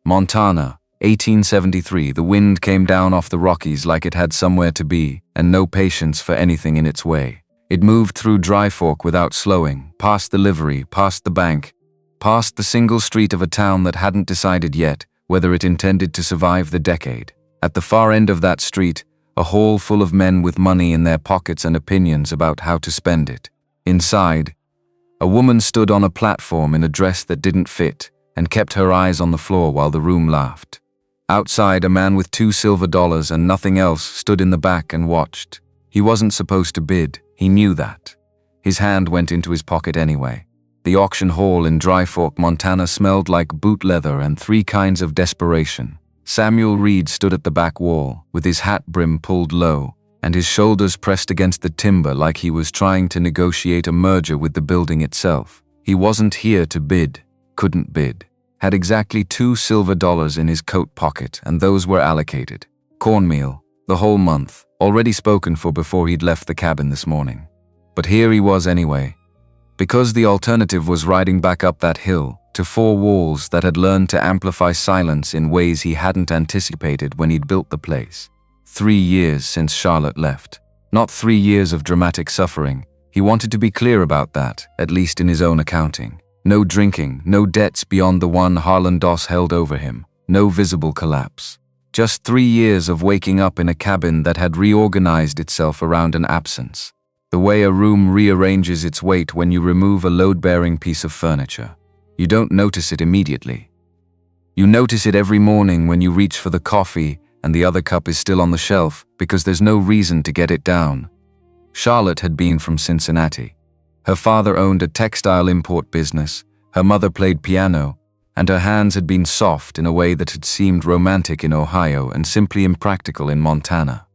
Montana, 1873. The wind came down off the Rockies like it had somewhere to be, and no patience for anything in its way. It moved through Dry Fork without slowing, past the livery, past the bank, past the single street of a town that hadn't decided yet whether it intended to survive the decade. At the far end of that street, a hall full of men with money in their pockets and opinions about how to spend it. Inside, a woman stood on a platform in a dress that didn't fit and kept her eyes on the floor while the room laughed. Outside, a man with $2 silver and nothing else stood in the back and watched. He wasn't supposed to bid, he knew that. His hand went into his pocket anyway. The auction hall in Dry Fork, Montana smelled like boot leather and 3 kinds of desperation. Samuel Reid stood at the back wall, with his hat brim pulled low, and his shoulders pressed against the timber like he was trying to negotiate a merger with the building itself. He wasn't here to bid, couldn't bid. Had exactly $2 silver in his coat pocket, and those were allocated. Cornmeal, the whole month, already spoken for before he'd left the cabin this morning. But here he was anyway. Because the alternative was riding back up that hill, to 4 walls that had learned to amplify silence in ways he hadn't anticipated when he'd built the place. 3 years since Charlotte left. Not 3 years of dramatic suffering. He wanted to be clear about that, at least in his own accounting. No drinking, no debts beyond the one Harlan Doss held over him, no visible collapse. Just 3 years of waking up in a cabin that had reorganized itself around an absence. The way a room rearranges its weight when you remove a load-bearing piece of furniture. You don't notice it immediately. You notice it every morning when you reach for the coffee and the other cup is still on the shelf because there's no reason to get it down. Charlotte had been from Cincinnati. Her father owned a textile import business, her mother played piano, and her hands had been soft in a way that had seemed romantic in Ohio and simply impractical in Montana.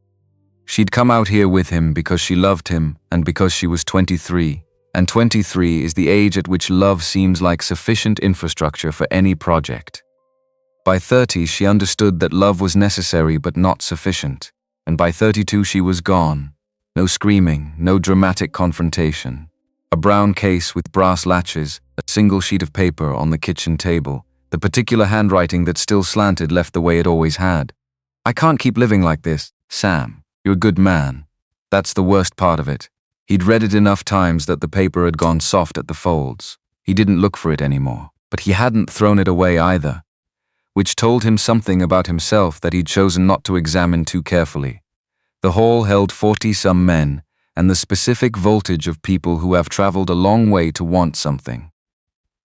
She'd come out here with him because she loved him and because she was 23, and 23 is the age at which love seems like sufficient infrastructure for any project. By 30, she understood that love was necessary but not sufficient, and by 32 she was gone. No screaming, no dramatic confrontation. A brown case with brass latches, a single sheet of paper on the kitchen table, the particular handwriting that still slanted left the way it always had. "I can't keep living like this, Sam. You're a good man." That's the worst part of it. He'd read it enough times that the paper had gone soft at the folds. He didn't look for it anymore, but he hadn't thrown it away either, which told him something about himself that he'd chosen not to examine too carefully. The hall held 40-some men, and the specific voltage of people who have traveled a long way to want something.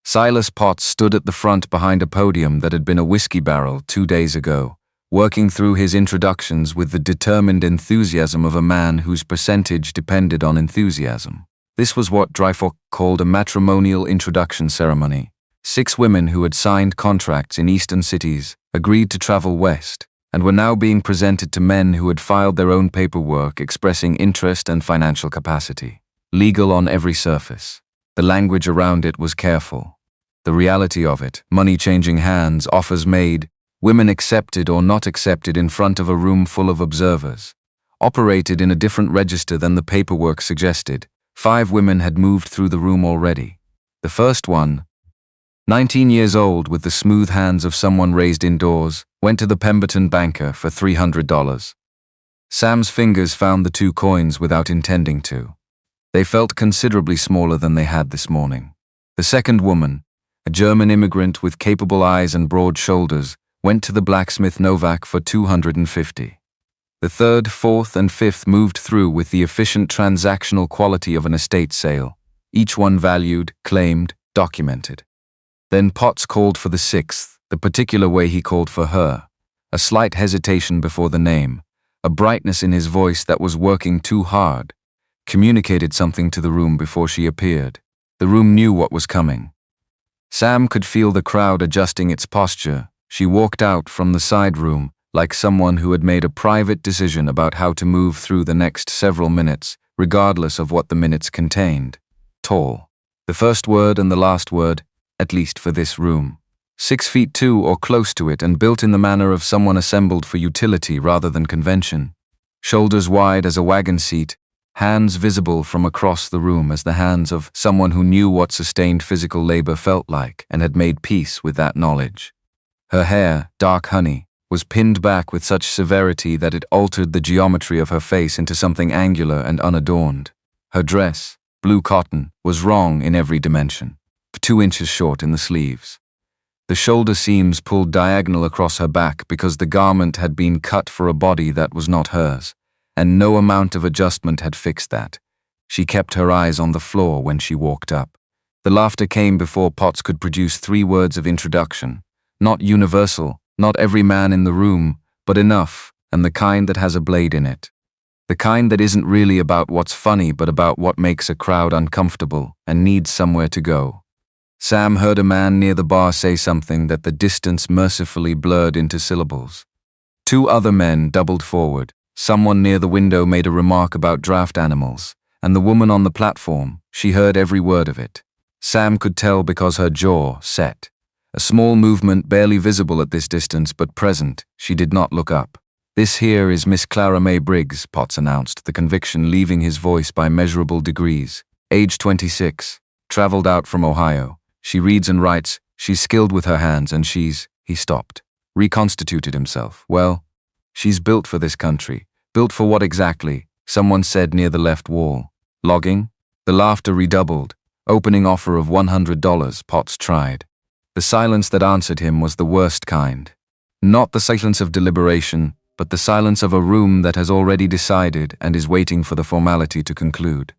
Silas Potts stood at the front behind a podium that had been a whiskey barrel 2 days ago, working through his introductions with the determined enthusiasm of a man whose percentage depended on enthusiasm. This was what Dry Fork called a matrimonial introduction ceremony. 6 women who had signed contracts in eastern cities agreed to travel west, and were now being presented to men who had filed their own paperwork expressing interest and financial capacity. Legal on every surface. The language around it was careful. The reality of it, money changing hands, offers made, women accepted or not accepted in front of a room full of observers, operated in a different register than the paperwork suggested. 5 women had moved through the room already. The first one, 19 years old with the smooth hands of someone raised indoors, went to the Pemberton banker for $300. Sam's fingers found the 2 coins without intending to. They felt considerably smaller than they had this morning. The second woman, a German immigrant with capable eyes and broad shoulders, went to the blacksmith Novak for $250. The third, fourth, and fifth moved through with the efficient transactional quality of an estate sale, each one valued, claimed, documented. Then Potts called for the 6th, the particular way he called for her, a slight hesitation before the name, a brightness in his voice that was working too hard, communicated something to the room before she appeared. The room knew what was coming. Sam could feel the crowd adjusting its posture. She walked out from the side room like someone who had made a private decision about how to move through the next several minutes, regardless of what the minutes contained. Tall. The first word and the last word, at least for this room. 6'2" or close to it, and built in the manner of someone assembled for utility rather than convention. Shoulders wide as a wagon seat, hands visible from across the room as the hands of someone who knew what sustained physical labor felt like and had made peace with that knowledge. Her hair, dark honey, was pinned back with such severity that it altered the geometry of her face into something angular and unadorned. Her dress, blue cotton, was wrong in every dimension, 2 inches short in the sleeves. The shoulder seams pulled diagonal across her back because the garment had been cut for a body that was not hers, and no amount of adjustment had fixed that. She kept her eyes on the floor when she walked up. The laughter came before Potts could produce 3 words of introduction. Not universal, not every man in the room, but enough, and the kind that has a blade in it. The kind that isn't really about what's funny but about what makes a crowd uncomfortable and needs somewhere to go. Sam heard a man near the bar say something that the distance mercifully blurred into syllables. 2 other men doubled forward. Someone near the window made a remark about draft animals, and the woman on the platform, she heard every word of it. Sam could tell because her jaw set. A small movement barely visible at this distance but present, she did not look up. "This here is Miss Clara May Briggs," Potts announced, the conviction leaving his voice by measurable degrees. "Age 26, traveled out from Ohio. She reads and writes, she's skilled with her hands, and he stopped, reconstituted himself. "Well, she's built for this country." "Built for what exactly?" someone said near the left wall. "Logging?" The laughter redoubled. "Opening offer of $100, Potts tried. The silence that answered him was the worst kind. Not the silence of deliberation, but the silence of a room that has already decided and is waiting for the formality to conclude.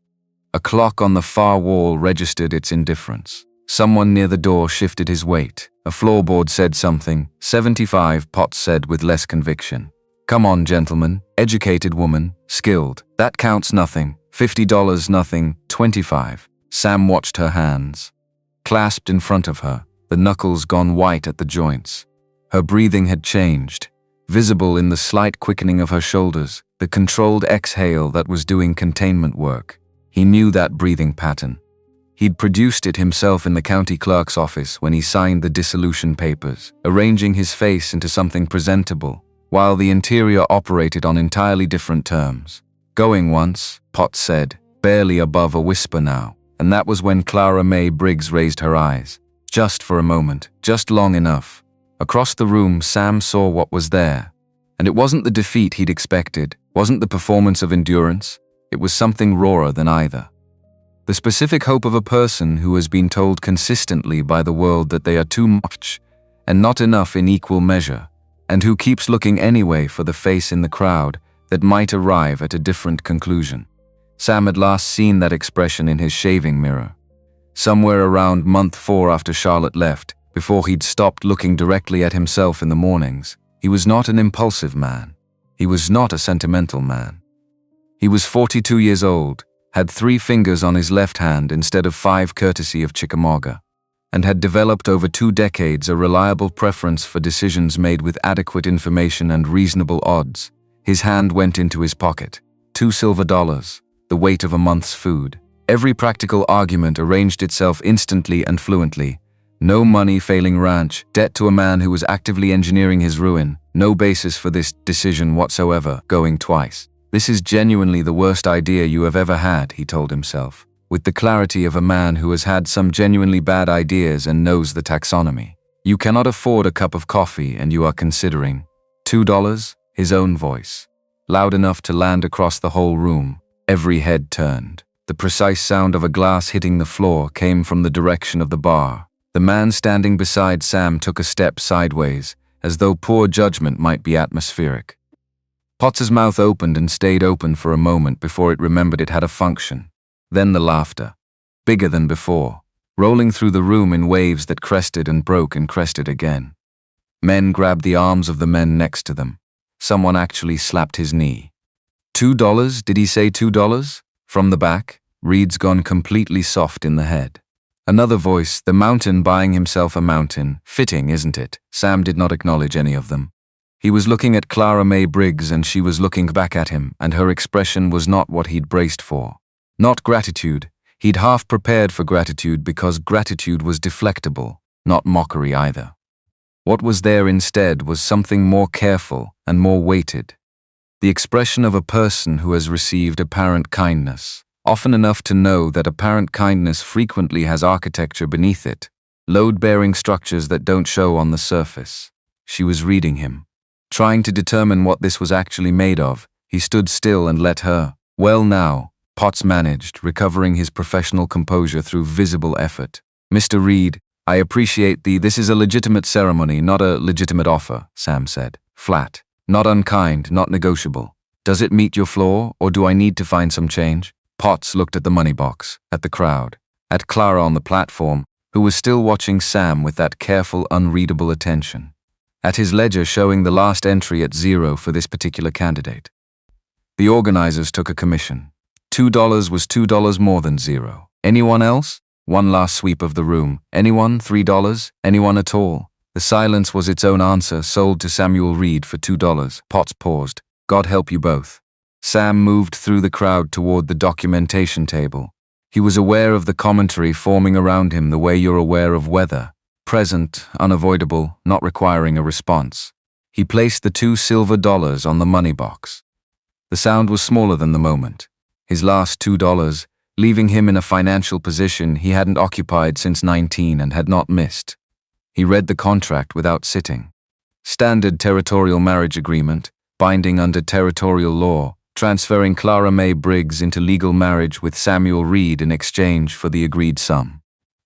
A clock on the far wall registered its indifference. Someone near the door shifted his weight. A floorboard said something. 75, Potts said with less conviction. "Come on, gentlemen. Educated woman, skilled. That counts nothing. $50 nothing, 25. Sam watched her hands. Clasped in front of her, the knuckles gone white at the joints. Her breathing had changed, visible in the slight quickening of her shoulders, the controlled exhale that was doing containment work. He knew that breathing pattern. He'd produced it himself in the county clerk's office when he signed the dissolution papers, arranging his face into something presentable, while the interior operated on entirely different terms. "Going once," Potts said, barely above a whisper now, and that was when Clara May Briggs raised her eyes. Just for a moment, just long enough. Across the room, Sam saw what was there. And it wasn't the defeat he'd expected, wasn't the performance of endurance. It was something rawer than either. The specific hope of a person who has been told consistently by the world that they are too much and not enough in equal measure, and who keeps looking anyway for the face in the crowd that might arrive at a different conclusion. Sam had last seen that expression in his shaving mirror, somewhere around month 4 after Charlotte left, before he'd stopped looking directly at himself in the mornings. He was not an impulsive man. He was not a sentimental man. He was 42 years old, had 3 fingers on his left hand instead of 5 courtesy of Chickamauga, and had developed over 2 decades a reliable preference for decisions made with adequate information and reasonable odds. His hand went into his pocket. $2 silver, the weight of a month's food. Every practical argument arranged itself instantly and fluently. No money failing ranch, debt to a man who was actively engineering his ruin, no basis for this decision whatsoever, going twice. "This is genuinely the worst idea you have ever had," he told himself, with the clarity of a man who has had some genuinely bad ideas and knows the taxonomy. "You cannot afford a cup of coffee and you are considering $2, his own voice, loud enough to land across the whole room. Every head turned. The precise sound of a glass hitting the floor came from the direction of the bar. The man standing beside Sam took a step sideways, as though poor judgment might be atmospheric. Potts's mouth opened and stayed open for a moment before it remembered it had a function. Then the laughter, bigger than before, rolling through the room in waves that crested and broke and crested again. Men grabbed the arms of the men next to them. Someone actually slapped his knee. $2? Did he say $2? From the back, Reid's gone completely soft in the head. Another voice, the mountain buying himself a mountain. Fitting, isn't it? Sam did not acknowledge any of them. He was looking at Clara May Briggs and she was looking back at him, and her expression was not what he'd braced for. Not gratitude. He'd half prepared for gratitude because gratitude was deflectable, not mockery either. What was there instead was something more careful and more weighted. The expression of a person who has received apparent kindness, often enough to know that apparent kindness frequently has architecture beneath it, load-bearing structures that don't show on the surface. She was reading him. Trying to determine what this was actually made of, he stood still and let her. Well now, Potts managed, recovering his professional composure through visible effort. Mr. Reid, I appreciate this is a legitimate ceremony, not a legitimate offer, Sam said. Flat. Not unkind, not negotiable. Does it meet your floor, or do I need to find some change? Potts looked at the money box, at the crowd, at Clara on the platform, who was still watching Sam with that careful, unreadable attention. At his ledger showing the last entry at 0 for this particular candidate. The organizers took a commission. $2 was $2 more than 0. Anyone else? One last sweep of the room. Anyone? $3? Anyone at all? The silence was its own answer, sold to Samuel Reid for $2. Potts paused. God help you both. Sam moved through the crowd toward the documentation table. He was aware of the commentary forming around him the way you're aware of weather. Present, unavoidable, not requiring a response. He placed the $2 silver on the money box. The sound was smaller than the moment. His last $2, leaving him in a financial position he hadn't occupied since 19 and had not missed. He read the contract without sitting. Standard territorial marriage agreement, binding under territorial law, transferring Clara May Briggs into legal marriage with Samuel Reid in exchange for the agreed sum.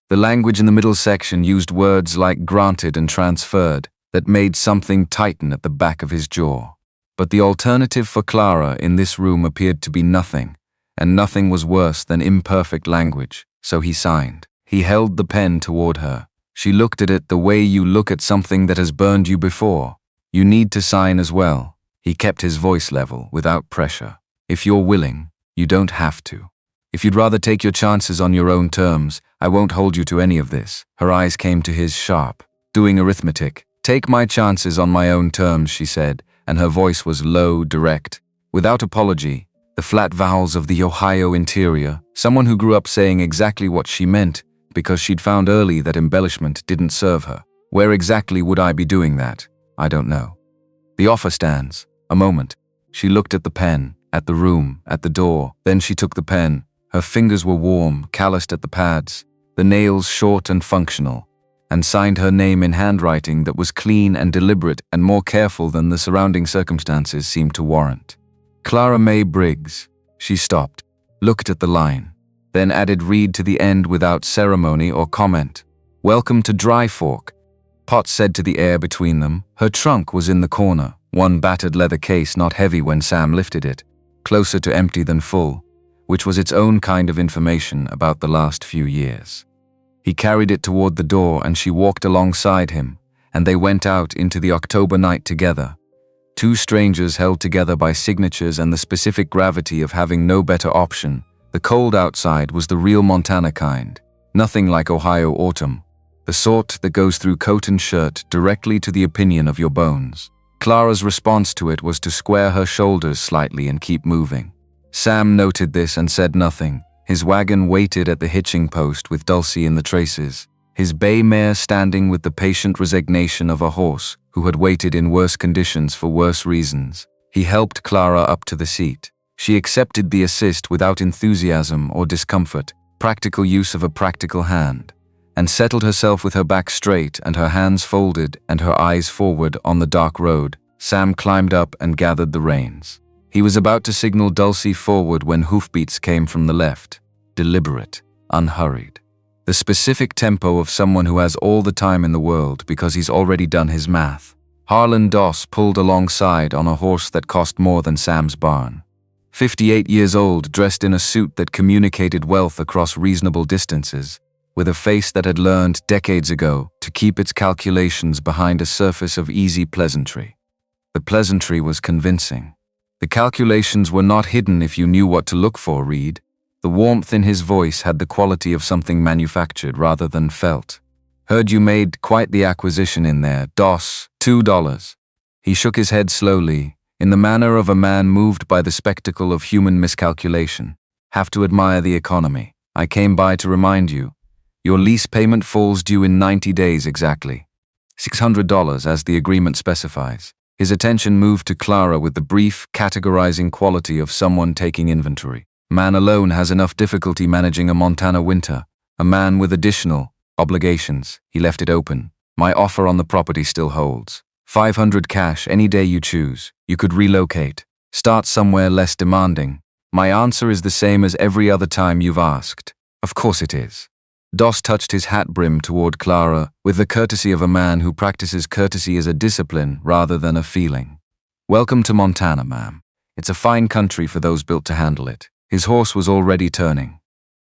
The language in the middle section used words like granted and transferred that made something tighten at the back of his jaw. But the alternative for Clara in this room appeared to be nothing, and nothing was worse than imperfect language, so he signed. He held the pen toward her. She looked at it the way you look at something that has burned you before. You need to sign as well. He kept his voice level, without pressure. If you're willing, you don't have to. If you'd rather take your chances on your own terms, I won't hold you to any of this. Her eyes came to his sharp, doing arithmetic. Take my chances on my own terms, she said, and her voice was low, direct. Without apology, the flat vowels of the Ohio interior, someone who grew up saying exactly what she meant, because she'd found early that embellishment didn't serve her. Where exactly would I be doing that? I don't know. The offer stands. A moment. She looked at the pen, at the room, at the door. Then she took the pen. Her fingers were warm, calloused at the pads, the nails short and functional, and signed her name in handwriting that was clean and deliberate and more careful than the surrounding circumstances seemed to warrant. Clara May Briggs. She stopped, looked at the line, then added Reid to the end without ceremony or comment. Welcome to Dry Fork, Potts said to the air between them. Her trunk was in the corner, one battered leather case not heavy when Sam lifted it, closer to empty than full, which was its own kind of information about the last few years. He carried it toward the door and she walked alongside him, and they went out into the October night together. Two strangers held together by signatures and the specific gravity of having no better option. The cold outside was the real Montana kind, nothing like Ohio autumn, the sort that goes through coat and shirt directly to the opinion of your bones. Clara's response to it was to square her shoulders slightly and keep moving. Sam noted this and said nothing. His wagon waited at the hitching post with Dulcie in the traces, his bay mare standing with the patient resignation of a horse who had waited in worse conditions for worse reasons. He helped Clara up to the seat. She accepted the assist without enthusiasm or discomfort, practical use of a practical hand, and settled herself with her back straight and her hands folded and her eyes forward on the dark road. Sam climbed up and gathered the reins. He was about to signal Dulcie forward when hoofbeats came from the left, deliberate, unhurried. The specific tempo of someone who has all the time in the world because he's already done his math. Harlan Doss pulled alongside on a horse that cost more than Sam's barn. 58 years old, dressed in a suit that communicated wealth across reasonable distances, with a face that had learned decades ago to keep its calculations behind a surface of easy pleasantry. The pleasantry was convincing. The calculations were not hidden if you knew what to look for, Reid. The warmth in his voice had the quality of something manufactured rather than felt. Heard you made quite the acquisition in there, Doss, $2. He shook his head slowly, in the manner of a man moved by the spectacle of human miscalculation. Have to admire the economy. I came by to remind you. Your lease payment falls due in 90 days exactly. $600 as the agreement specifies. His attention moved to Clara with the brief, categorizing quality of someone taking inventory. Man alone has enough difficulty managing a Montana winter. A man with additional obligations. He left it open. My offer on the property still holds. 500 cash any day you choose. You could relocate. Start somewhere less demanding. My answer is the same as every other time you've asked. Of course it is. Doss touched his hat brim toward Clara with the courtesy of a man who practices courtesy as a discipline rather than a feeling. Welcome to Montana, ma'am. It's a fine country for those built to handle it. His horse was already turning.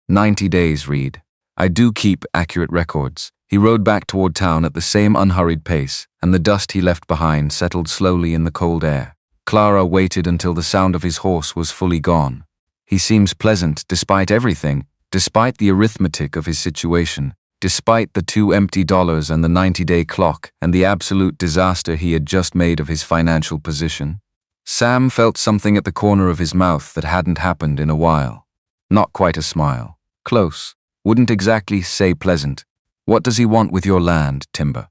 90 days, Reid. I do keep accurate records. He rode back toward town at the same unhurried pace, and the dust he left behind settled slowly in the cold air. Clara waited until the sound of his horse was fully gone. He seems pleasant despite everything, despite the arithmetic of his situation, despite the 2 empty dollars and the 90-day clock and the absolute disaster he had just made of his financial position. Sam felt something at the corner of his mouth that hadn't happened in a while. Not quite a smile. Close. Wouldn't exactly say pleasant. What does he want with your land, timber?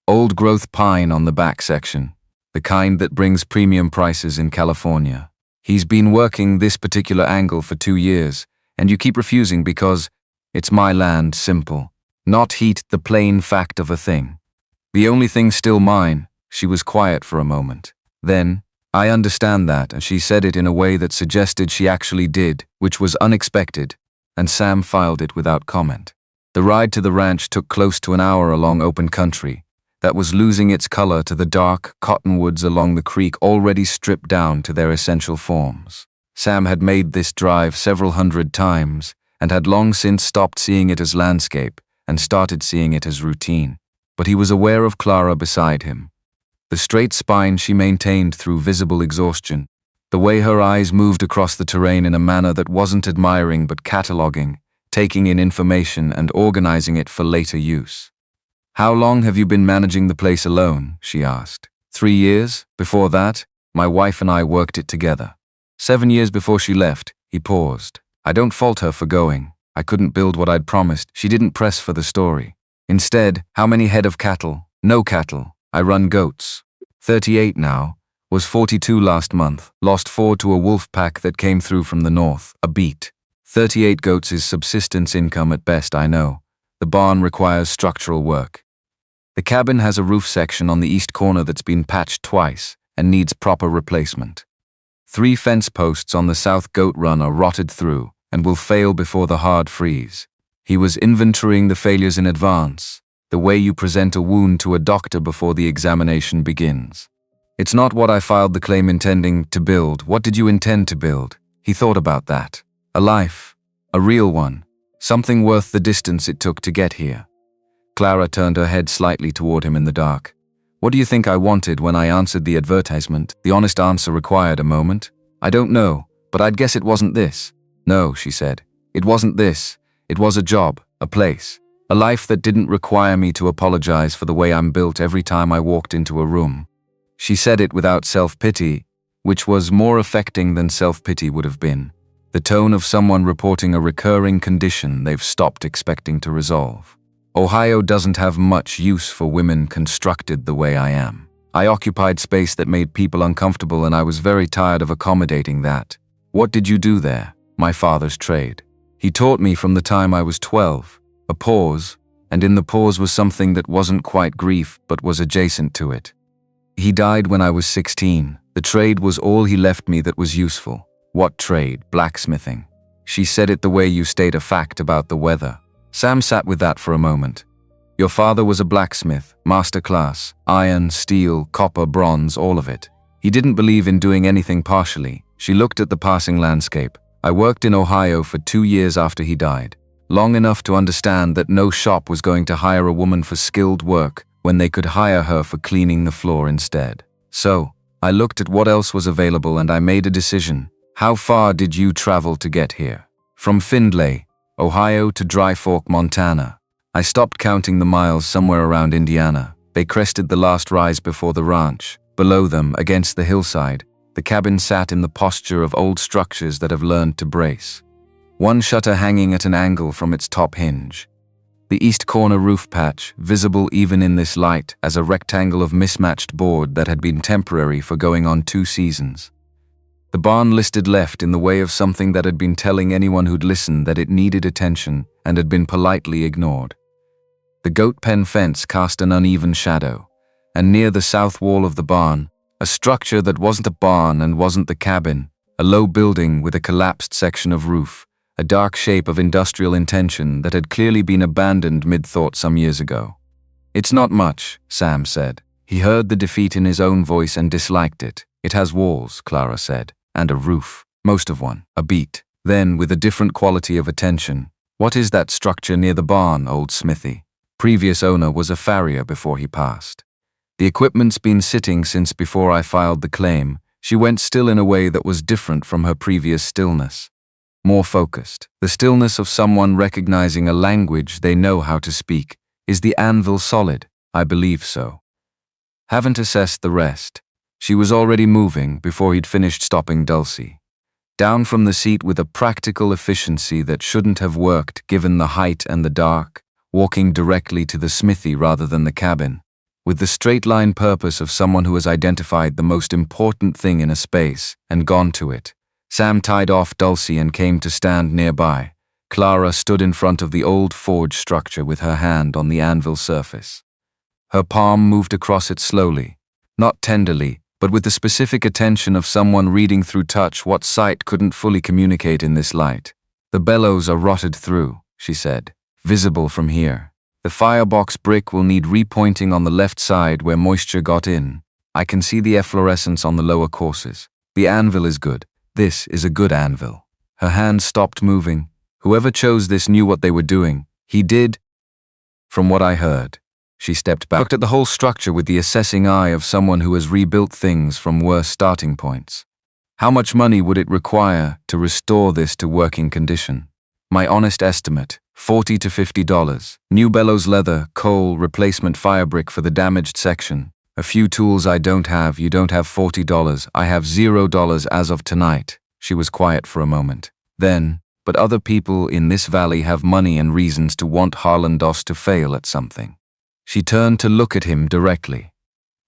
Old growth pine on the back section. The kind that brings premium prices in California. He's been working this particular angle for 2 years, and you keep refusing because it's my land, simple. Not heat, the plain fact of a thing. The only thing still mine. She was quiet for a moment. Then, I understand that, and she said it in a way that suggested she actually did, which was unexpected, and Sam filed it without comment. The ride to the ranch took close to an hour along open country that was losing its color to the dark cottonwoods along the creek already stripped down to their essential forms. Sam had made this drive several hundred times and had long since stopped seeing it as landscape and started seeing it as routine. But he was aware of Clara beside him. The straight spine she maintained through visible exhaustion, the way her eyes moved across the terrain in a manner that wasn't admiring but cataloging, taking in information and organizing it for later use. How long have you been managing the place alone? She asked. 3 years. Before that, my wife and I worked it together. 7 years before she left. He paused. I don't fault her for going. I couldn't build what I'd promised. She didn't press for the story. Instead, how many head of cattle? No cattle. I run goats. 38 now. Was 42 last month. Lost 4 to a wolf pack that came through from the north. A beat. 38 goats is subsistence income at best, I know. The barn requires structural work. The cabin has a roof section on the east corner that's been patched twice and needs proper replacement. 3 fence posts on the south goat run are rotted through and will fail before the hard freeze. He was inventorying the failures in advance, the way you present a wound to a doctor before the examination begins. It's not what I filed the claim intending to build. What did you intend to build? He thought about that. A life. A real one. Something worth the distance it took to get here. Clara turned her head slightly toward him in the dark. What do you think I wanted when I answered the advertisement? The honest answer required a moment. I don't know, but I'd guess it wasn't this. No, she said. It wasn't this. It was a job, a place, a life that didn't require me to apologize for the way I'm built every time I walked into a room. She said it without self-pity, which was more affecting than self-pity would have been. The tone of someone reporting a recurring condition they've stopped expecting to resolve. Ohio doesn't have much use for women constructed the way I am. I occupied space that made people uncomfortable, and I was very tired of accommodating that. What did you do there? My father's trade. He taught me from the time I was 12. A pause, and in the pause was something that wasn't quite grief but was adjacent to it. He died when I was 16. The trade was all he left me that was useful. What trade? Blacksmithing. She said it the way you state a fact about the weather. Sam sat with that for a moment. Your father was a blacksmith, master class, iron, steel, copper, bronze, all of it. He didn't believe in doing anything partially. She looked at the passing landscape. I worked in Ohio for 2 years after he died. Long enough to understand that no shop was going to hire a woman for skilled work when they could hire her for cleaning the floor instead. So, I looked at what else was available and I made a decision. How far did you travel to get here? From Findlay, Ohio to Dry Fork, Montana. I stopped counting the miles somewhere around Indiana. They crested the last rise before the ranch. Below them, against the hillside, the cabin sat in the posture of old structures that have learned to brace. One shutter hanging at an angle from its top hinge. The east corner roof patch, visible even in this light as a rectangle of mismatched board that had been temporary for going on 2 seasons. The barn listed left in the way of something that had been telling anyone who'd listened that it needed attention and had been politely ignored. The goat pen fence cast an uneven shadow, and near the south wall of the barn, a structure that wasn't a barn and wasn't the cabin, a low building with a collapsed section of roof, a dark shape of industrial intention that had clearly been abandoned mid-thought some years ago. "It's not much," Sam said. He heard the defeat in his own voice and disliked it. "It has walls," Clara said, "and a roof. Most of one. A beat." Then, with a different quality of attention, "What is that structure near the barn, old Smithy?" Previous owner was a farrier before he passed. "The equipment's been sitting since before I filed the claim." She went still in a way that was different from her previous stillness. More focused. The stillness of someone recognizing a language they know how to speak. "Is the anvil solid?" "I believe so." "Haven't assessed the rest." She was already moving before he'd finished stopping Dulcie. Down from the seat with a practical efficiency that shouldn't have worked given the height and the dark, walking directly to the smithy rather than the cabin. With the straight-line purpose of someone who has identified the most important thing in a space and gone to it. Sam tied off Dulcie and came to stand nearby. Clara stood in front of the old forge structure with her hand on the anvil surface. Her palm moved across it slowly, not tenderly, but with the specific attention of someone reading through touch what sight couldn't fully communicate in this light. "The bellows are rotted through," she said, "visible from here. The firebox brick will need repointing on the left side where moisture got in. I can see the efflorescence on the lower courses. The anvil is good. This is a good anvil." Her hand stopped moving. Whoever chose this knew what they were doing. He did. From what I heard. She stepped back, looked at the whole structure with the assessing eye of someone who has rebuilt things from worse starting points. "How much money would it require to restore this to working condition?" "My honest estimate, $40 to $50. New bellows, leather, coal, replacement fire brick for the damaged section. A few tools I don't have. You don't have $40. I have $0 as of tonight." She was quiet for a moment. Then, "But other people in this valley have money and reasons to want Harlandos to fail at something." She turned to look at him directly.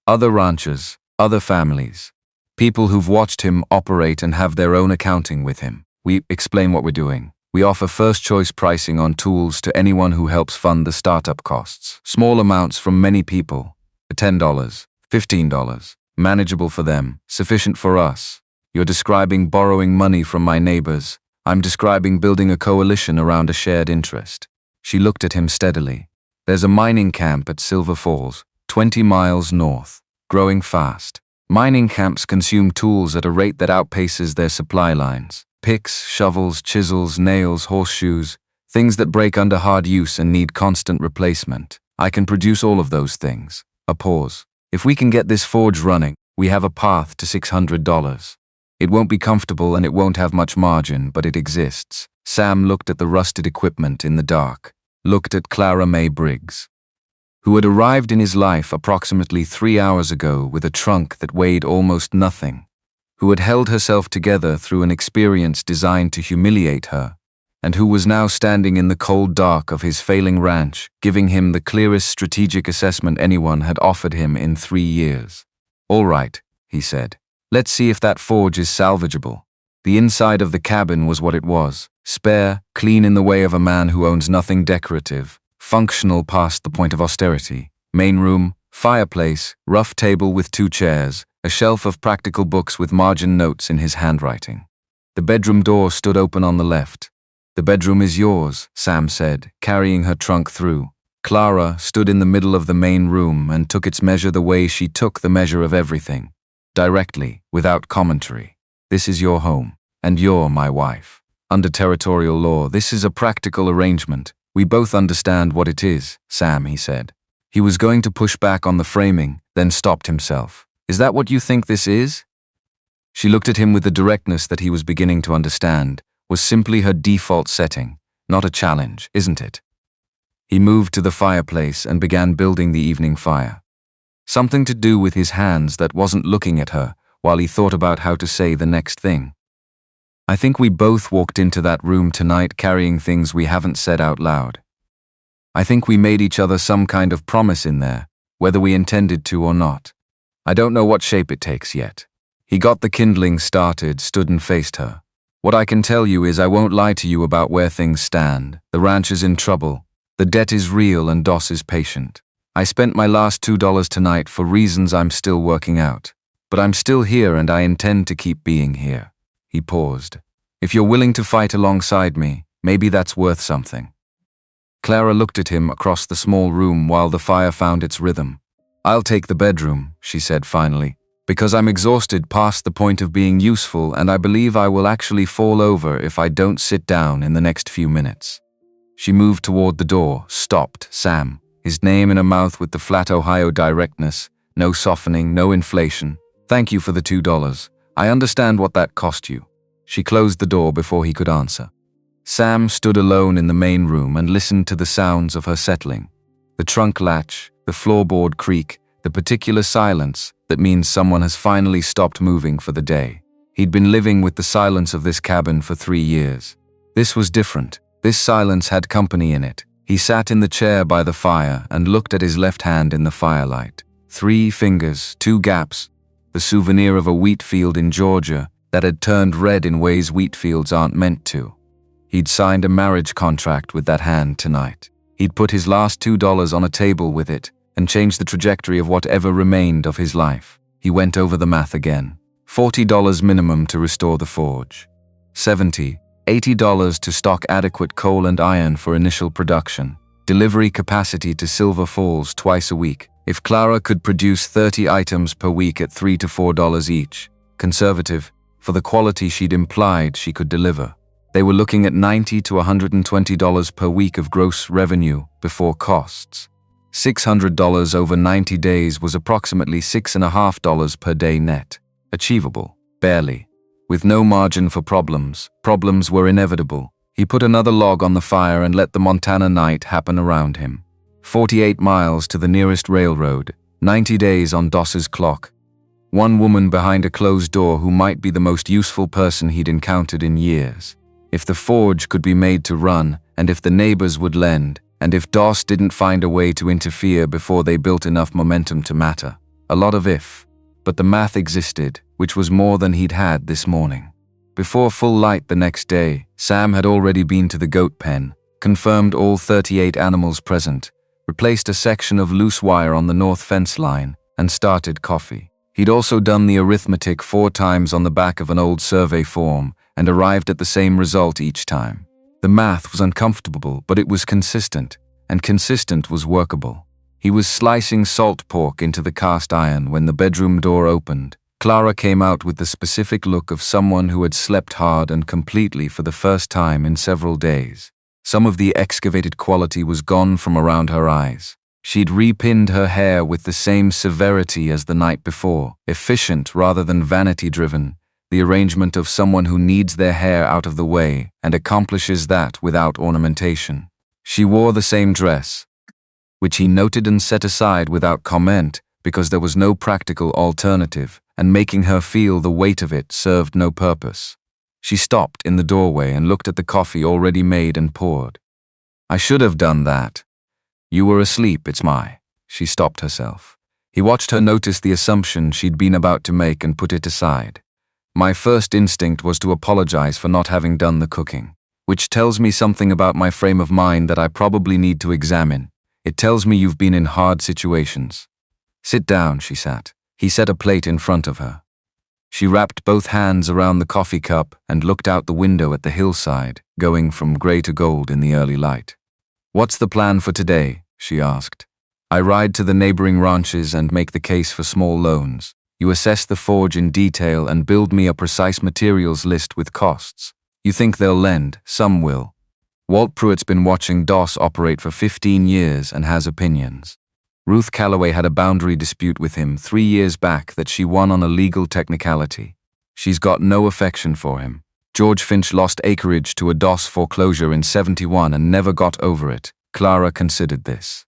"Other ranchers, other families, people who've watched him operate and have their own accounting with him. We explain what we're doing. We offer first-choice pricing on tools to anyone who helps fund the startup costs. Small amounts from many people. $10, $15. Manageable for them, sufficient for us. You're describing borrowing money from my neighbors. I'm describing building a coalition around a shared interest." She looked at him steadily. "There's a mining camp at Silver Falls, 20 miles north, growing fast. Mining camps consume tools at a rate that outpaces their supply lines. Picks, shovels, chisels, nails, horseshoes, things that break under hard use and need constant replacement. I can produce all of those things." A pause. "If we can get this forge running, we have a path to $600. It won't be comfortable and it won't have much margin, but it exists." Sam looked at the rusted equipment in the dark, looked at Clara May Briggs, who had arrived in his life approximately 3 hours ago with a trunk that weighed almost nothing, who had held herself together through an experience designed to humiliate her, and who was now standing in the cold dark of his failing ranch, giving him the clearest strategic assessment anyone had offered him in 3 years. "All right," he said. "Let's see if that forge is salvageable." The inside of the cabin was what it was, spare, clean in the way of a man who owns nothing decorative, functional past the point of austerity. Main room, fireplace, rough table with 2 chairs, a shelf of practical books with margin notes in his handwriting. The bedroom door stood open on the left. "The bedroom is yours," Sam said, carrying her trunk through. Clara stood in the middle of the main room and took its measure the way she took the measure of everything. Directly, without commentary. "This is your home, and you're my wife. Under territorial law, this is a practical arrangement. We both understand what it is," Sam, he said. He was going to push back on the framing, then stopped himself. "Is that what you think this is?" She looked at him with the directness that he was beginning to understand, was simply her default setting, not a challenge, isn't it? He moved to the fireplace and began building the evening fire. Something to do with his hands that wasn't looking at her while he thought about how to say the next thing. "I think we both walked into that room tonight carrying things we haven't said out loud. I think we made each other some kind of promise in there, whether we intended to or not. I don't know what shape it takes yet." He got the kindling started, stood and faced her. "What I can tell you is I won't lie to you about where things stand. The ranch is in trouble. The debt is real and Doss is patient. I spent my last $2 tonight for reasons I'm still working out. But I'm still here and I intend to keep being here. He paused. If you're willing to fight alongside me, maybe that's worth something. Clara looked at him across the small room while the fire found its rhythm. I'll take the bedroom, she said finally, because I'm exhausted past the point of being useful and I believe I will actually fall over if I don't sit down in the next few minutes. She moved toward the door, stopped, Sam, his name in a mouth with the flat Ohio directness, no softening, no inflation. Thank you for the $2. I understand what that cost you. She closed the door before he could answer. Sam stood alone in the main room and listened to the sounds of her settling. The trunk latch, the floorboard creak, the particular silence that means someone has finally stopped moving for the day. He'd been living with the silence of this cabin for 3 years. This was different. This silence had company in it. He sat in the chair by the fire and looked at his left hand in the firelight. 3 fingers, 2 gaps, the souvenir of a wheat field in Georgia that had turned red in ways wheat fields aren't meant to. He'd signed a marriage contract with that hand tonight. He'd put his last $2 on a table with it and changed the trajectory of whatever remained of his life. He went over the math again. $40 minimum to restore the forge. $70, $80 to stock adequate coal and iron for initial production. Delivery capacity to Silver Falls twice a week. If Clara could produce 30 items per week at $3 to $4 each, conservative, for the quality she'd implied she could deliver. They were looking at $90 to $120 per week of gross revenue before costs. $600 over 90 days was approximately $6.50 per day net. Achievable, barely. With no margin for problems, problems were inevitable. He put another log on the fire and let the Montana night happen around him. 48 miles to the nearest railroad, 90 days on Doss's clock. One woman behind a closed door who might be the most useful person he'd encountered in years. If the forge could be made to run, and if the neighbors would lend, and if Doss didn't find a way to interfere before they built enough momentum to matter. A lot of if. But the math existed, which was more than he'd had this morning. Before full light the next day, Sam had already been to the goat pen, confirmed all 38 animals present, replaced a section of loose wire on the north fence line, and started coffee. He'd also done the arithmetic 4 times on the back of an old survey form and arrived at the same result each time. The math was uncomfortable, but it was consistent, and consistent was workable. He was slicing salt pork into the cast iron when the bedroom door opened. Clara came out with the specific look of someone who had slept hard and completely for the first time in several days. Some of the excavated quality was gone from around her eyes. She'd repinned her hair with the same severity as the night before, efficient rather than vanity-driven, the arrangement of someone who needs their hair out of the way and accomplishes that without ornamentation. She wore the same dress, which he noted and set aside without comment because there was no practical alternative, and making her feel the weight of it served no purpose. She stopped in the doorway and looked at the coffee already made and poured. I should have done that. You were asleep, it's my. She stopped herself. He watched her notice the assumption she'd been about to make and put it aside. My first instinct was to apologize for not having done the cooking, which tells me something about my frame of mind that I probably need to examine. It tells me you've been in hard situations. Sit down, she sat. He set a plate in front of her. She wrapped both hands around the coffee cup and looked out the window at the hillside, going from gray to gold in the early light. What's the plan for today? She asked. I ride to the neighboring ranches and make the case for small loans. You assess the forge in detail and build me a precise materials list with costs. You think they'll lend, some will. Walt Pruitt's been watching Doss operate for 15 years and has opinions. Ruth Calloway had a boundary dispute with him 3 years back that she won on a legal technicality. She's got no affection for him. George Finch lost acreage to a Doss foreclosure in '71 and never got over it. Clara considered this.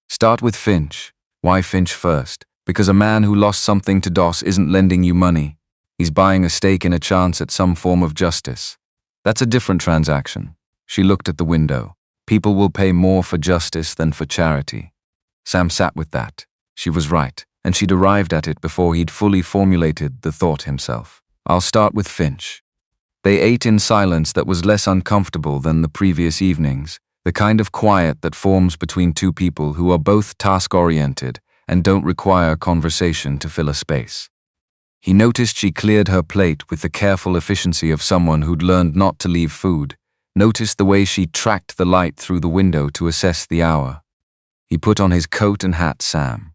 Start with Finch. Why Finch first? Because a man who lost something to Doss isn't lending you money. He's buying a stake in a chance at some form of justice. That's a different transaction. She looked at the window. People will pay more for justice than for charity. Sam sat with that. She was right, and she'd arrived at it before he'd fully formulated the thought himself. I'll start with Finch. They ate in silence that was less uncomfortable than the previous evenings. The kind of quiet that forms between two people who are both task-oriented and don't require conversation to fill a space. He noticed she cleared her plate with the careful efficiency of someone who'd learned not to leave food, noticed the way she tracked the light through the window to assess the hour. He put on his coat and hat, Sam.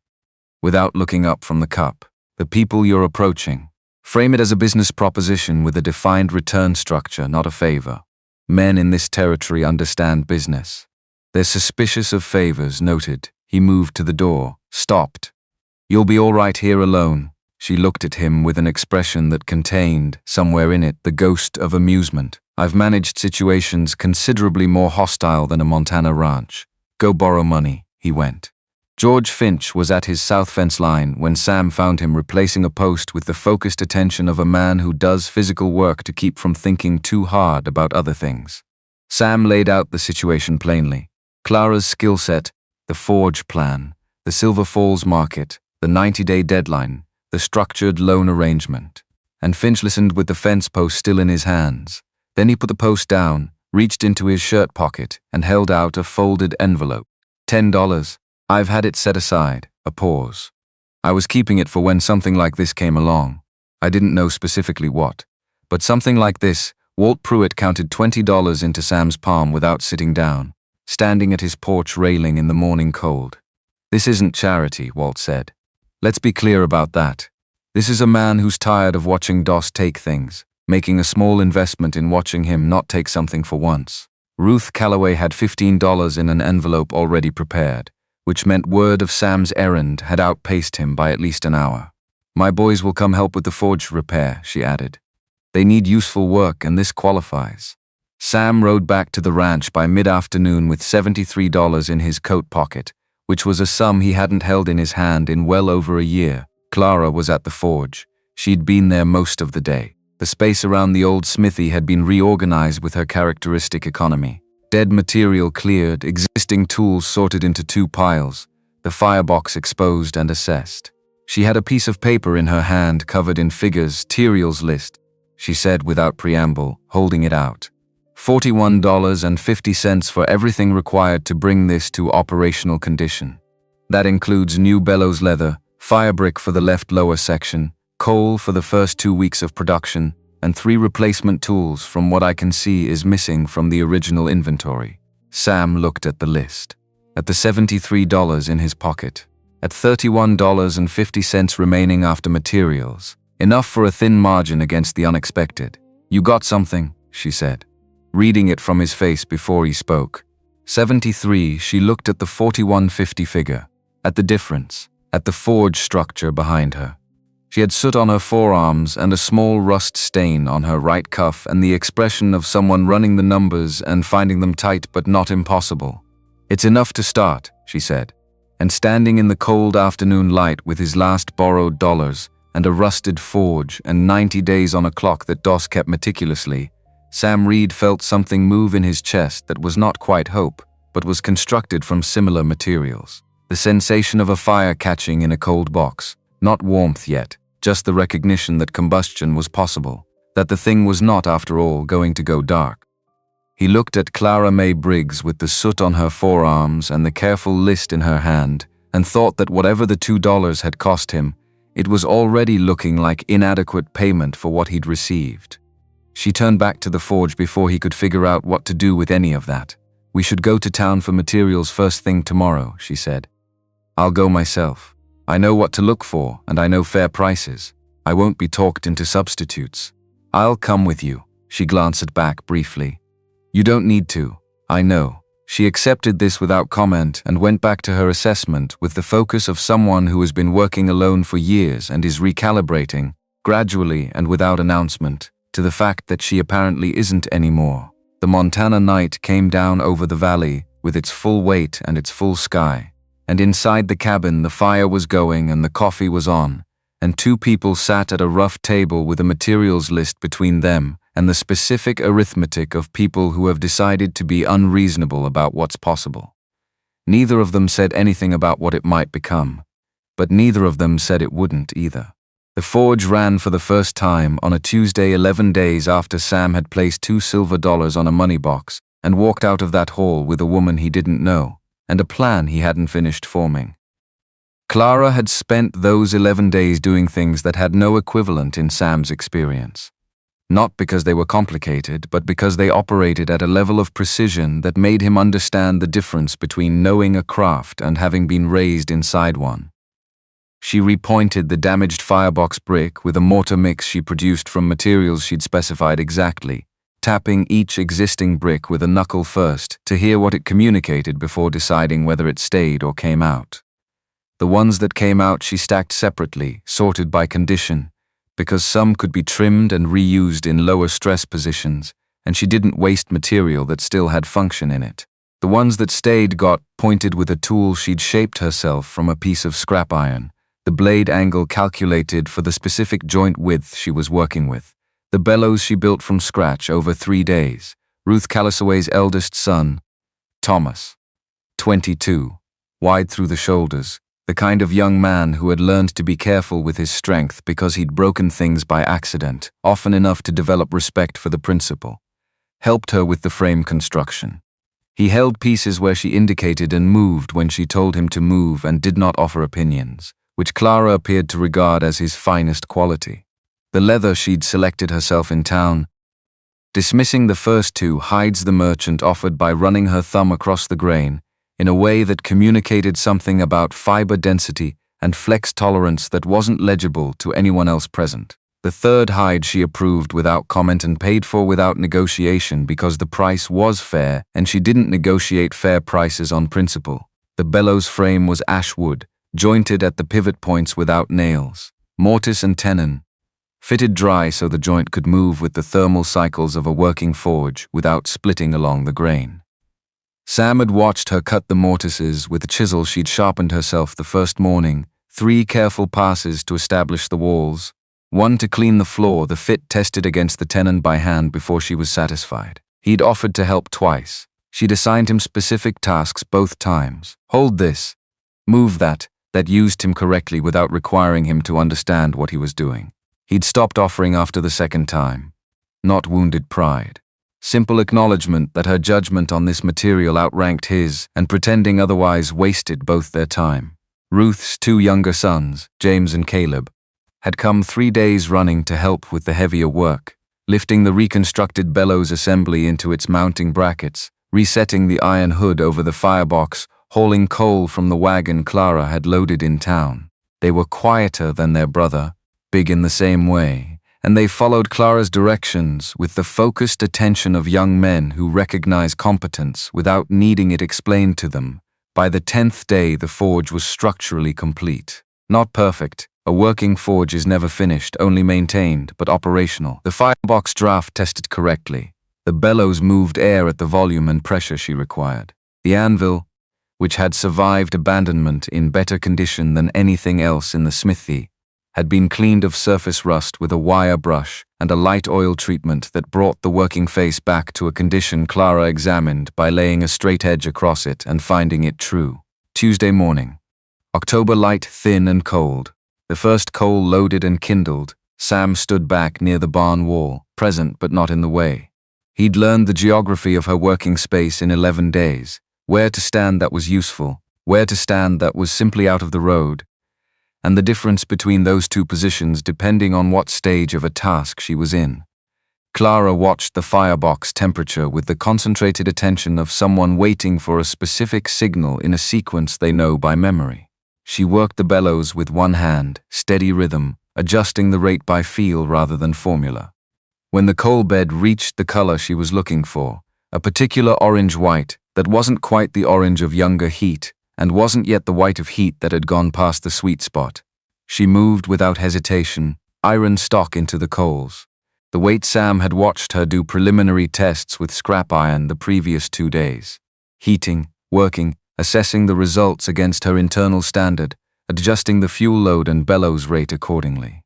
Without looking up from the cup. The people you're approaching. Frame it as a business proposition with a defined return structure, not a favor. Men in this territory understand business. They're suspicious of favors, noted. He moved to the door, stopped. You'll be all right here alone. She looked at him with an expression that contained, somewhere in it, the ghost of amusement. I've managed situations considerably more hostile than a Montana ranch. Go borrow money, he went. George Finch was at his south fence line when Sam found him replacing a post with the focused attention of a man who does physical work to keep from thinking too hard about other things. Sam laid out the situation plainly. Clara's skill set, the forge plan, the Silver Falls market, the 90-day deadline, the structured loan arrangement. And Finch listened with the fence post still in his hands. Then he put the post down, reached into his shirt pocket, and held out a folded envelope. $10. I've had it set aside. A pause. I was keeping it for when something like this came along. I didn't know specifically what. But something like this. Walt Pruitt counted $20 into Sam's palm without sitting down, standing at his porch railing in the morning cold. This isn't charity, Walt said. Let's be clear about that. This is a man who's tired of watching Doss take things, making a small investment in watching him not take something for once. Ruth Calloway had $15 in an envelope already prepared, which meant word of Sam's errand had outpaced him by at least an hour. My boys will come help with the forge repair, she added. They need useful work, and this qualifies. Sam rode back to the ranch by mid-afternoon with $73 in his coat pocket, which was a sum he hadn't held in his hand in well over a year. Clara was at the forge. She'd been there most of the day. The space around the old smithy had been reorganized with her characteristic economy. Dead material cleared, existing tools sorted into two piles, the firebox exposed and assessed. She had a piece of paper in her hand covered in figures, materials list, she said without preamble, holding it out. $41.50 for everything required to bring this to operational condition. That includes new bellows leather, fire brick for the left lower section, coal for the first 2 weeks of production, and 3 replacement tools from what I can see is missing from the original inventory. Sam looked at the list, at the $73 in his pocket, at $31.50 remaining after materials, enough for a thin margin against the unexpected. You got something, she said, reading it from his face before he spoke. 73, she looked at the 41.50 figure, at the difference, at the forge structure behind her. She had soot on her forearms and a small rust stain on her right cuff and the expression of someone running the numbers and finding them tight but not impossible. It's enough to start, she said. And standing in the cold afternoon light with his last borrowed dollars and a rusted forge and 90 days on a clock that Doss kept meticulously, Sam Reid felt something move in his chest that was not quite hope, but was constructed from similar materials. The sensation of a fire catching in a cold box, not warmth yet. Just the recognition that combustion was possible, that the thing was not, after all, going to go dark. He looked at Clara May Briggs with the soot on her forearms and the careful list in her hand, and thought that whatever the $2 had cost him, it was already looking like inadequate payment for what he'd received. She turned back to the forge before he could figure out what to do with any of that. We should go to town for materials first thing tomorrow, she said. I'll go myself. I know what to look for, and I know fair prices. I won't be talked into substitutes. I'll come with you, she glanced back briefly. You don't need to. I know. She accepted this without comment and went back to her assessment with the focus of someone who has been working alone for years and is recalibrating, gradually and without announcement, to the fact that she apparently isn't anymore. The Montana night came down over the valley with its full weight and its full sky. And inside the cabin the fire was going and the coffee was on, and 2 people sat at a rough table with a materials list between them and the specific arithmetic of people who have decided to be unreasonable about what's possible. Neither of them said anything about what it might become, but neither of them said it wouldn't either. The forge ran for the first time on a Tuesday 11 days after Sam had placed $2 silver on a money box and walked out of that hall with a woman he didn't know, and a plan he hadn't finished forming. Clara had spent those 11 days doing things that had no equivalent in Sam's experience. Not because they were complicated, but because they operated at a level of precision that made him understand the difference between knowing a craft and having been raised inside one. She repointed the damaged firebox brick with a mortar mix she produced from materials she'd specified exactly, tapping each existing brick with a knuckle first to hear what it communicated before deciding whether it stayed or came out. The ones that came out she stacked separately, sorted by condition, because some could be trimmed and reused in lower stress positions, and she didn't waste material that still had function in it. The ones that stayed got pointed with a tool she'd shaped herself from a piece of scrap iron, the blade angle calculated for the specific joint width she was working with, the bellows she built from scratch over 3 days. Ruth Calisaway's eldest son, Thomas, 22, wide through the shoulders, the kind of young man who had learned to be careful with his strength because he'd broken things by accident, often enough to develop respect for the principle, helped her with the frame construction. He held pieces where she indicated and moved when she told him to move and did not offer opinions, which Clara appeared to regard as his finest quality. The leather she'd selected herself in town, dismissing the first two hides the merchant offered by running her thumb across the grain, in a way that communicated something about fiber density and flex tolerance that wasn't legible to anyone else present. The third hide she approved without comment and paid for without negotiation because the price was fair and she didn't negotiate fair prices on principle. The bellows frame was ash wood, jointed at the pivot points without nails, mortise and tenon, fitted dry so the joint could move with the thermal cycles of a working forge without splitting along the grain. Sam had watched her cut the mortises with a chisel she'd sharpened herself the first morning, 3 careful passes to establish the walls, 1 to clean the floor, the fit tested against the tenon by hand before she was satisfied. He'd offered to help twice. She'd assigned him specific tasks both times. Hold this, move that used him correctly without requiring him to understand what he was doing. He'd stopped offering after the second time. Not wounded pride. Simple acknowledgement that her judgment on this material outranked his and pretending otherwise wasted both their time. Ruth's 2 younger sons, James and Caleb, had come 3 days running to help with the heavier work, lifting the reconstructed bellows assembly into its mounting brackets, resetting the iron hood over the firebox, hauling coal from the wagon Clara had loaded in town. They were quieter than their brother, big in the same way, and they followed Clara's directions with the focused attention of young men who recognize competence without needing it explained to them. By the 10th day, the forge was structurally complete. Not perfect. A working forge is never finished, only maintained, but operational. The firebox draft tested correctly. The bellows moved air at the volume and pressure she required. The anvil, which had survived abandonment in better condition than anything else in the smithy, had been cleaned of surface rust with a wire brush and a light oil treatment that brought the working face back to a condition Clara examined by laying a straight edge across it and finding it true. Tuesday morning. October light, thin and cold. The first coal loaded and kindled, Sam stood back near the barn wall, present but not in the way. He'd learned the geography of her working space in 11 days, where to stand that was useful, where to stand that was simply out of the road, and the difference between those 2 positions depending on what stage of a task she was in. Clara watched the firebox temperature with the concentrated attention of someone waiting for a specific signal in a sequence they know by memory. She worked the bellows with one hand, steady rhythm, adjusting the rate by feel rather than formula. When the coal bed reached the color she was looking for, a particular orange-white that wasn't quite the orange of younger heat, and wasn't yet the white of heat that had gone past the sweet spot, she moved without hesitation, iron stock into the coals. The weight Sam had watched her do preliminary tests with scrap iron the previous 2 days. Heating, working, assessing the results against her internal standard, adjusting the fuel load and bellows rate accordingly.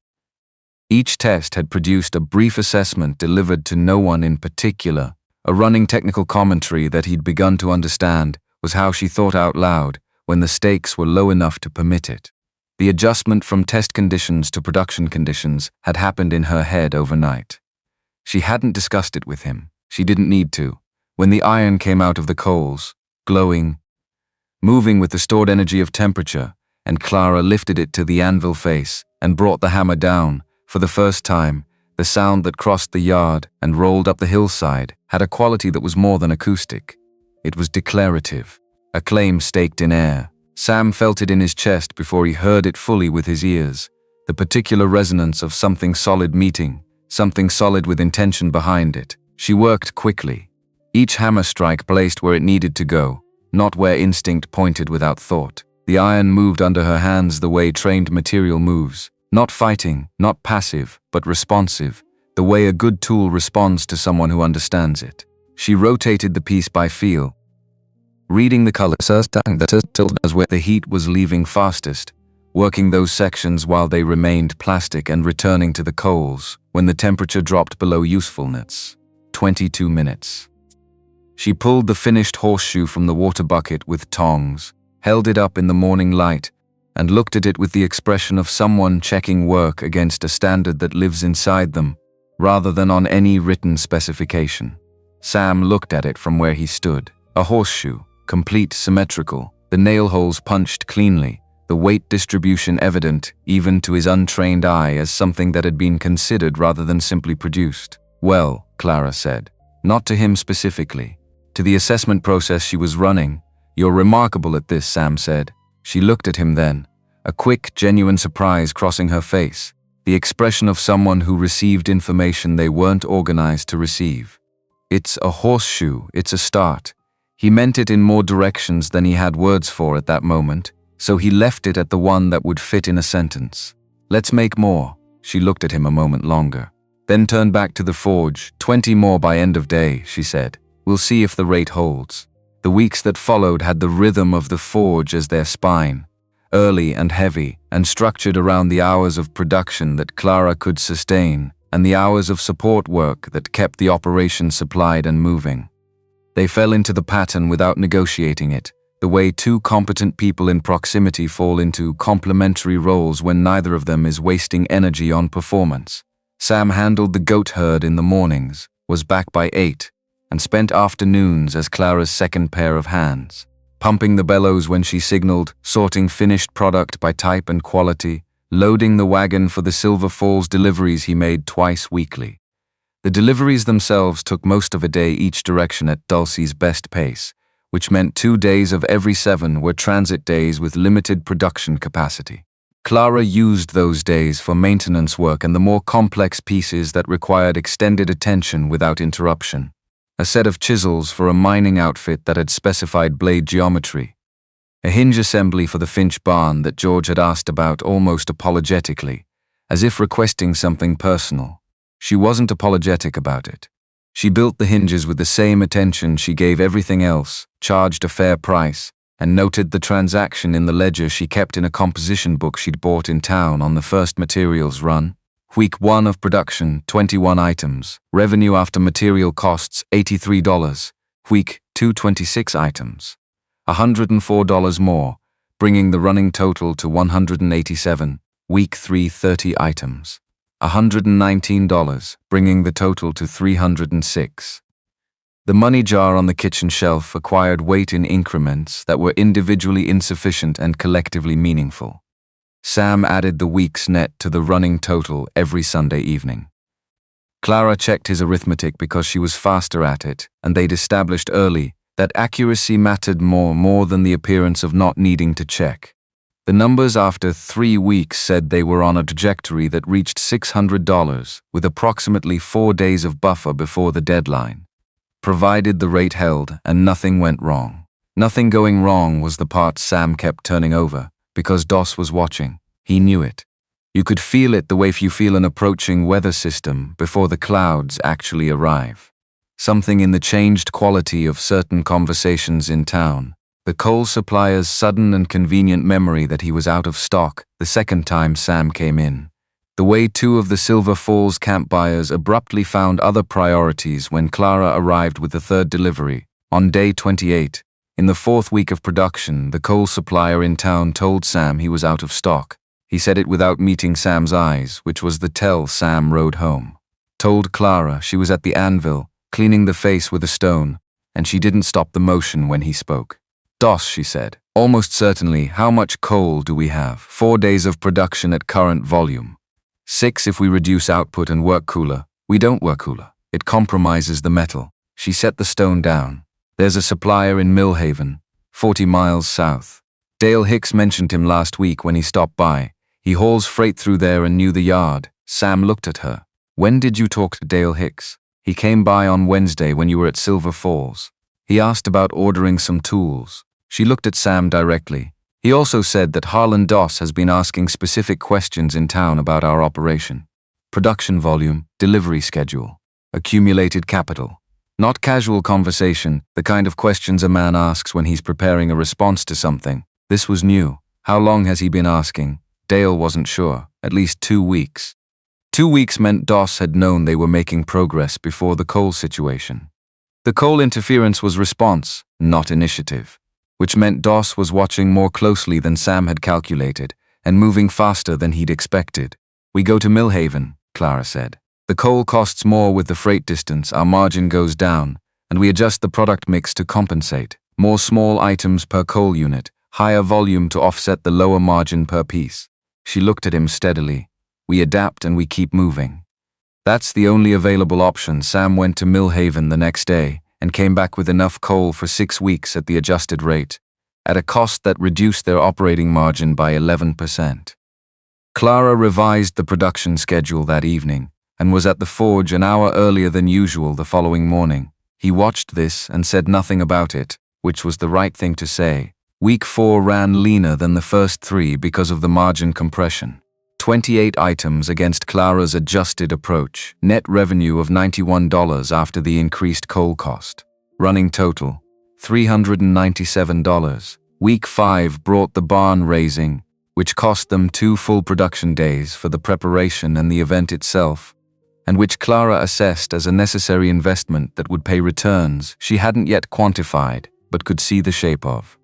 Each test had produced a brief assessment delivered to no one in particular. A running technical commentary that he'd begun to understand was how she thought out loud when the stakes were low enough to permit it. The adjustment from test conditions to production conditions had happened in her head overnight. She hadn't discussed it with him. She didn't need to. When the iron came out of the coals, glowing, moving with the stored energy of temperature, and Clara lifted it to the anvil face and brought the hammer down, for the first time, the sound that crossed the yard and rolled up the hillside had a quality that was more than acoustic. It was declarative, a claim staked in air. Sam felt it in his chest before he heard it fully with his ears, the particular resonance of something solid meeting, something solid with intention behind it. She worked quickly, each hammer strike placed where it needed to go, not where instinct pointed without thought. The iron moved under her hands the way trained material moves, not fighting, not passive, but responsive, the way a good tool responds to someone who understands it. She rotated the piece by feel, reading the colors as where the heat was leaving fastest, working those sections while they remained plastic and returning to the coals when the temperature dropped below usefulness. 22 minutes. She pulled the finished horseshoe from the water bucket with tongs, held it up in the morning light, and looked at it with the expression of someone checking work against a standard that lives inside them, rather than on any written specification. Sam looked at it from where he stood. A horseshoe, complete, symmetrical, the nail holes punched cleanly, the weight distribution evident even to his untrained eye as something that had been considered rather than simply produced. Well, Clara said, not to him specifically, to the assessment process she was running. You're remarkable at this, Sam said. She looked at him then, a quick, genuine surprise crossing her face, the expression of someone who received information they weren't organized to receive. It's a horseshoe, it's a start. He meant it in more directions than he had words for at that moment, so he left it at the one that would fit in a sentence. Let's make more. She looked at him a moment longer, then turned back to the forge. 20 more by end of day, she said. We'll see if the rate holds. The weeks that followed had the rhythm of the forge as their spine, early and heavy, and structured around the hours of production that Clara could sustain and the hours of support work that kept the operation supplied and moving. They fell into the pattern without negotiating it, the way two competent people in proximity fall into complementary roles when neither of them is wasting energy on performance. Sam handled the goat herd in the mornings, was back by 8, and spent afternoons as Clara's second pair of hands, pumping the bellows when she signaled, sorting finished product by type and quality, loading the wagon for the Silver Falls deliveries he made twice weekly. The deliveries themselves took most of a day each direction at Dulcie's best pace, which meant 2 days of every 7 were transit days with limited production capacity. Clara used those days for maintenance work and the more complex pieces that required extended attention without interruption. A set of chisels for a mining outfit that had specified blade geometry. A hinge assembly for the Finch barn that George had asked about almost apologetically, as if requesting something personal. She wasn't apologetic about it. She built the hinges with the same attention she gave everything else, charged a fair price, and noted the transaction in the ledger she kept in a composition book she'd bought in town on the first materials run. Week 1 of production, 21 items. Revenue after material costs, $83. Week 2, 26 items. $104 more, bringing the running total to $187. Week 3, 30 items. $119, bringing the total to $306. The money jar on the kitchen shelf acquired weight in increments that were individually insufficient and collectively meaningful. Sam added the week's net to the running total every Sunday evening. Clara checked his arithmetic because she was faster at it, and they'd established early that accuracy mattered more than the appearance of not needing to check. The numbers after 3 weeks said they were on a trajectory that reached $600, with approximately 4 days of buffer before the deadline, provided the rate held and nothing went wrong. Nothing going wrong was the part Sam kept turning over, because Doss was watching. He knew it. You could feel it the way you feel an approaching weather system before the clouds actually arrive. Something in the changed quality of certain conversations in town, the coal supplier's sudden and convenient memory that he was out of stock the second time Sam came in, the way 2 of the Silver Falls camp buyers abruptly found other priorities when Clara arrived with the 3rd delivery, on day 28. In the 4th week of production, the coal supplier in town told Sam he was out of stock. He said it without meeting Sam's eyes, which was the tell Sam rode home. Told Clara she was at the anvil, cleaning the face with a stone, and she didn't stop the motion when he spoke. "Dos," she said. "Almost certainly, how much coal do we have? 4 days of production at current volume. 6 if we reduce output and work cooler. We don't work cooler. It compromises the metal." She set the stone down. "There's a supplier in Millhaven, 40 miles south. Dale Hicks mentioned him last week when he stopped by. He hauls freight through there and knew the yard." Sam looked at her. "When did you talk to Dale Hicks?" "He came by on Wednesday when you were at Silver Falls. He asked about ordering some tools." She looked at Sam directly. "He also said that Harlan Doss has been asking specific questions in town about our operation. Production volume, delivery schedule, accumulated capital. Not casual conversation, the kind of questions a man asks when he's preparing a response to something. This was new. How long has he been asking? Dale wasn't sure. At least 2 weeks. 2 weeks meant Doss had known they were making progress before the coal situation. The coal interference was response, not initiative, which meant Doss was watching more closely than Sam had calculated, and moving faster than he'd expected. "We go to Millhaven," Clara said. "The coal costs more with the freight distance, our margin goes down, and we adjust the product mix to compensate. More small items per coal unit, higher volume to offset the lower margin per piece." She looked at him steadily. "We adapt and we keep moving." That's the only available option. Sam went to Millhaven the next day and came back with enough coal for 6 weeks at the adjusted rate, at a cost that reduced their operating margin by 11%. Clara revised the production schedule that evening and was at the forge an hour earlier than usual the following morning. He watched this and said nothing about it, which was the right thing to say. Week 4 ran leaner than the first 3 because of the margin compression. 28 items against Clara's adjusted approach. Net revenue of $91 after the increased coal cost. Running total, $397. Week 5 brought the barn raising, which cost them 2 full production days for the preparation and the event itself, and which Clara assessed as a necessary investment that would pay returns she hadn't yet quantified but could see the shape of.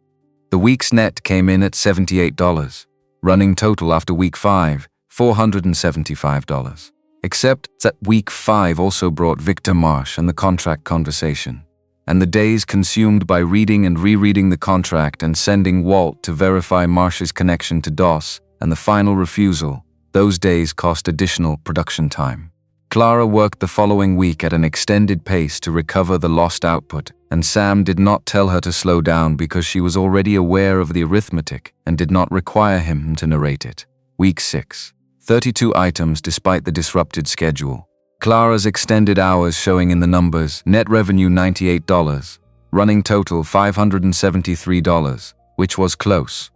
The week's net came in at $78. Running total after week 5, $475. Except that week 5 also brought Victor Marsh and the contract conversation, and the days consumed by reading and rereading the contract and sending Walt to verify Marsh's connection to Doss and the final refusal. Those days cost additional production time. Clara worked the following week at an extended pace to recover the lost output, and Sam did not tell her to slow down because she was already aware of the arithmetic and did not require him to narrate it. Week 6. 32 items despite the disrupted schedule. Clara's extended hours showing in the numbers. Net revenue $98. Running total $573, which was close.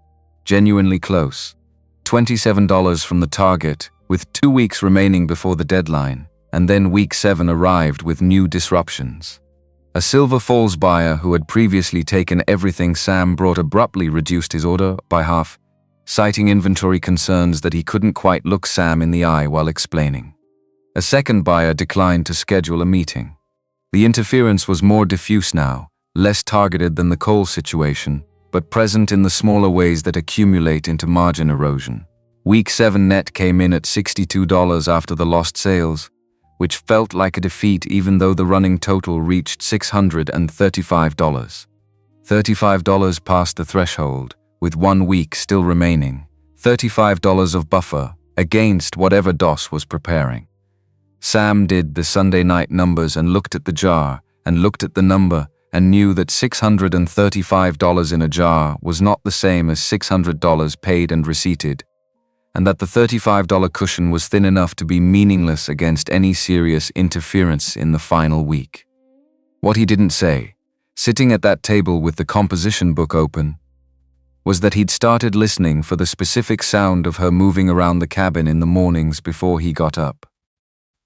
Genuinely close. $27 from the target, with 2 weeks remaining before the deadline, and then week 7 arrived with new disruptions. A Silver Falls buyer who had previously taken everything Sam brought abruptly reduced his order by half, citing inventory concerns that he couldn't quite look Sam in the eye while explaining. A second buyer declined to schedule a meeting. The interference was more diffuse now, less targeted than the coal situation, but present in the smaller ways that accumulate into margin erosion. Week 7 net came in at $62 after the lost sales, which felt like a defeat even though the running total reached $635. $35 past the threshold, with 1 week still remaining. $35 of buffer against whatever Doss was preparing. Sam did the Sunday night numbers and looked at the jar and looked at the number and knew that $635 in a jar was not the same as $600 paid and receipted, and that the $35 cushion was thin enough to be meaningless against any serious interference in the final week. What he didn't say, sitting at that table with the composition book open, was that he'd started listening for the specific sound of her moving around the cabin in the mornings before he got up.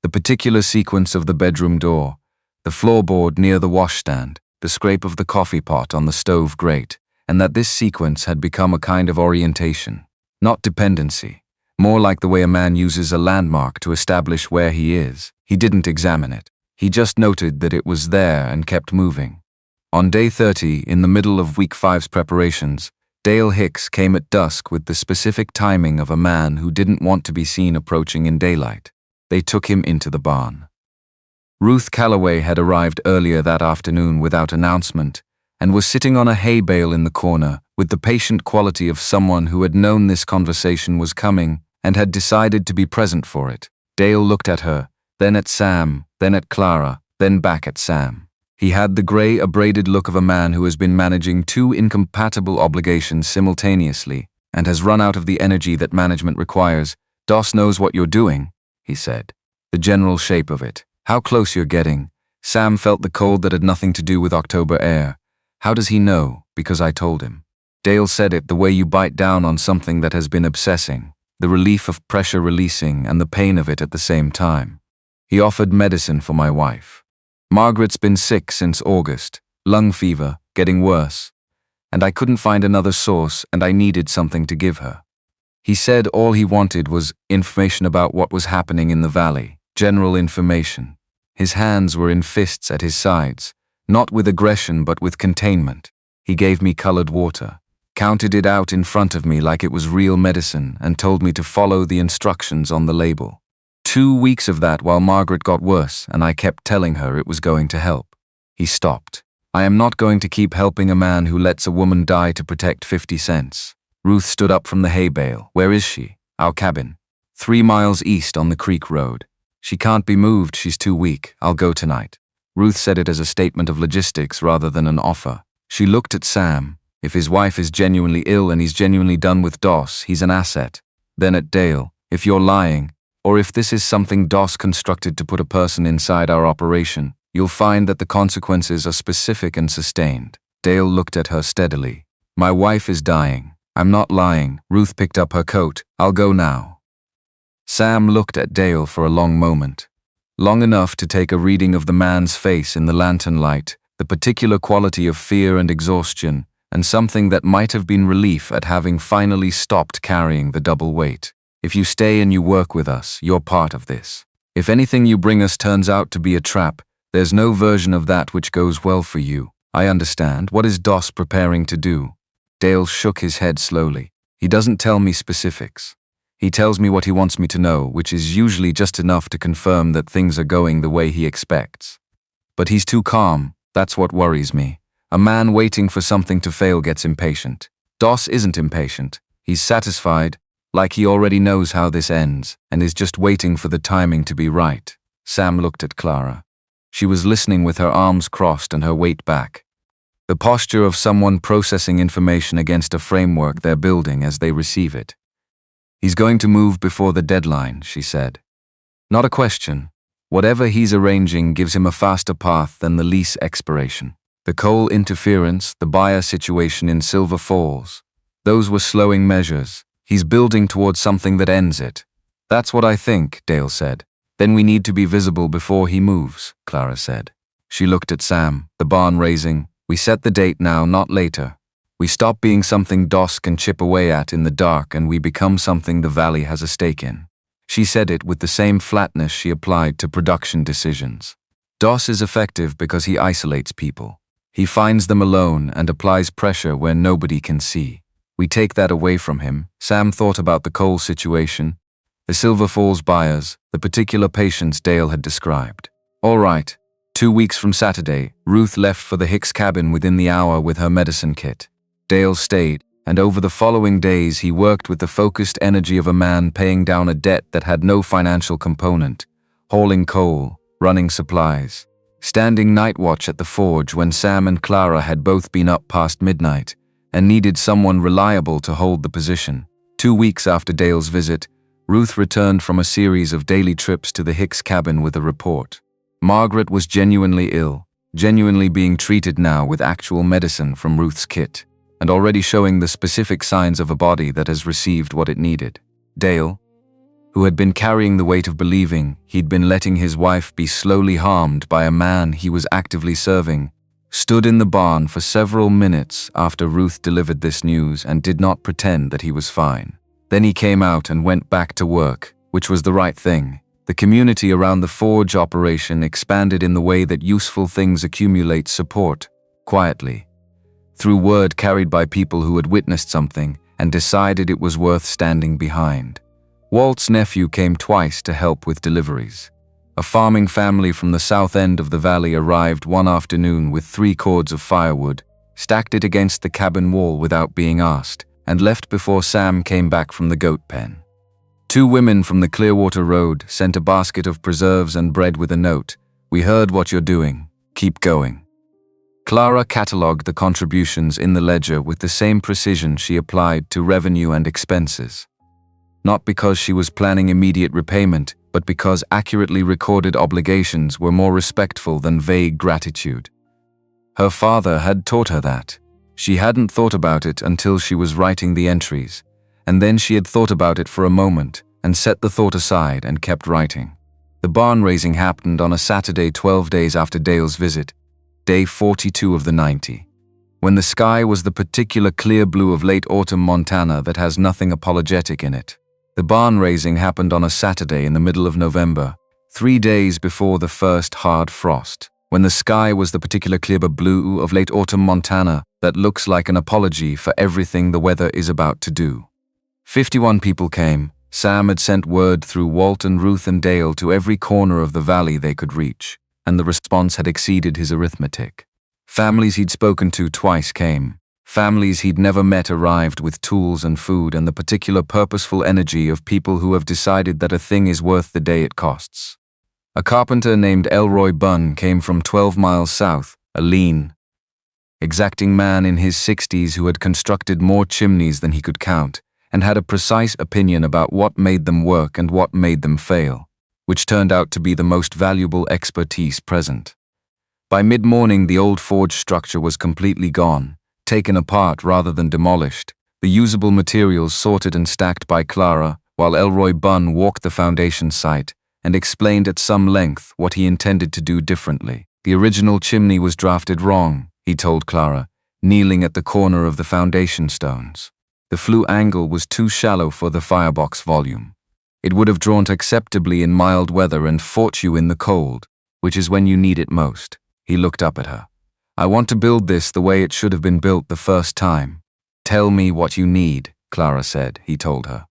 The particular sequence of the bedroom door, the floorboard near the washstand, the scrape of the coffee pot on the stove grate, and that this sequence had become a kind of orientation. Not dependency, more like the way a man uses a landmark to establish where he is. He didn't examine it. He just noted that it was there and kept moving. On day 30, in the middle of week 5's preparations, Dale Hicks came at dusk with the specific timing of a man who didn't want to be seen approaching in daylight. They took him into the barn. Ruth Calloway had arrived earlier that afternoon without announcement and was sitting on a hay bale in the corner with the patient quality of someone who had known this conversation was coming and had decided to be present for it. Dale looked at her, then at Sam, then at Clara, then back at Sam. He had the grey, abraded look of a man who has been managing two incompatible obligations simultaneously and has run out of the energy that management requires. "Doss knows what you're doing," he said. "The general shape of it. How close you're getting." Sam felt the cold that had nothing to do with October air. "How does he know?" "Because I told him." Dale said it the way you bite down on something that has been obsessing, the relief of pressure releasing and the pain of it at the same time. "He offered medicine for my wife. Margaret's been sick since August, lung fever, getting worse, and I couldn't find another source and I needed something to give her. He said all he wanted was information about what was happening in the valley, general information." His hands were in fists at his sides, not with aggression but with containment. "He gave me colored water, counted it out in front of me like it was real medicine and told me to follow the instructions on the label. 2 weeks of that while Margaret got worse and I kept telling her it was going to help." He stopped. "I am not going to keep helping a man who lets a woman die to protect 50 cents. Ruth stood up from the hay bale. "Where is she?" "Our cabin. 3 miles east on the creek road." "She can't be moved, she's too weak. I'll go tonight." Ruth said it as a statement of logistics rather than an offer. She looked at Sam. If his wife is genuinely ill and he's genuinely done with Doss, he's an asset. Then at Dale. "If you're lying, or if this is something Doss constructed to put a person inside our operation, you'll find that the consequences are specific and sustained." Dale looked at her steadily. "My wife is dying. I'm not lying." Ruth picked up her coat. "I'll go now." Sam looked at Dale for a long moment. Long enough to take a reading of the man's face in the lantern light, the particular quality of fear and exhaustion, and something that might have been relief at having finally stopped carrying the double weight. "If you stay and you work with us, you're part of this. If anything you bring us turns out to be a trap, there's no version of that which goes well for you. I understand. What is Doss preparing to do?" Dale shook his head slowly. "He doesn't tell me specifics. He tells me what he wants me to know, which is usually just enough to confirm that things are going the way he expects. But he's too calm. That's what worries me. A man waiting for something to fail gets impatient. Doss isn't impatient. He's satisfied, like he already knows how this ends, and is just waiting for the timing to be right." Sam looked at Clara. She was listening with her arms crossed and her weight back. The posture of someone processing information against a framework they're building as they receive it. "He's going to move before the deadline," she said. "Not a question. Whatever he's arranging gives him a faster path than the lease expiration. The coal interference, the buyer situation in Silver Falls, those were slowing measures. He's building towards something that ends it." "That's what I think," Dale said. "Then we need to be visible before he moves," Clara said. She looked at Sam, the barn raising. "We set the date now, not later. We stop being something Doss can chip away at in the dark and we become something the valley has a stake in." She said it with the same flatness she applied to production decisions. "Doss is effective because he isolates people. He finds them alone and applies pressure where nobody can see. We take that away from him." Sam thought about the coal situation, the Silver Falls buyers, the particular patients Dale had described. "All right. 2 weeks from Saturday, Ruth left for the Hicks cabin within the hour with her medicine kit. Dale stayed, and over the following days he worked with the focused energy of a man paying down a debt that had no financial component, hauling coal, running supplies, standing night watch at the forge when Sam and Clara had both been up past midnight and needed someone reliable to hold the position. 2 weeks after Dale's visit, Ruth returned from a series of daily trips to the Hicks cabin with a report. Margaret was genuinely ill, genuinely being treated now with actual medicine from Ruth's kit, and already showing the specific signs of a body that has received what it needed. Dale, who had been carrying the weight of believing he'd been letting his wife be slowly harmed by a man he was actively serving, stood in the barn for several minutes after Ruth delivered this news and did not pretend that he was fine. Then he came out and went back to work, which was the right thing. The community around the forge operation expanded in the way that useful things accumulate support, quietly, through word carried by people who had witnessed something and decided it was worth standing behind. Walt's nephew came twice to help with deliveries. A farming family from the south end of the valley arrived one afternoon with 3 cords of firewood, stacked it against the cabin wall without being asked, and left before Sam came back from the goat pen. 2 women from the Clearwater Road sent a basket of preserves and bread with a note, "We heard what you're doing. Keep going." Clara catalogued the contributions in the ledger with the same precision she applied to revenue and expenses. Not because she was planning immediate repayment, but because accurately recorded obligations were more respectful than vague gratitude. Her father had taught her that. She hadn't thought about it until she was writing the entries, and then she had thought about it for a moment and set the thought aside and kept writing. The barn raising happened on a Saturday 12 days after Dale's visit, day 42 of the 90, when the sky was the particular clear blue of late autumn Montana that has nothing apologetic in it. The barn raising happened on a Saturday in the middle of November, 3 days before the first hard frost, when the sky was the particular clear blue of late autumn Montana that looks like an apology for everything the weather is about to do. 51 people came. Sam had sent word through Walt and Ruth and Dale to every corner of the valley they could reach, and the response had exceeded his arithmetic. Families he'd spoken to twice came. Families he'd never met arrived with tools and food and the particular purposeful energy of people who have decided that a thing is worth the day it costs. A carpenter named Elroy Bunn came from 12 miles south, a lean, exacting man in his 60s who had constructed more chimneys than he could count, and had a precise opinion about what made them work and what made them fail, which turned out to be the most valuable expertise present. By mid-morning, the old forge structure was completely gone, taken apart rather than demolished, the usable materials sorted and stacked by Clara, while Elroy Bunn walked the foundation site and explained at some length what he intended to do differently. The original chimney was drafted wrong, he told Clara, kneeling at the corner of the foundation stones. The flue angle was too shallow for the firebox volume. It would have drawn acceptably in mild weather and fought you in the cold, which is when you need it most. He looked up at her. "I want to build this the way it should have been built the first time." "Tell me what you need," Clara said, he told her.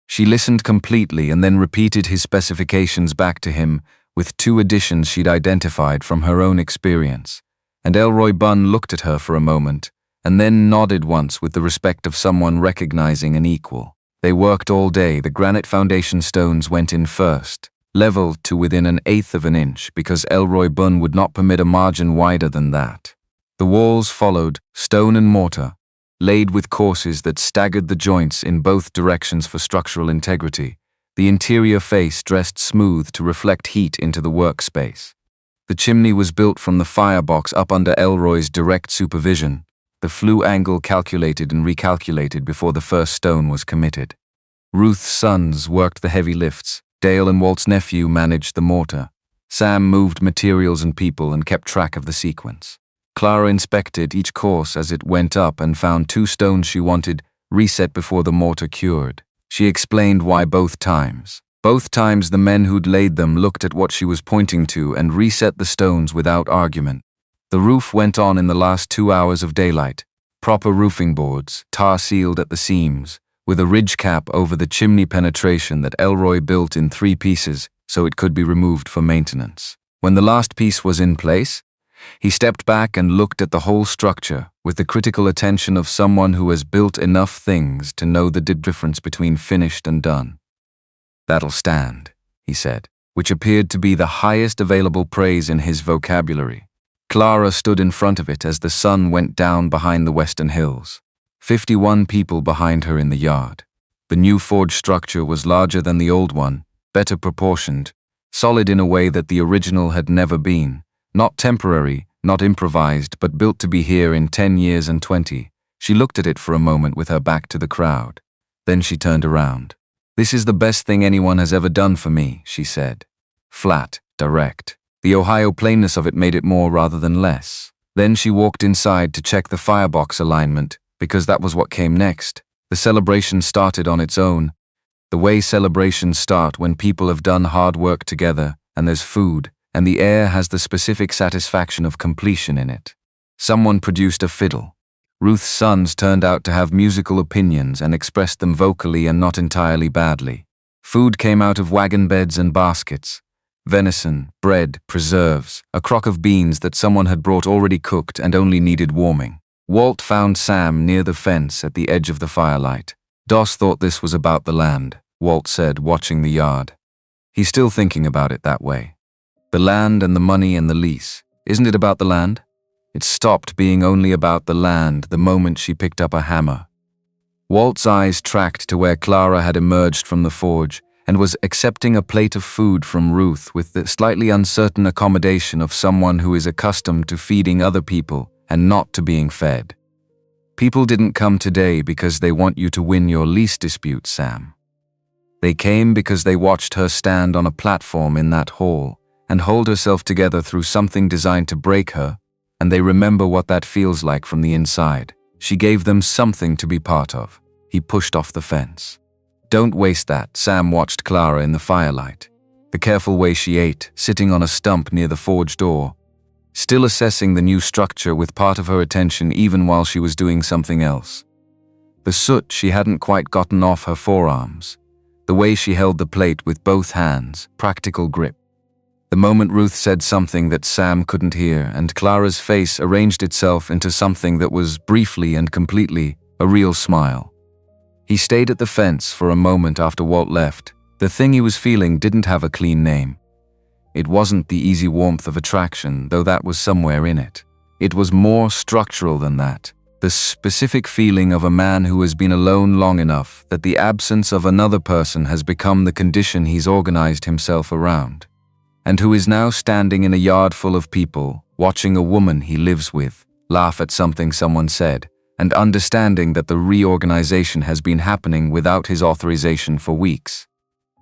She listened completely and then repeated his specifications back to him with 2 additions she'd identified from her own experience, and Elroy Bunn looked at her for a moment and then nodded once with the respect of someone recognizing an equal. They worked all day. The granite foundation stones went in first, leveled to within 1/8 of an inch because Elroy Bunn would not permit a margin wider than that. The walls followed, stone and mortar, laid with courses that staggered the joints in both directions for structural integrity. The interior face dressed smooth to reflect heat into the workspace. The chimney was built from the firebox up under Elroy's direct supervision, the flue angle calculated and recalculated before the first stone was committed. Ruth's sons worked the heavy lifts. Dale and Walt's nephew managed the mortar. Sam moved materials and people and kept track of the sequence. Clara inspected each course as it went up and found 2 stones she wanted reset before the mortar cured. She explained why both times. Both times the men who'd laid them looked at what she was pointing to and reset the stones without argument. The roof went on in the last 2 hours of daylight. Proper roofing boards, tar-sealed at the seams, with a ridge cap over the chimney penetration that Elroy built in 3 pieces so it could be removed for maintenance. When the last piece was in place, he stepped back and looked at the whole structure with the critical attention of someone who has built enough things to know the difference between finished and done. "That'll stand," he said, which appeared to be the highest available praise in his vocabulary. Clara stood in front of it as the sun went down behind the western hills. 51 people behind her in the yard. The new forge structure was larger than the old one, better proportioned, solid in a way that the original had never been, not temporary, not improvised, but built to be here in 10 years and 20. She looked at it for a moment with her back to the crowd. Then she turned around. "This is the best thing anyone has ever done for me," she said. Flat, direct. The Ohio plainness of it made it more rather than less. Then she walked inside to check the firebox alignment, because that was what came next. The celebration started on its own. The way celebrations start when people have done hard work together, and there's food, and the air has the specific satisfaction of completion in it. Someone produced a fiddle. Ruth's sons turned out to have musical opinions and expressed them vocally and not entirely badly. Food came out of wagon beds and baskets. venison, bread, preserves, a crock of beans that someone had brought already cooked and only needed warming. Walt found Sam near the fence at the edge of the firelight. Doss thought this was about the land, Walt said, watching the yard. He's still thinking about it that way. The land and the money and the lease. Isn't it about the land? It stopped being only about the land the moment she picked up a hammer. Walt's eyes tracked to where Clara had emerged from the forge and was accepting a plate of food from Ruth with the slightly uncertain accommodation of someone who is accustomed to feeding other people and not to being fed. People didn't come today because they want you to win your lease dispute, Sam. They came because they watched her stand on a platform in that hall and hold herself together through something designed to break her, and they remember what that feels like from the inside. She gave them something to be part of. He pushed off the fence. Don't waste that, Sam watched Clara in the firelight. The careful way she ate, sitting on a stump near the forge door, still assessing the new structure with part of her attention even while she was doing something else. The soot she hadn't quite gotten off her forearms. The way she held the plate with both hands, practical grip. The moment Ruth said something that Sam couldn't hear and Clara's face arranged itself into something that was briefly and completely a real smile. He stayed at the fence for a moment after Walt left. The thing he was feeling didn't have a clean name. It wasn't the easy warmth of attraction, though that was somewhere in it. It was more structural than that. The specific feeling of a man who has been alone long enough that the absence of another person has become the condition he's organized himself around, and who is now standing in a yard full of people, watching a woman he lives with laugh at something someone said, and understanding that the reorganization has been happening without his authorization for weeks.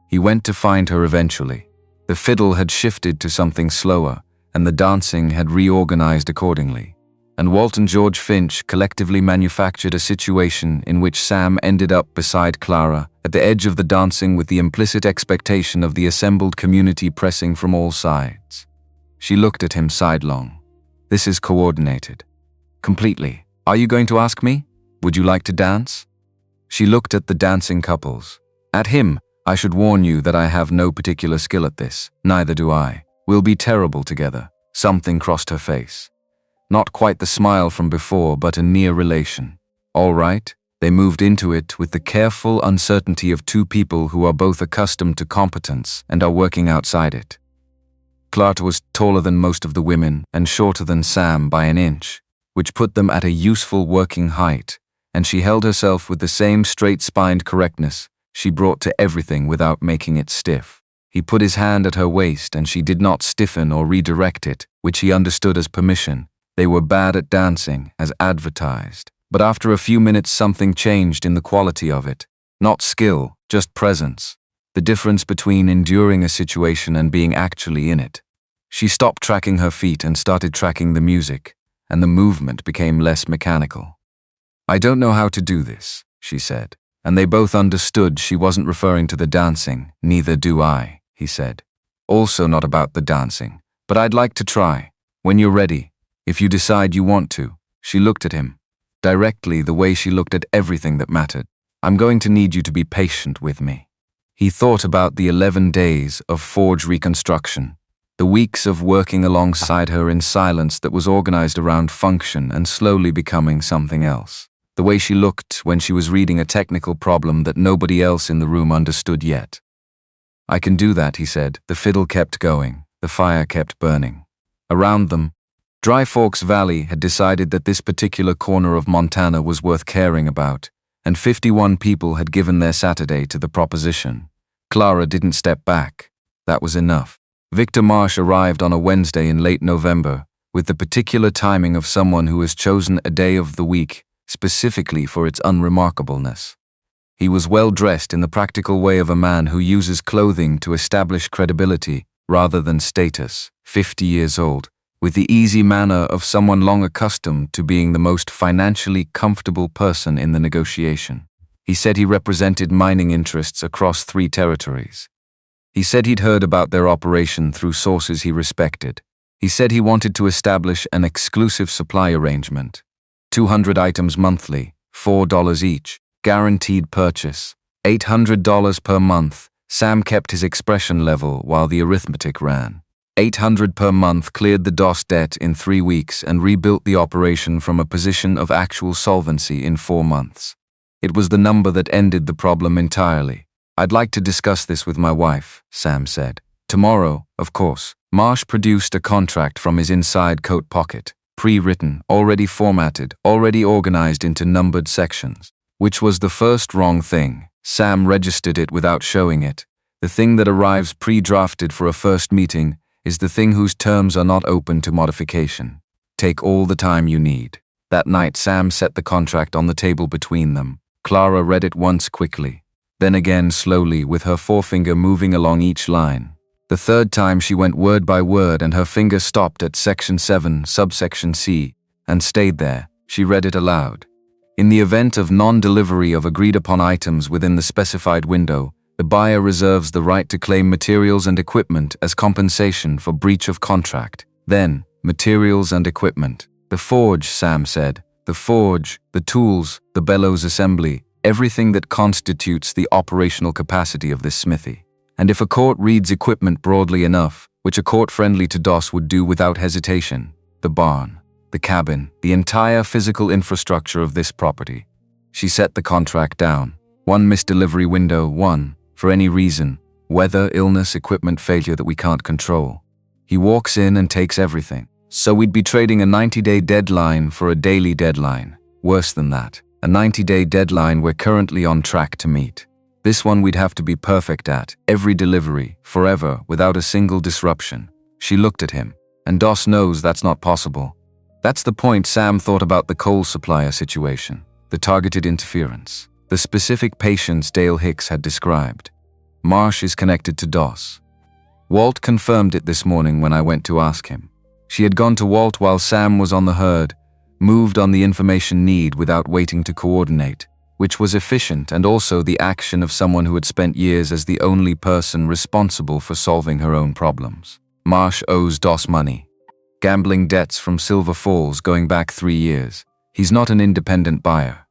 He went to find her eventually. The fiddle had shifted to something slower, and the dancing had reorganized accordingly. And Walt and George Finch collectively manufactured a situation in which Sam ended up beside Clara, at the edge of the dancing with the implicit expectation of the assembled community pressing from all sides. She looked at him sidelong. This is coordinated. Completely. Are you going to ask me? Would you like to dance? She looked at the dancing couples. At him, I should warn you that I have no particular skill at this. Neither do I. We'll be terrible together. Something crossed her face. Not quite the smile from before, but a near relation. All right. They moved into it with the careful uncertainty of two people who are both accustomed to competence and are working outside it. Clara was taller than most of the women and shorter than Sam by an inch, which put them at a useful working height, and she held herself with the same straight-spined correctness she brought to everything without making it stiff. He put his hand at her waist and she did not stiffen or redirect it, which he understood as permission. They were bad at dancing, as advertised. But after a few minutes something changed in the quality of it. Not skill, just presence. The difference between enduring a situation and being actually in it. She stopped tracking her feet and started tracking the music, and the movement became less mechanical. I don't know how to do this, she said, and they both understood she wasn't referring to the dancing. Neither do I, he said. Also not about the dancing, but I'd like to try. When you're ready, if you decide you want to. She looked at him. Directly, the way she looked at everything that mattered. I'm going to need you to be patient with me. He thought about the 11 days of forge reconstruction, the weeks of working alongside her in silence that was organized around function and slowly becoming something else. The way she looked when she was reading a technical problem that nobody else in the room understood yet. I can do that, he said. The fiddle kept going. The fire kept burning. Around them, Dry Forks Valley had decided that this particular corner of Montana was worth caring about, and 51 people had given their Saturday to the proposition. Clara didn't step back. That was enough. Victor Marsh arrived on a Wednesday in late November, with the particular timing of someone who has chosen a day of the week specifically for its unremarkableness. He was well dressed in the practical way of a man who uses clothing to establish credibility rather than status, 50 years old, with the easy manner of someone long accustomed to being the most financially comfortable person in the negotiation. He said he represented mining interests across 3 territories. He said he'd heard about their operation through sources he respected. He said he wanted to establish an exclusive supply arrangement. 200 items monthly, $4 each, guaranteed purchase, $800 per month, Sam kept his expression level while the arithmetic ran. 800 per month cleared the DOS debt in 3 weeks and rebuilt the operation from a position of actual solvency in 4 months. It was the number that ended the problem entirely. I'd like to discuss this with my wife, Sam said. Tomorrow, of course. Marsh produced a contract from his inside coat pocket, pre-written, already formatted, already organized into numbered sections. Which was the first wrong thing. Sam registered it without showing it. The thing that arrives pre-drafted for a first meeting is the thing whose terms are not open to modification. Take all the time you need. That night, Sam set the contract on the table between them. Clara read it once quickly, then again slowly with her forefinger moving along each line. The third time she went word by word and her finger stopped at section 7, subsection C, and stayed there. She read it aloud. In the event of non-delivery of agreed-upon items within the specified window, the buyer reserves the right to claim materials and equipment as compensation for breach of contract. Then, materials and equipment. The forge, Sam said. The forge, the tools, the bellows assembly, everything that constitutes the operational capacity of this smithy. And if a court reads equipment broadly enough, which a court friendly to DOS would do without hesitation, the barn, the cabin, the entire physical infrastructure of this property. She set the contract down. 1 missed delivery window, 1, for any reason, weather, illness, equipment failure that we can't control. He walks in and takes everything. So we'd be trading a 90-day deadline for a daily deadline. Worse than that, a 90-day deadline we're currently on track to meet. This one we'd have to be perfect at, every delivery, forever, without a single disruption. She looked at him, and DOS knows that's not possible. That's the point Sam thought about the coal supplier situation, the targeted interference, the specific patients Dale Hicks had described. Marsh is connected to DOS. Walt confirmed it this morning when I went to ask him. She had gone to Walt while Sam was on the herd, moved on the information need without waiting to coordinate, which was efficient and also the action of someone who had spent years as the only person responsible for solving her own problems. Marsh owes DOS money. Gambling debts from Silver Falls going back 3 years. He's not an independent buyer.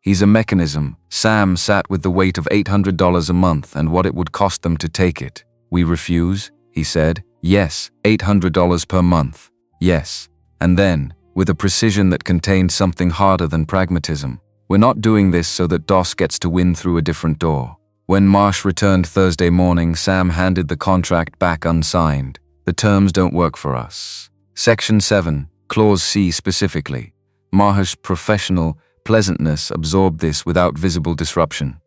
He's a mechanism. Sam sat with the weight of $800 a month and what it would cost them to take it. We refuse, he said. Yes, $800 per month. Yes. And then, with a precision that contained something harder than pragmatism, we're not doing this so that DOS gets to win through a different door. When Marsh returned Thursday morning, Sam handed the contract back unsigned. The terms don't work for us. Section 7, Clause C specifically. Marsh's professional pleasantness absorbed this without visible disruption.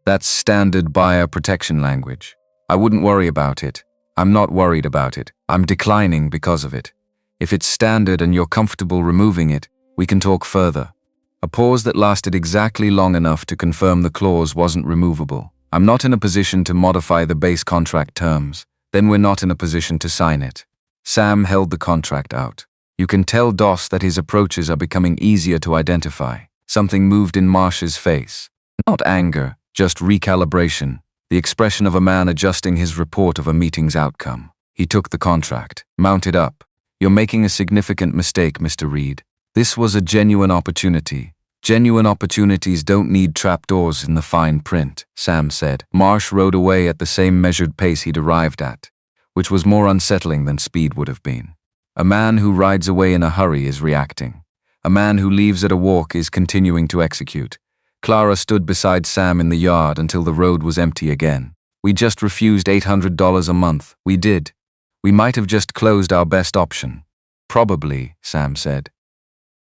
That's standard buyer protection language. I wouldn't worry about it. I'm not worried about it. I'm declining because of it. If it's standard and you're comfortable removing it, we can talk further. A pause that lasted exactly long enough to confirm the clause wasn't removable. I'm not in a position to modify the base contract terms. Then we're not in a position to sign it. Sam held the contract out. You can tell DOS that his approaches are becoming easier to identify. Something moved in Marsh's face. Not anger, just recalibration. The expression of a man adjusting his report of a meeting's outcome. He took the contract, mounted up. You're making a significant mistake, Mr. Reid. This was a genuine opportunity. Genuine opportunities don't need trapdoors in the fine print, Sam said. Marsh rode away at the same measured pace he'd arrived at, which was more unsettling than speed would have been. A man who rides away in a hurry is reacting. A man who leaves at a walk is continuing to execute. Clara stood beside Sam in the yard until the road was empty again. We just refused $800 a month. We did. We might have just closed our best option. Probably, Sam said.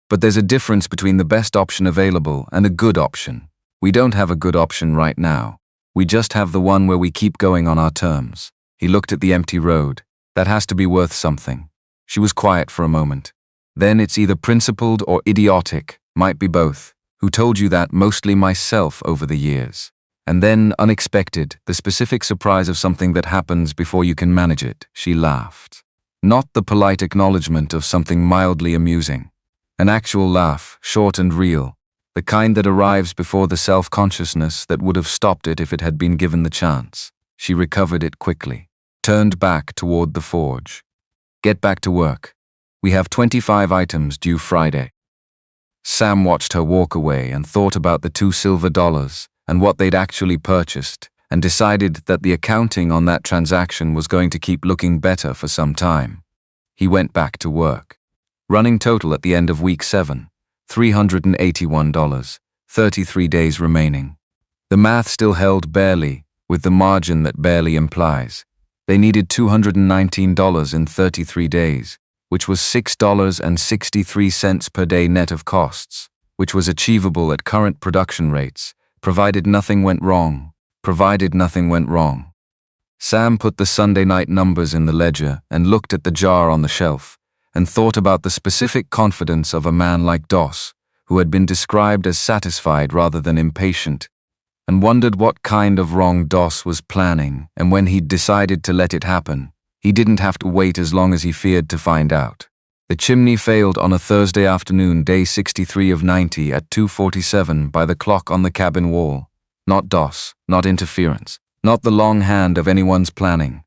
But there's a difference between the best option available and a good option. We don't have a good option right now. We just have the one where we keep going on our terms. He looked at the empty road. That has to be worth something. She was quiet for a moment. Then it's either principled or idiotic. Might be both. Who told you that? Mostly myself over the years. And then, unexpected, the specific surprise of something that happens before you can manage it. She laughed. Not the polite acknowledgement of something mildly amusing. An actual laugh, short and real. The kind that arrives before the self-consciousness that would have stopped it if it had been given the chance. She recovered it quickly. Turned back toward the forge. Get back to work. We have 25 items due Friday. Sam watched her walk away and thought about the $2 silver and what they'd actually purchased, and decided that the accounting on that transaction was going to keep looking better for some time. He went back to work. Running total at the end of week 7, $381, 33 days remaining. The math still held barely, with the margin that barely implies. They needed $219 in 33 days, which was $6.63 per day net of costs, which was achievable at current production rates, provided nothing went wrong. Sam put the Sunday night numbers in the ledger and looked at the jar on the shelf, and thought about the specific confidence of a man like Doss, who had been described as satisfied rather than impatient, and wondered what kind of wrong Doss was planning, and when he'd decided to let it happen, he didn't have to wait as long as he feared to find out. The chimney failed on a Thursday afternoon, day 63 of 90 at 2:47 by the clock on the cabin wall. Not Doss, not interference, not the long hand of anyone's planning.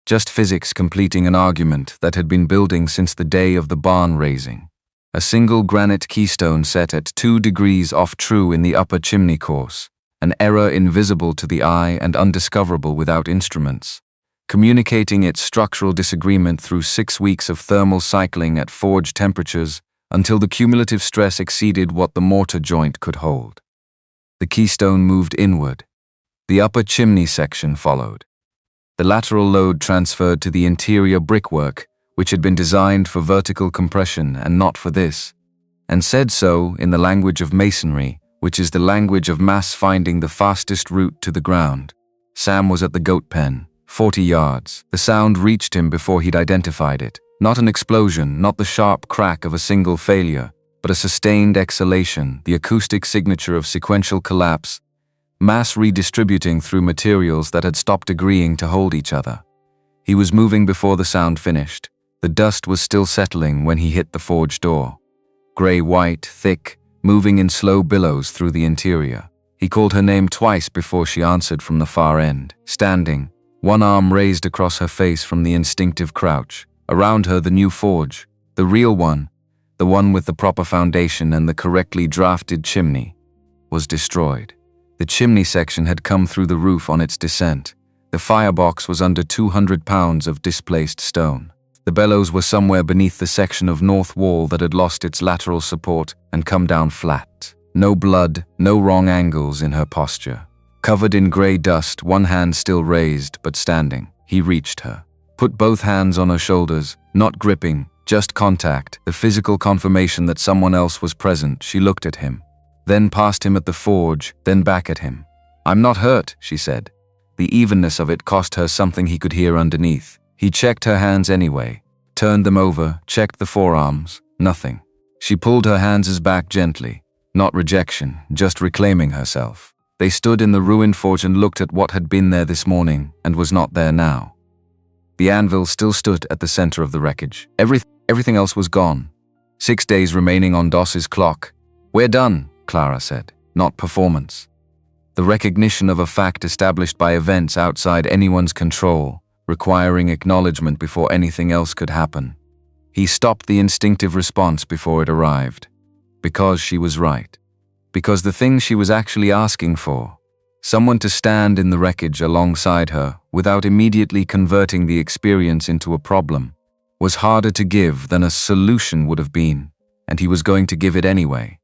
Just physics completing an argument that had been building since the day of the barn raising. A single granite keystone set at 2 degrees off true in the upper chimney course, an error invisible to the eye and undiscoverable without instruments, communicating its structural disagreement through 6 weeks of thermal cycling at forge temperatures until the cumulative stress exceeded what the mortar joint could hold. The keystone moved inward. The upper chimney section followed. The lateral load transferred to the interior brickwork, which had been designed for vertical compression and not for this, and said so in the language of masonry, which is the language of mass finding the fastest route to the ground. Sam was at the goat pen, 40 yards. The sound reached him before he'd identified it. Not an explosion, not the sharp crack of a single failure, but a sustained exhalation, the acoustic signature of sequential collapse, mass redistributing through materials that had stopped agreeing to hold each other. He was moving before the sound finished. The dust was still settling when he hit the forge door. Gray-white, thick, moving in slow billows through the interior. He called her name twice before she answered from the far end. Standing, one arm raised across her face from the instinctive crouch. Around her the new forge, the real one, the one with the proper foundation and the correctly drafted chimney, was destroyed. The chimney section had come through the roof on its descent. The firebox was under 200 pounds of displaced stone. The bellows were somewhere beneath the section of north wall that had lost its lateral support and come down flat. No blood, no wrong angles in her posture. Covered in grey dust, one hand still raised but standing, he reached her. Put both hands on her shoulders, not gripping, just contact, the physical confirmation that someone else was present. She looked at him, then past him at the forge, then back at him. "I'm not hurt," she said. The evenness of it cost her something he could hear underneath. He checked her hands anyway, turned them over, checked the forearms, nothing. She pulled her hands back gently, not rejection, just reclaiming herself. They stood in the ruined forge and looked at what had been there this morning and was not there now. The anvil still stood at the center of the wreckage. Everything else was gone. 6 days remaining on Doss's clock. "We're done," Clara said, not performance. The recognition of a fact established by events outside anyone's control, requiring acknowledgement before anything else could happen. He stopped the instinctive response before it arrived. Because she was right. Because the thing she was actually asking for, someone to stand in the wreckage alongside her without immediately converting the experience into a problem, was harder to give than a solution would have been, and he was going to give it anyway.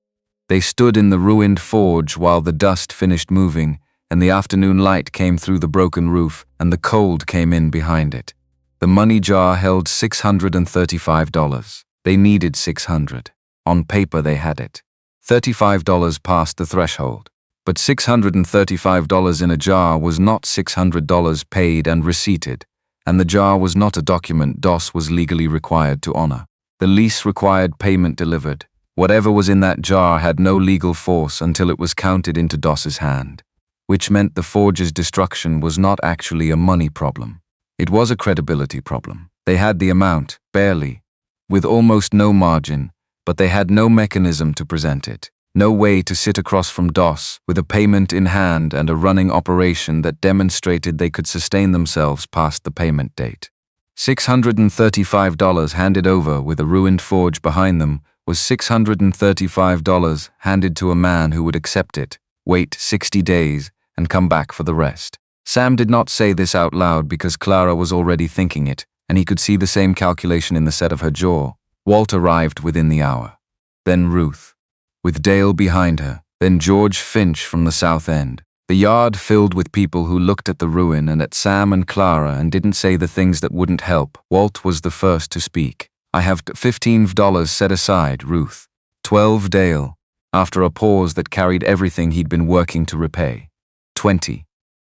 They stood in the ruined forge while the dust finished moving and the afternoon light came through the broken roof and the cold came in behind it. The money jar held $635. They needed $600. On paper they had it. $35 passed the threshold. But $635 in a jar was not $600 paid and receipted, and the jar was not a document Doss was legally required to honor. The lease required payment delivered. Whatever was in that jar had no legal force until it was counted into Doss's hand, which meant the forge's destruction was not actually a money problem. It was a credibility problem. They had the amount, barely, with almost no margin, but they had no mechanism to present it. No way to sit across from Doss with a payment in hand and a running operation that demonstrated they could sustain themselves past the payment date. $635 handed over with a ruined forge behind them was $635 handed to a man who would accept it, wait 60 days, and come back for the rest. Sam did not say this out loud because Clara was already thinking it, and he could see the same calculation in the set of her jaw. Walt arrived within the hour. Then Ruth, with Dale behind her, then George Finch from the south end. The yard filled with people who looked at the ruin and at Sam and Clara and didn't say the things that wouldn't help. Walt was the first to speak. I have $15 set aside, Ruth. 12, Dale, after a pause that carried everything he'd been working to repay. 20.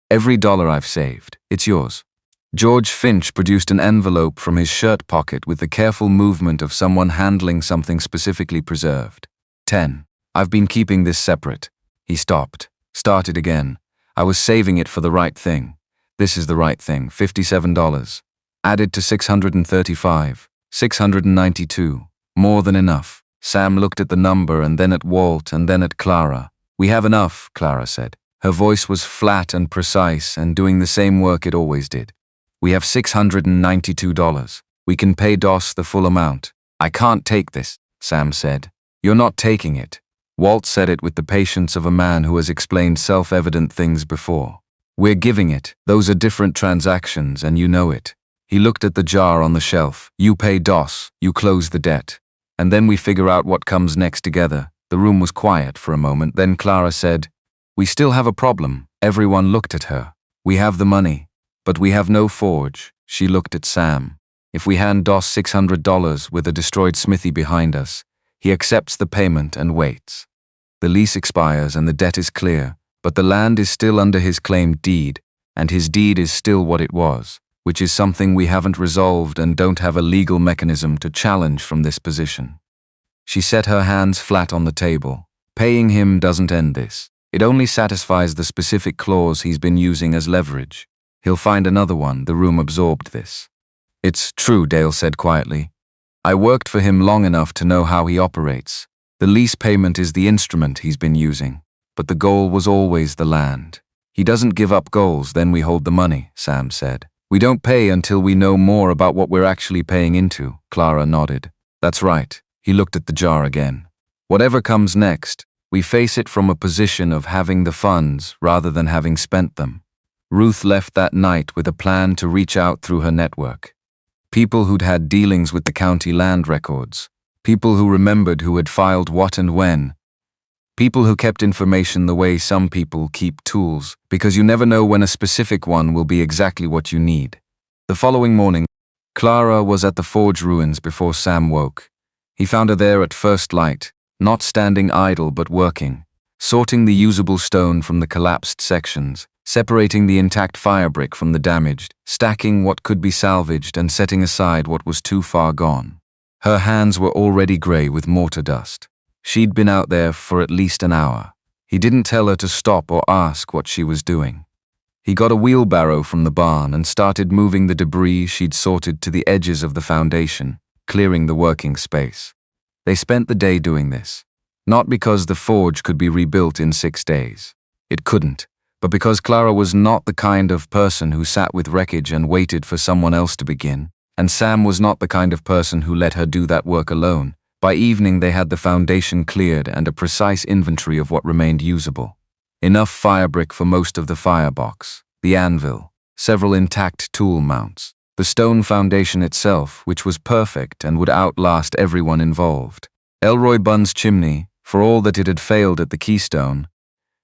Every dollar I've saved. It's yours. George Finch produced an envelope from his shirt pocket with the careful movement of someone handling something specifically preserved. 10. I've been keeping this separate. He stopped. Started again. I was saving it for the right thing. This is the right thing. $57. Added to 635. 692. More than enough. Sam looked at the number and then at Walt and then at Clara. We have enough, Clara said. Her voice was flat and precise and doing the same work it always did. We have $692. We can pay Doss the full amount. I can't take this, Sam said. You're not taking it. Walt said it with the patience of a man who has explained self-evident things before. We're giving it. Those are different transactions and you know it. He looked at the jar on the shelf. You pay Doss, you close the debt. And then we figure out what comes next together. The room was quiet for a moment. Then Clara said, we still have a problem. Everyone looked at her. We have the money, but we have no forge. She looked at Sam. If we hand Doss $600 with a destroyed smithy behind us, he accepts the payment and waits. The lease expires and the debt is clear, but the land is still under his claimed deed, and his deed is still what it was, which is something we haven't resolved and don't have a legal mechanism to challenge from this position. She set her hands flat on the table. Paying him doesn't end this. It only satisfies the specific clause he's been using as leverage. He'll find another one. The room absorbed this. It's true, Dale said quietly. I worked for him long enough to know how he operates. The lease payment is the instrument he's been using, but the goal was always the land. He doesn't give up goals, then we hold the money, Sam said. We don't pay until we know more about what we're actually paying into, Clara nodded. That's right. He looked at the jar again. Whatever comes next, we face it from a position of having the funds rather than having spent them. Ruth left that night with a plan to reach out through her network. People who'd had dealings with the county land records. People who remembered who had filed what and when. People who kept information the way some people keep tools, because you never know when a specific one will be exactly what you need. The following morning, Clara was at the forge ruins before Sam woke. He found her there at first light, not standing idle but working, sorting the usable stone from the collapsed sections, separating the intact fire brick from the damaged, stacking what could be salvaged and setting aside what was too far gone. Her hands were already gray with mortar dust. She'd been out there for at least an hour. He didn't tell her to stop or ask what she was doing. He got a wheelbarrow from the barn and started moving the debris she'd sorted to the edges of the foundation, clearing the working space. They spent the day doing this. Not because the forge could be rebuilt in 6 days. It couldn't. But because Clara was not the kind of person who sat with wreckage and waited for someone else to begin, and Sam was not the kind of person who let her do that work alone, by evening they had the foundation cleared and a precise inventory of what remained usable. Enough fire brick for most of the firebox, the anvil, several intact tool mounts, the stone foundation itself, which was perfect and would outlast everyone involved. Elroy Bunn's chimney, for all that it had failed at the keystone,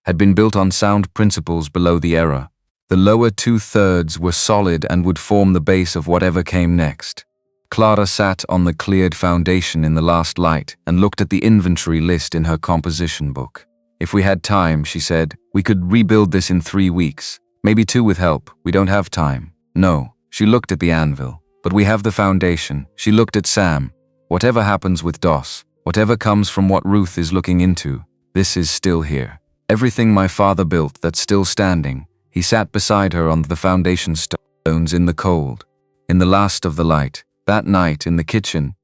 had been built on sound principles below the error. The lower 2/3 were solid and would form the base of whatever came next. Clara sat on the cleared foundation in the last light and looked at the inventory list in her composition book. If we had time, she said, we could rebuild this in 3 weeks. Maybe 2 with help. We don't have time. No. She looked at the anvil. But we have the foundation. She looked at Sam. Whatever happens with Doss, whatever comes from what Ruth is looking into, this is still here. Everything my father built that's still standing. He sat beside her on the foundation stones in the cold. In the last of the light, that night in the kitchen,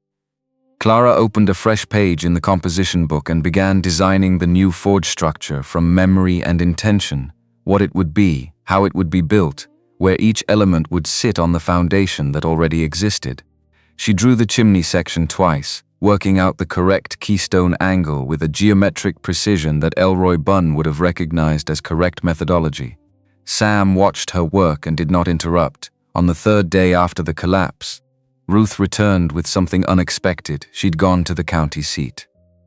Clara opened a fresh page in the composition book and began designing the new forge structure from memory and intention, what it would be, how it would be built, where each element would sit on the foundation that already existed. She drew the chimney section twice, working out the correct keystone angle with a geometric precision that Elroy Bunn would have recognized as correct methodology. Sam watched her work and did not interrupt. On the third day after the collapse, Ruth returned with something unexpected. She'd gone to the county seat.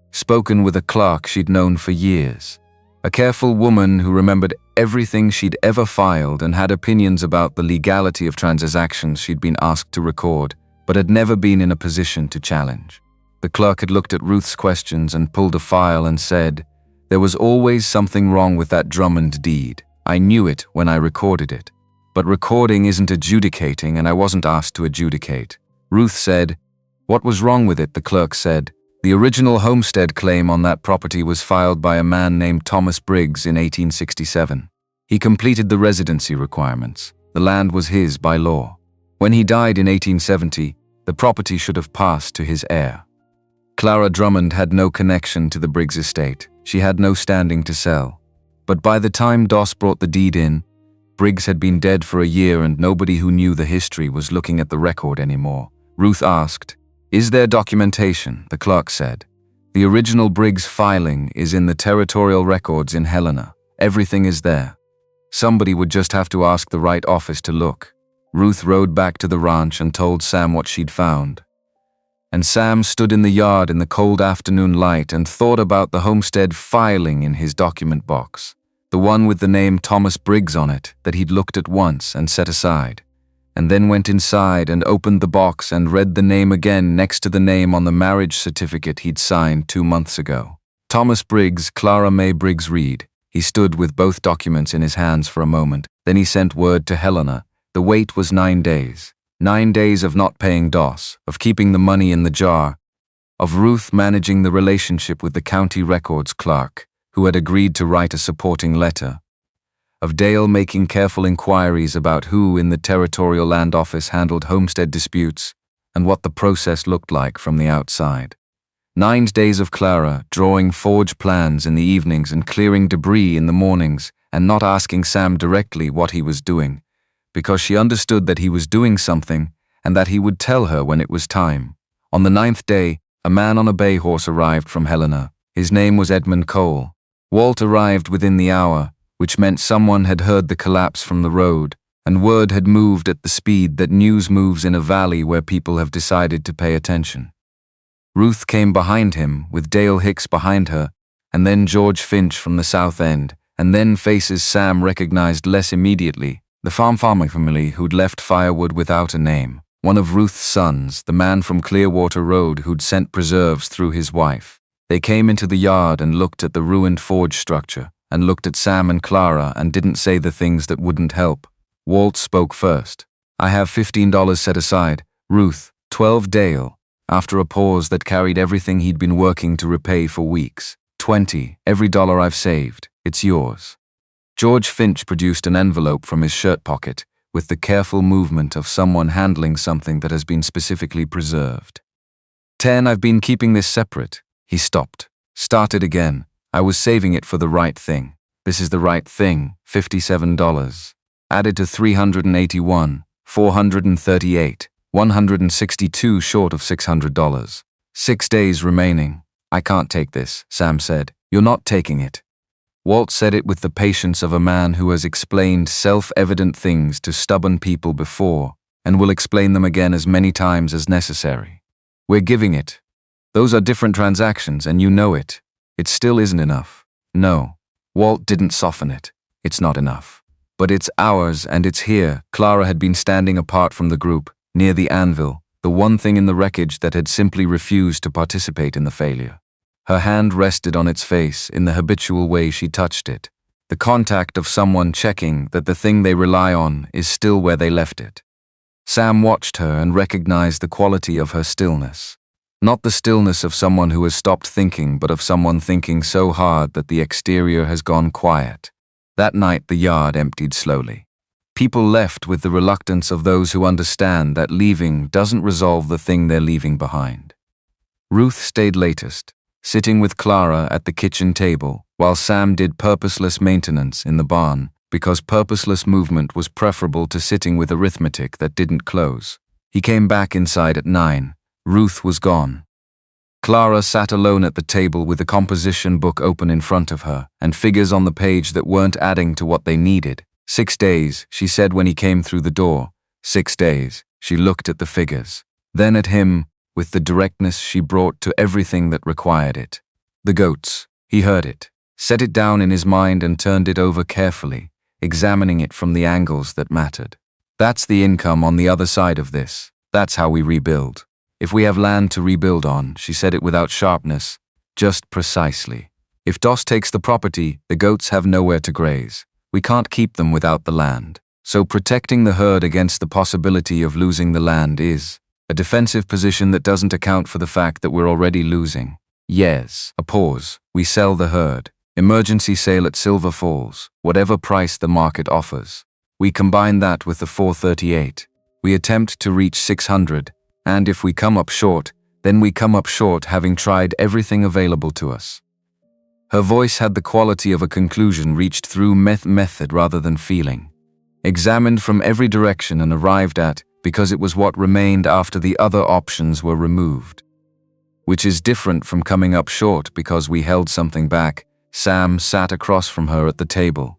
Spoken with a clerk she'd known for years. A careful woman who remembered everything she'd ever filed and had opinions about the legality of transactions she'd been asked to record, but had never been in a position to challenge. The clerk had looked at Ruth's questions and pulled a file and said, "There was always something wrong with that Drummond deed. I knew it when I recorded it. But recording isn't adjudicating, and I wasn't asked to adjudicate." Ruth said, "What was wrong with it?" The clerk said, "The original homestead claim on that property was filed by a man named Thomas Briggs in 1867. He completed the residency requirements. The land was his by law. When he died in 1870, the property should have passed to his heir. Clara Drummond had no connection to the Briggs estate. She had no standing to sell. But by the time Doss brought the deed in, Briggs had been dead for a year and nobody who knew the history was looking at the record anymore." Ruth asked, "Is there documentation?" The clerk said, "The original Briggs filing is in the territorial records in Helena. Everything is there. Somebody would just have to ask the right office to look." Ruth rode back to the ranch and told Sam what she'd found. And Sam stood in the yard in the cold afternoon light and thought about the homestead filing in his document box, the one with the name Thomas Briggs on it that he'd looked at once and set aside, and then went inside and opened the box and read the name again next to the name on the marriage certificate he'd signed 2 months ago. Thomas Briggs, Clara May Briggs Reid. He stood with both documents in his hands for a moment. Then he sent word to Helena. The wait was 9 days. 9 days of not paying Doss, of keeping the money in the jar, of Ruth managing the relationship with the county records clerk, who had agreed to write a supporting letter, of Dale making careful inquiries about who in the territorial land office handled homestead disputes and what the process looked like from the outside. 9 days of Clara drawing forged plans in the evenings and clearing debris in the mornings and not asking Sam directly what he was doing, because she understood that he was doing something and that he would tell her when it was time. On the 9th day, a man on a bay horse arrived from Helena. His name was Edmund Cole. Walt arrived within the hour, which meant someone had heard the collapse from the road, and word had moved at the speed that news moves in a valley where people have decided to pay attention. Ruth came behind him, with Dale Hicks behind her, and then George Finch from the south end, and then faces Sam recognized less immediately, the farming family who'd left firewood without a name. One of Ruth's sons, the man from Clearwater Road who'd sent preserves through his wife. They came into the yard and looked at the ruined forge structure, and looked at Sam and Clara and didn't say the things that wouldn't help. Walt spoke first. "I have $15 set aside. Ruth, 12 Dale." After a pause that carried everything he'd been working to repay for weeks. 20, every dollar I've saved. It's yours. George Finch produced an envelope from his shirt pocket, with the careful movement of someone handling something that has been specifically preserved. 10, I've been keeping this separate. He stopped. Started again. I was saving it for the right thing. This is the right thing, $57. Added to 381, 438, 162 short of $600. 6 days remaining. I can't take this, Sam said. You're not taking it. Walt said it with the patience of a man who has explained self-evident things to stubborn people before and will explain them again as many times as necessary. We're giving it. Those are different transactions and you know it. It still isn't enough. No. Walt didn't soften it. It's not enough. But it's ours and it's here. Clara had been standing apart from the group, near the anvil, the one thing in the wreckage that had simply refused to participate in the failure. Her hand rested on its face in the habitual way she touched it, the contact of someone checking that the thing they rely on is still where they left it. Sam watched her and recognized the quality of her stillness. Not the stillness of someone who has stopped thinking, but of someone thinking so hard that the exterior has gone quiet. That night the yard emptied slowly. People left with the reluctance of those who understand that leaving doesn't resolve the thing they're leaving behind. Ruth stayed latest, sitting with Clara at the kitchen table, while Sam did purposeless maintenance in the barn, because purposeless movement was preferable to sitting with arithmetic that didn't close. He came back inside at 9. Ruth was gone. Clara sat alone at the table with the composition book open in front of her, and figures on the page that weren't adding to what they needed. 6 days, she said when he came through the door. 6 days. She looked at the figures. Then at him, with the directness she brought to everything that required it. The goats. He heard it, set it down in his mind and turned it over carefully, examining it from the angles that mattered. That's the income on the other side of this. That's how we rebuild. If we have land to rebuild on, she said it without sharpness, just precisely. If Dos takes the property, the goats have nowhere to graze. We can't keep them without the land. So protecting the herd against the possibility of losing the land is a defensive position that doesn't account for the fact that we're already losing. Yes. A pause. We sell the herd. Emergency sale at Silver Falls, whatever price the market offers. We combine that with the 438. We attempt to reach 600, and if we come up short, then we come up short having tried everything available to us. Her voice had the quality of a conclusion reached through method rather than feeling. Examined from every direction and arrived at because it was what remained after the other options were removed. Which is different from coming up short because we held something back. Sam sat across from her at the table.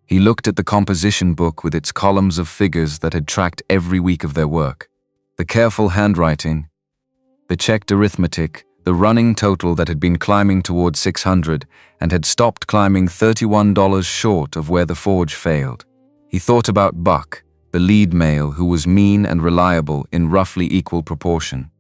He looked at the composition book with its columns of figures that had tracked every week of their work. The careful handwriting, the checked arithmetic, the running total that had been climbing toward 600 and had stopped climbing $31 short of where the forge failed. He thought about Buck, the lead male who was mean and reliable in roughly equal proportion.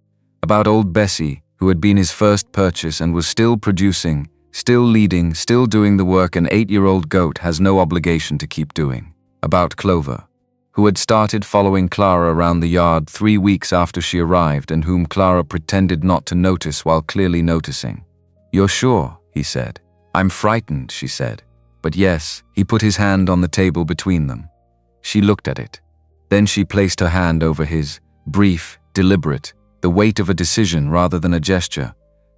About old Bessie, who had been his first purchase and was still producing, still leading, still doing the work an 8-year-old goat has no obligation to keep doing. About Clover, who had started following Clara around the yard 3 weeks after she arrived and whom Clara pretended not to notice while clearly noticing. "You're sure?" he said. "I'm frightened," she said. "But yes." He put his hand on the table between them. She looked at it. Then she placed her hand over his, brief, deliberate, the weight of a decision rather than a gesture,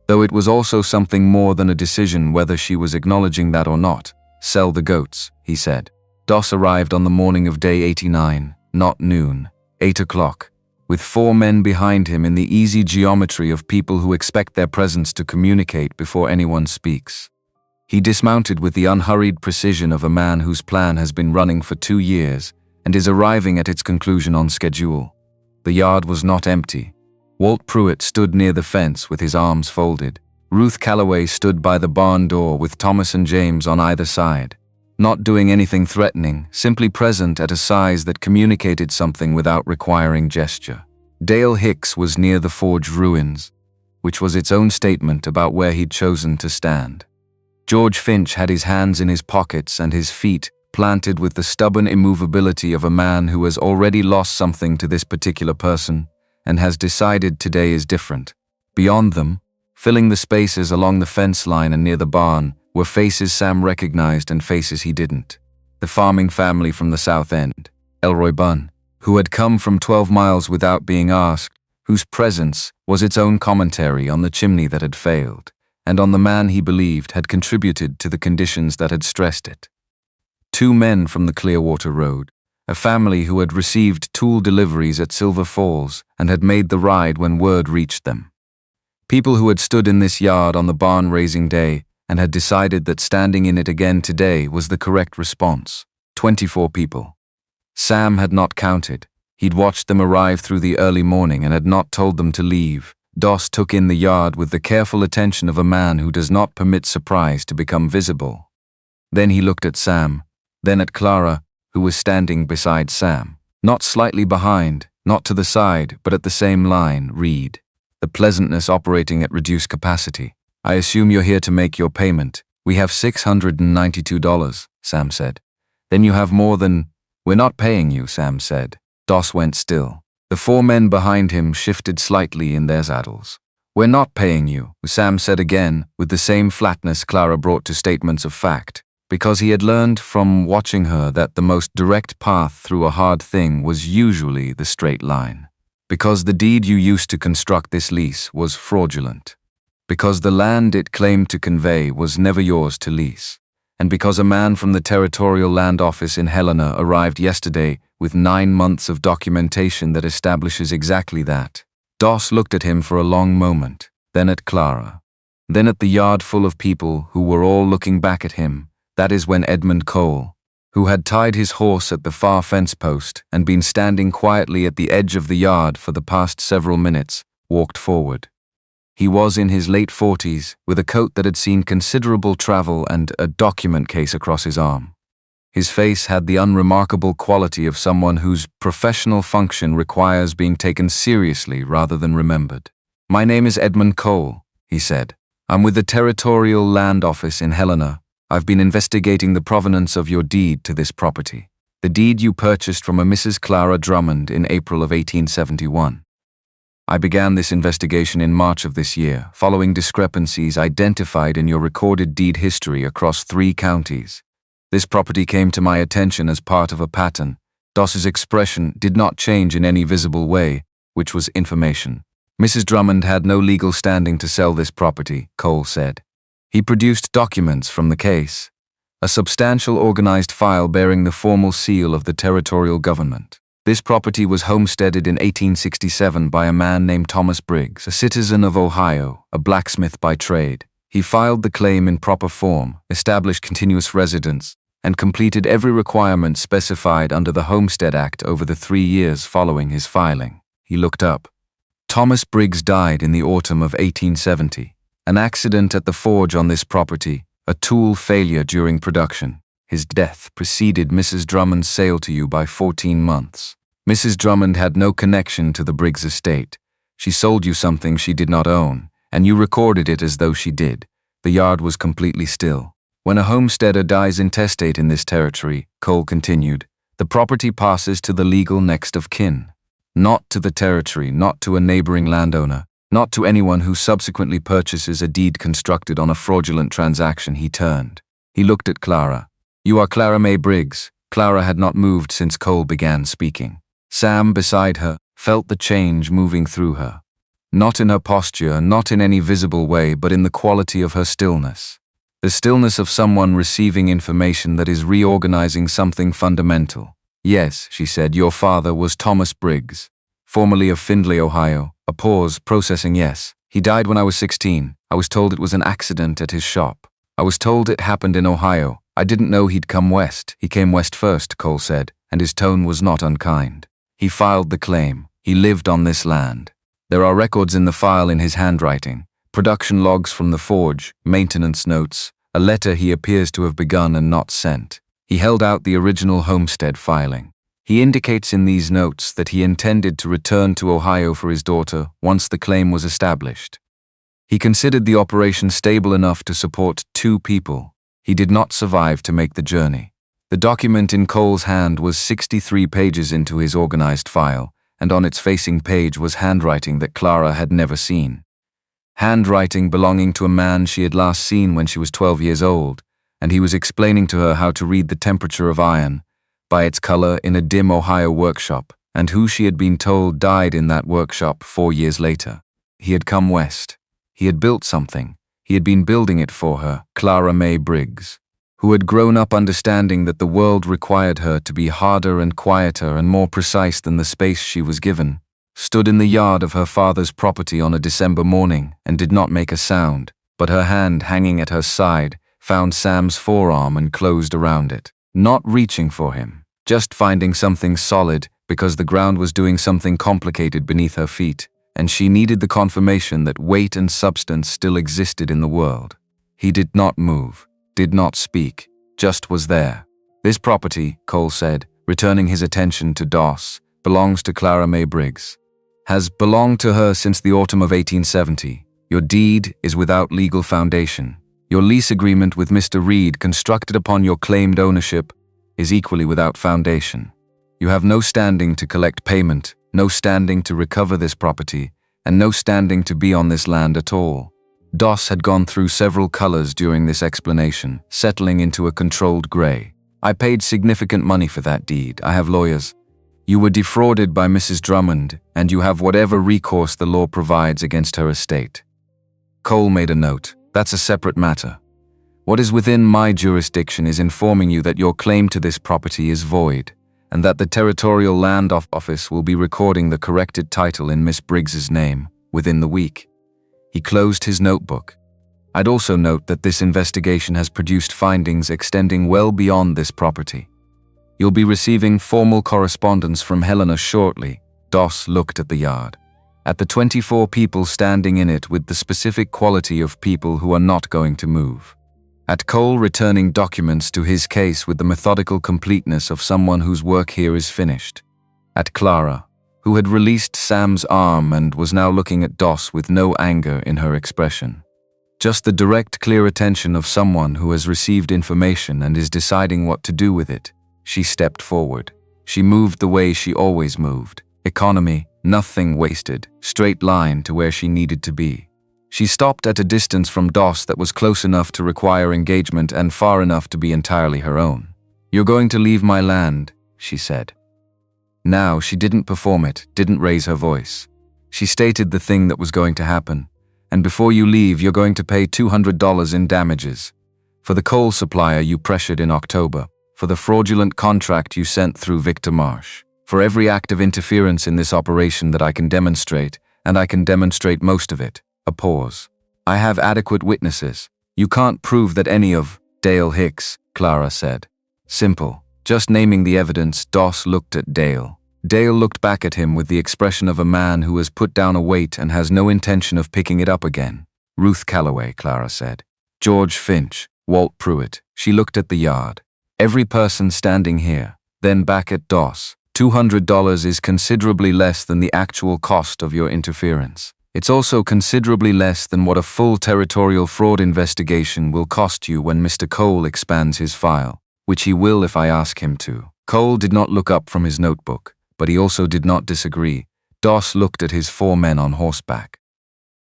though it was also something more than a decision whether she was acknowledging that or not. "Sell the goats," he said. Dos arrived on the morning of day 89, not noon, 8 o'clock, with 4 men behind him in the easy geometry of people who expect their presence to communicate before anyone speaks. He dismounted with the unhurried precision of a man whose plan has been running for 2 years and is arriving at its conclusion on schedule. The yard was not empty. Walt Pruitt stood near the fence with his arms folded. Ruth Calloway stood by the barn door with Thomas and James on either side. Not doing anything threatening, simply present at a size that communicated something without requiring gesture. Dale Hicks was near the forge ruins, which was its own statement about where he'd chosen to stand. George Finch had his hands in his pockets and his feet planted with the stubborn immovability of a man who has already lost something to this particular person and has decided today is different. Beyond them, filling the spaces along the fence line and near the barn, were faces Sam recognized and faces he didn't. The farming family from the South End, Elroy Bunn, who had come from 12 miles without being asked, whose presence was its own commentary on the chimney that had failed, and on the man he believed had contributed to the conditions that had stressed it. 2 men from the Clearwater Road, a family who had received tool deliveries at Silver Falls and had made the ride when word reached them. People who had stood in this yard on the barn-raising day and had decided that standing in it again today was the correct response. 24 people. Sam had not counted. He'd watched them arrive through the early morning and had not told them to leave. Dos took in the yard with the careful attention of a man who does not permit surprise to become visible. Then he looked at Sam, then at Clara, who was standing beside Sam. Not slightly behind, not to the side, but at the same line, Reid. The pleasantness operating at reduced capacity. "I assume you're here to make your payment. We have $692, Sam said. "Then you have more than—" "We're not paying you," Sam said. Dos went still. The 4 men behind him shifted slightly in their saddles. "We're not paying you," Sam said again, with the same flatness Clara brought to statements of fact, because he had learned from watching her that the most direct path through a hard thing was usually the straight line. Because the deed you used to construct this lease was fraudulent. Because the land it claimed to convey was never yours to lease, and because a man from the Territorial Land Office in Helena arrived yesterday with 9 months of documentation that establishes exactly that. Dos looked at him for a long moment, then at Clara, then at the yard full of people who were all looking back at him. That is when Edmund Cole, who had tied his horse at the far fence post and been standing quietly at the edge of the yard for the past several minutes, walked forward. He was in his late 40s, with a coat that had seen considerable travel and a document case across his arm. His face had the unremarkable quality of someone whose professional function requires being taken seriously rather than remembered. "My name is Edmund Cole," he said. "I'm with the Territorial Land Office in Helena. I've been investigating the provenance of your deed to this property. The deed you purchased from a Mrs. Clara Drummond in April of 1871. I began this investigation in March of this year, following discrepancies identified in your recorded deed history across 3 counties. This property came to my attention as part of a pattern. Doss's expression did not change in any visible way, which was information. Mrs. Drummond had no legal standing to sell this property, Cole said. He produced documents from the case, a substantial organized file bearing the formal seal of the territorial government. This property was homesteaded in 1867 by a man named Thomas Briggs, a citizen of Ohio, a blacksmith by trade. He filed the claim in proper form, established continuous residence, and completed every requirement specified under the Homestead Act over the 3 years following his filing. He looked up. Thomas Briggs died in the autumn of 1870. An accident at the forge on this property, a tool failure during production. His death preceded Mrs. Drummond's sale to you by 14 months. Mrs. Drummond had no connection to the Briggs estate. She sold you something she did not own, and you recorded it as though she did. The yard was completely still. When a homesteader dies intestate in this territory, Cole continued, the property passes to the legal next of kin. Not to the territory, not to a neighboring landowner, not to anyone who subsequently purchases a deed constructed on a fraudulent transaction. He turned. He looked at Clara. "You are Clara May Briggs." Clara had not moved since Cole began speaking. Sam, beside her, felt the change moving through her. Not in her posture, not in any visible way, but in the quality of her stillness. The stillness of someone receiving information that is reorganizing something fundamental. "Yes," she said, "your father was Thomas Briggs, formerly of Findlay, Ohio." A pause, processing. "Yes. He died when I was 16. I was told it was an accident at his shop. I was told it happened in Ohio. I didn't know he'd come west." "He came west first," Cole said, and his tone was not unkind. "He filed the claim. He lived on this land. There are records in the file in his handwriting, production logs from the forge, maintenance notes, a letter he appears to have begun and not sent." He held out the original homestead filing. "He indicates in these notes that he intended to return to Ohio for his daughter once the claim was established. He considered the operation stable enough to support 2 people. He did not survive to make the journey." The document in Cole's hand was 63 pages into his organized file, and on its facing page was handwriting that Clara had never seen. Handwriting belonging to a man she had last seen when she was 12 years old, and he was explaining to her how to read the temperature of iron by its color in a dim Ohio workshop, and who she had been told died in that workshop 4 years later. He had come west. He had built something. He had been building it for her, Clara May Briggs, who had grown up understanding that the world required her to be harder and quieter and more precise than the space she was given, stood in the yard of her father's property on a December morning and did not make a sound, but her hand hanging at her side found Sam's forearm and closed around it. Not reaching for him, just finding something solid because the ground was doing something complicated beneath her feet, and she needed the confirmation that weight and substance still existed in the world. He did not move, did not speak, just was there. "This property," Cole said, returning his attention to Doss, "belongs to Clara May Briggs. Has belonged to her since the autumn of 1870. Your deed is without legal foundation. Your lease agreement with Mr. Reid, constructed upon your claimed ownership, is equally without foundation. You have no standing to collect payment, no standing to recover this property, and no standing to be on this land at all." Doss had gone through several colors during this explanation, settling into a controlled gray. "I paid significant money for that deed. I have lawyers. You were defrauded by Mrs. Drummond, and you have whatever recourse the law provides against her estate." Cole made a note. "That's a separate matter. What is within my jurisdiction is informing you that your claim to this property is void, and that the Territorial Land Office will be recording the corrected title in Miss Briggs's name within the week." He closed his notebook. "I'd also note that this investigation has produced findings extending well beyond this property. You'll be receiving formal correspondence from Helena shortly. Doss looked at the yard. At the 24 people standing in it with the specific quality of people who are not going to move. At Cole returning documents to his case with the methodical completeness of someone whose work here is finished. At Clara, who had released Sam's arm and was now looking at Doss with no anger in her expression. Just the direct, clear attention of someone who has received information and is deciding what to do with it. She stepped forward. She moved the way she always moved. Economy, nothing wasted, straight line to where she needed to be. She stopped at a distance from Doss that was close enough to require engagement and far enough to be entirely her own. "You're going to leave my land," she said. Now she didn't perform it, didn't raise her voice. She stated the thing that was going to happen. "And before you leave, you're going to pay $200 in damages. For the coal supplier you pressured in October. For the fraudulent contract you sent through Victor Marsh. For every act of interference in this operation that I can demonstrate, and I can demonstrate most of it." A pause. "I have adequate witnesses. You can't prove that any of Dale Hicks," Clara said. Simple. Just naming the evidence. Doss looked at Dale. Dale looked back at him with the expression of a man who has put down a weight and has no intention of picking it up again. "Ruth Calloway," Clara said. "George Finch, Walt Pruitt." She looked at the yard. "Every person standing here." Then back at Doss. $200 is considerably less than the actual cost of your interference. It's also considerably less than what a full territorial fraud investigation will cost you when Mr. Cole expands his file, which he will if I ask him to. Cole did not look up from his notebook, but he also did not disagree. Doss looked at his 4 men on horseback.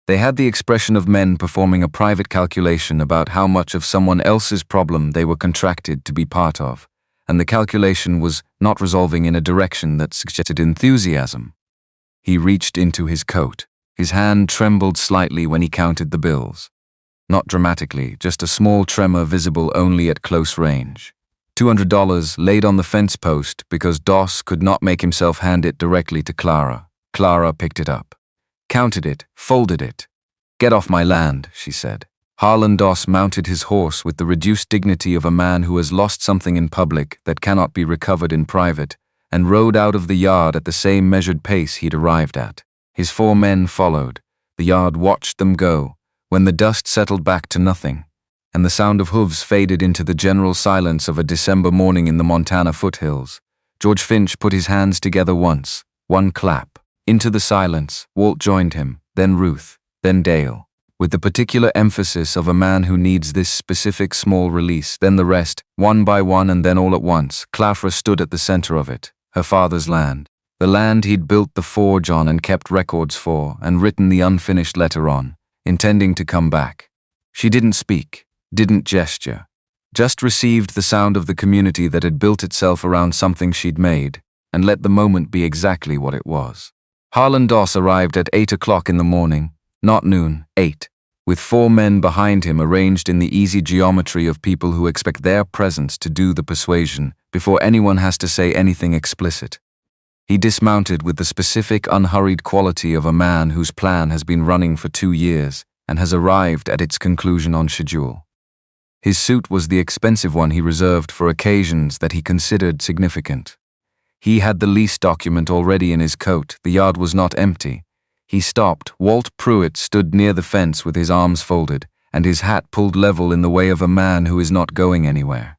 They had the expression of men performing a private calculation about how much of someone else's problem they were contracted to be part of, and the calculation was not resolving in a direction that suggested enthusiasm. He reached into his coat. His hand trembled slightly when he counted the bills. Not dramatically, just a small tremor visible only at close range. $200 laid on the fence post because Doss could not make himself hand it directly to Clara. Clara picked it up. Counted it, folded it. "Get off my land," she said. Harlan Doss mounted his horse with the reduced dignity of a man who has lost something in public that cannot be recovered in private, and rode out of the yard at the same measured pace he'd arrived at. His 4 men followed. The yard watched them go, when the dust settled back to nothing, and the sound of hooves faded into the general silence of a December morning in the Montana foothills. George Finch put his hands together once, one clap. Into the silence, Walt joined him, then Ruth, then Dale, with the particular emphasis of a man who needs this specific small release, then the rest, one by one and then all at once. Clara stood at the center of it, her father's land. The land he'd built the forge on and kept records for, and written the unfinished letter on, intending to come back. She didn't speak, didn't gesture, just received the sound of the community that had built itself around something she'd made, and let the moment be exactly what it was. Harlan Doss arrived at 8 o'clock in the morning, not noon, 8, with 4 men behind him arranged in the easy geometry of people who expect their presence to do the persuasion before anyone has to say anything explicit. He dismounted with the specific, unhurried quality of a man whose plan has been running for 2 years and has arrived at its conclusion on schedule. His suit was the expensive one he reserved for occasions that he considered significant. He had the lease document already in his coat. The yard was not empty. He stopped. Walt Pruitt stood near the fence with his arms folded and his hat pulled level in the way of a man who is not going anywhere.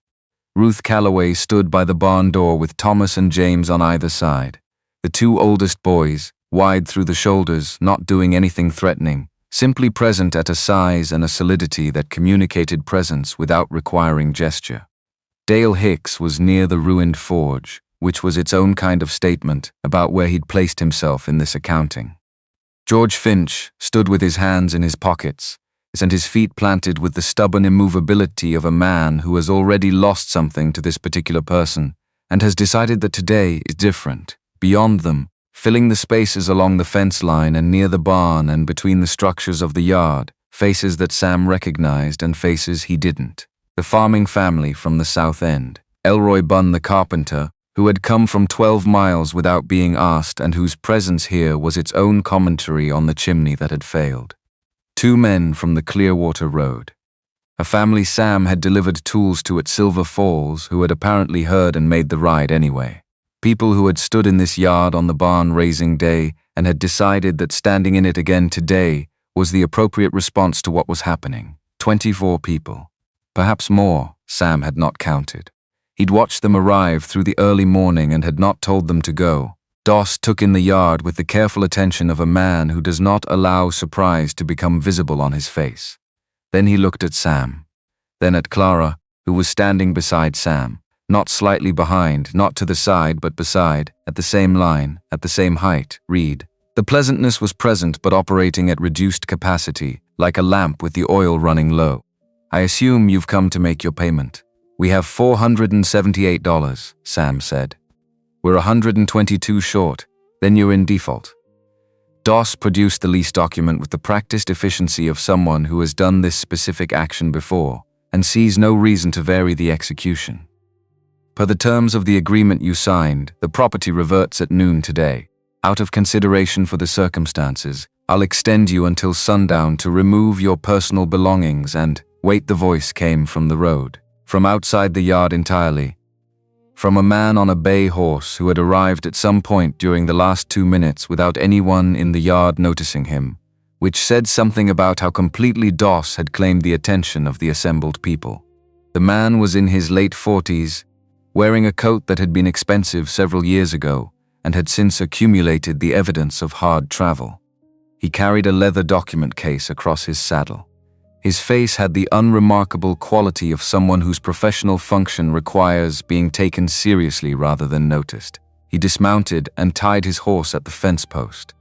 Ruth Calloway stood by the barn door with Thomas and James on either side. The 2 oldest boys, wide through the shoulders, not doing anything threatening, simply present at a size and a solidity that communicated presence without requiring gesture. Dale Hicks was near the ruined forge, which was its own kind of statement about where he'd placed himself in this accounting. George Finch stood with his hands in his pockets, and his feet planted with the stubborn immovability of a man who has already lost something to this particular person and has decided that today is different. Beyond them, filling the spaces along the fence line and near the barn and between the structures of the yard, faces that Sam recognized and faces he didn't. The farming family from the South End, Elroy Bunn the carpenter, who had come from 12 miles without being asked and whose presence here was its own commentary on the chimney that had failed. 2 men from the Clearwater Road. A family Sam had delivered tools to at Silver Falls who had apparently heard and made the ride anyway. People who had stood in this yard on the barn-raising day and had decided that standing in it again today was the appropriate response to what was happening. 24 people. Perhaps more, Sam had not counted. He'd watched them arrive through the early morning and had not told them to go. Doss took in the yard with the careful attention of a man who does not allow surprise to become visible on his face. Then he looked at Sam. Then at Clara, who was standing beside Sam, not slightly behind, not to the side but beside, at the same line, at the same height, Reid. The pleasantness was present but operating at reduced capacity, like a lamp with the oil running low. I assume you've come to make your payment. We have $478, Sam said. We're 122 short, then you're in default. Doss produced the lease document with the practiced efficiency of someone who has done this specific action before and sees no reason to vary the execution. Per the terms of the agreement you signed, the property reverts at noon today. Out of consideration for the circumstances, I'll extend you until sundown to remove your personal belongings and wait. The voice came from the road, from outside the yard entirely. From a man on a bay horse who had arrived at some point during the last 2 minutes without anyone in the yard noticing him, which said something about how completely Doss had claimed the attention of the assembled people. The man was in his late 40s, wearing a coat that had been expensive several years ago and had since accumulated the evidence of hard travel. He carried a leather document case across his saddle. His face had the unremarkable quality of someone whose professional function requires being taken seriously rather than noticed. He dismounted and tied his horse at the fence post.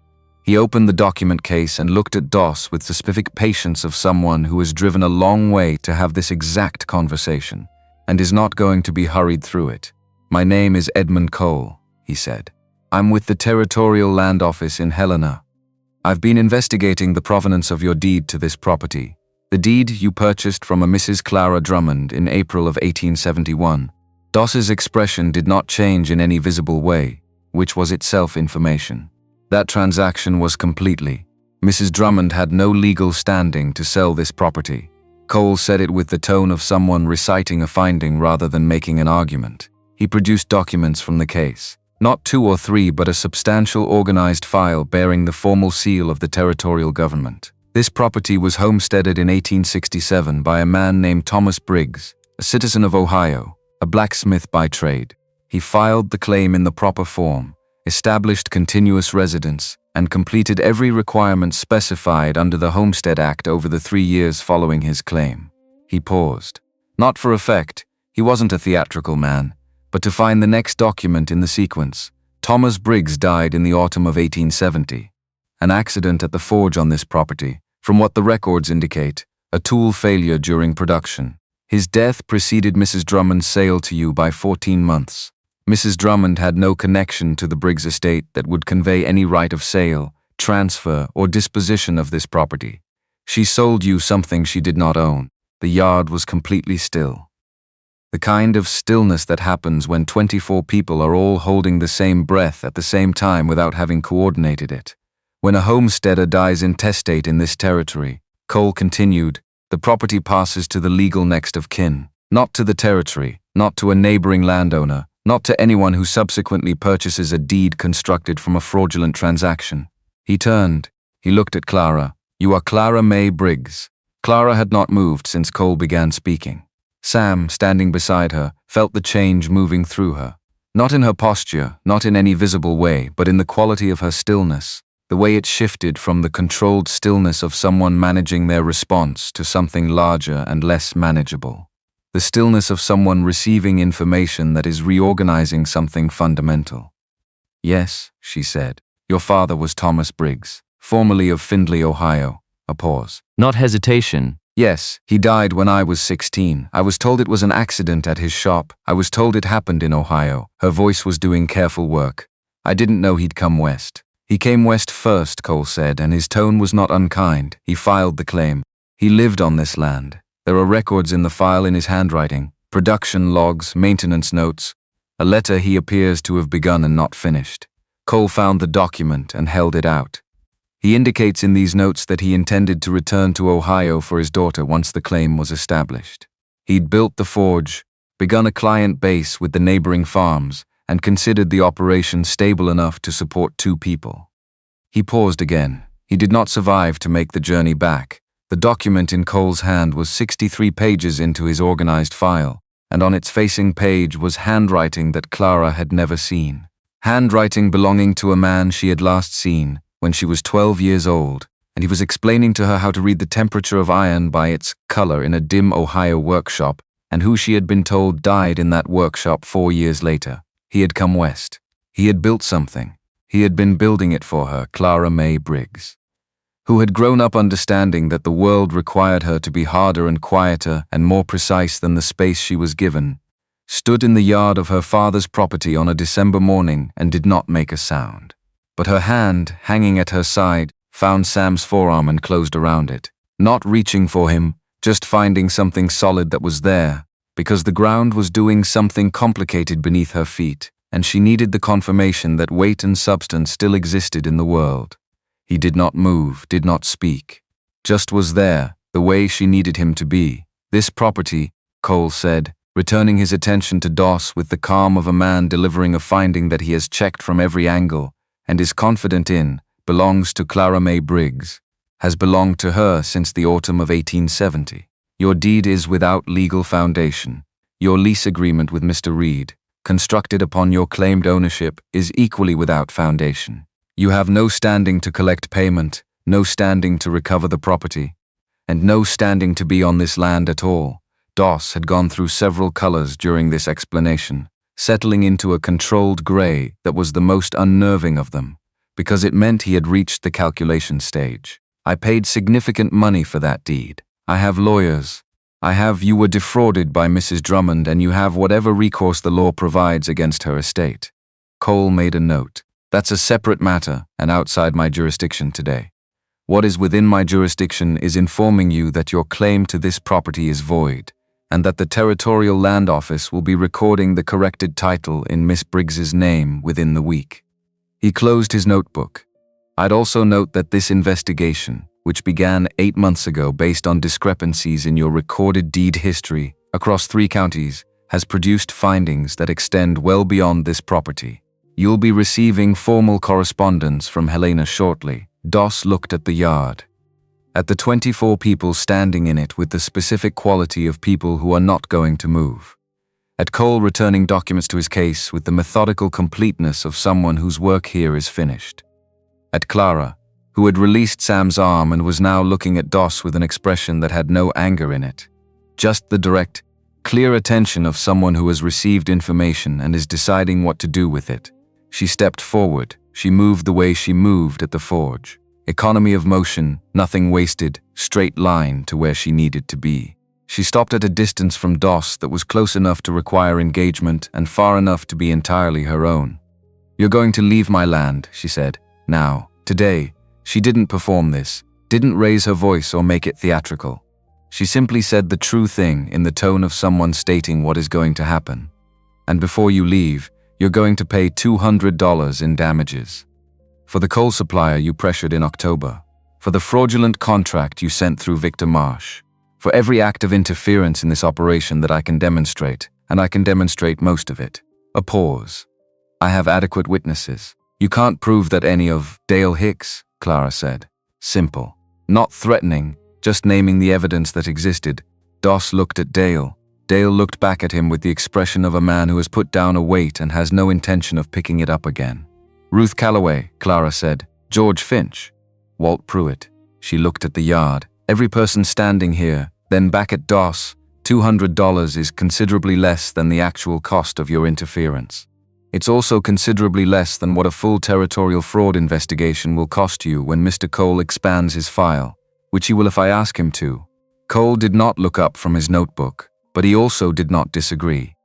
He opened the document case and looked at Doss with the specific patience of someone who has driven a long way to have this exact conversation and is not going to be hurried through it. My name is Edmund Cole, he said. I'm with the Territorial Land Office in Helena. I've been investigating the provenance of your deed to this property. The deed you purchased from a Mrs. Clara Drummond in April of 1871. Doss's expression did not change in any visible way, which was itself information. That transaction was completely. Mrs. Drummond had no legal standing to sell this property. Cole said it with the tone of someone reciting a finding rather than making an argument. He produced documents from the case. Not 2 or 3, but a substantial organized file bearing the formal seal of the territorial government. This property was homesteaded in 1867 by a man named Thomas Briggs, a citizen of Ohio, a blacksmith by trade. He filed the claim in the proper form, established continuous residence, and completed every requirement specified under the Homestead Act over the 3 years following his claim. He paused. Not for effect, he wasn't a theatrical man, but to find the next document in the sequence. Thomas Briggs died in the autumn of 1870. An accident at the forge on this property, from what the records indicate, a tool failure during production. His death preceded Mrs. Drummond's sale to you by 14 months. Mrs. Drummond had no connection to the Briggs estate that would convey any right of sale, transfer, or disposition of this property. She sold you something she did not own. The yard was completely still. The kind of stillness that happens when 24 people are all holding the same breath at the same time without having coordinated it. When a homesteader dies intestate in this territory, Cole continued, the property passes to the legal next of kin, not to the territory, not to a neighboring landowner, not to anyone who subsequently purchases a deed constructed from a fraudulent transaction. He turned. He looked at Clara. You are Clara May Briggs. Clara had not moved since Cole began speaking. Sam, standing beside her, felt the change moving through her. Not in her posture, not in any visible way, but in the quality of her stillness. The way it shifted from the controlled stillness of someone managing their response to something larger and less manageable. The stillness of someone receiving information that is reorganizing something fundamental. Yes, she said. Your father was Thomas Briggs, formerly of Findlay, Ohio. A pause. Not hesitation. Yes, he died when I was 16. I was told it was an accident at his shop. I was told it happened in Ohio. Her voice was doing careful work. I didn't know he'd come west. He came west first, Cole said, and his tone was not unkind. He filed the claim. He lived on this land. There are records in the file in his handwriting, production logs, maintenance notes, a letter he appears to have begun and not finished. Cole found the document and held it out. He indicates in these notes that he intended to return to Ohio for his daughter once the claim was established. He'd built the forge, begun a client base with the neighboring farms, and considered the operation stable enough to support 2 people. He paused again. He did not survive to make the journey back. The document in Cole's hand was 63 pages into his organized file, and on its facing page was handwriting that Clara had never seen. Handwriting belonging to a man she had last seen when she was 12 years old, and he was explaining to her how to read the temperature of iron by its color in a dim Ohio workshop, and who she had been told died in that workshop 4 years later. He had come west. He had built something. He had been building it for her, Clara May Briggs, who had grown up understanding that the world required her to be harder and quieter and more precise than the space she was given, stood in the yard of her father's property on a December morning and did not make a sound. But her hand, hanging at her side, found Sam's forearm and closed around it, not reaching for him, just finding something solid that was there, because the ground was doing something complicated beneath her feet, and she needed the confirmation that weight and substance still existed in the world. He did not move, did not speak, just was there, the way she needed him to be. This property, Cole said, returning his attention to Doss with the calm of a man delivering a finding that he has checked from every angle and is confident in, belongs to Clara May Briggs, has belonged to her since the autumn of 1870. Your deed is without legal foundation. Your lease agreement with Mr. Reid, constructed upon your claimed ownership, is equally without foundation. You have no standing to collect payment, no standing to recover the property, and no standing to be on this land at all. Doss had gone through several colors during this explanation, settling into a controlled gray that was the most unnerving of them, because it meant he had reached the calculation stage. I paid significant money for that deed. I have lawyers. You were defrauded by Mrs. Drummond, and you have whatever recourse the law provides against her estate. Cole made a note. That's a separate matter and outside my jurisdiction today. What is within my jurisdiction is informing you that your claim to this property is void, and that the Territorial Land Office will be recording the corrected title in Miss Briggs's name within the week. He closed his notebook. I'd also note that this investigation, which began 8 months ago based on discrepancies in your recorded deed history across 3 counties, has produced findings that extend well beyond this property. You'll be receiving formal correspondence from Helena shortly. Doss looked at the yard, at the 24 people standing in it with the specific quality of people who are not going to move. At Cole returning documents to his case with the methodical completeness of someone whose work here is finished. At Clara, who had released Sam's arm and was now looking at Doss with an expression that had no anger in it. Just the direct, clear attention of someone who has received information and is deciding what to do with it. She stepped forward. She moved the way she moved at the forge. Economy of motion, nothing wasted, straight line to where she needed to be. She stopped at a distance from Doss that was close enough to require engagement and far enough to be entirely her own. You're going to leave my land, she said. Now, today. She didn't perform this, didn't raise her voice or make it theatrical. She simply said the true thing in the tone of someone stating what is going to happen. And before you leave, you're going to pay $200 in damages. For the coal supplier you pressured in October. For the fraudulent contract you sent through Victor Marsh. For every act of interference in this operation that I can demonstrate, and I can demonstrate most of it. A pause. I have adequate witnesses. You can't prove that any of Dale Hicks, Clara said. Simple. Not threatening, just naming the evidence that existed. Doss looked at Dale. Dale looked back at him with the expression of a man who has put down a weight and has no intention of picking it up again. Ruth Calloway, Clara said. George Finch. Walt Pruitt. She looked at the yard. Every person standing here, then back at Doss. $200 is considerably less than the actual cost of your interference. It's also considerably less than what a full territorial fraud investigation will cost you when Mr. Cole expands his file, which he will if I ask him to. Cole did not look up from his notebook, but he also did not disagree.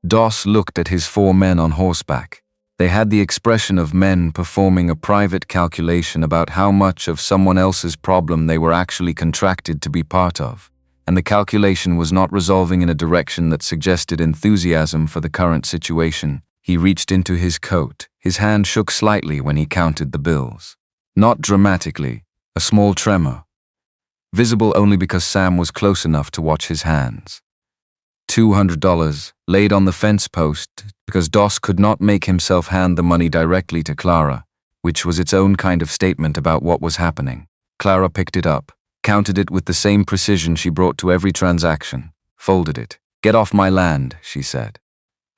Doss looked at his 4 men on horseback. They had the expression of men performing a private calculation about how much of someone else's problem they were actually contracted to be part of, and the calculation was not resolving in a direction that suggested enthusiasm for the current situation. He reached into his coat. His hand shook slightly when he counted the bills. Not dramatically, a small tremor, visible only because Sam was close enough to watch his hands. $200 laid on the fence post because Doss could not make himself hand the money directly to Clara, which was its own kind of statement about what was happening. Clara picked it up, counted it with the same precision she brought to every transaction, folded it. "Get off my land," she said.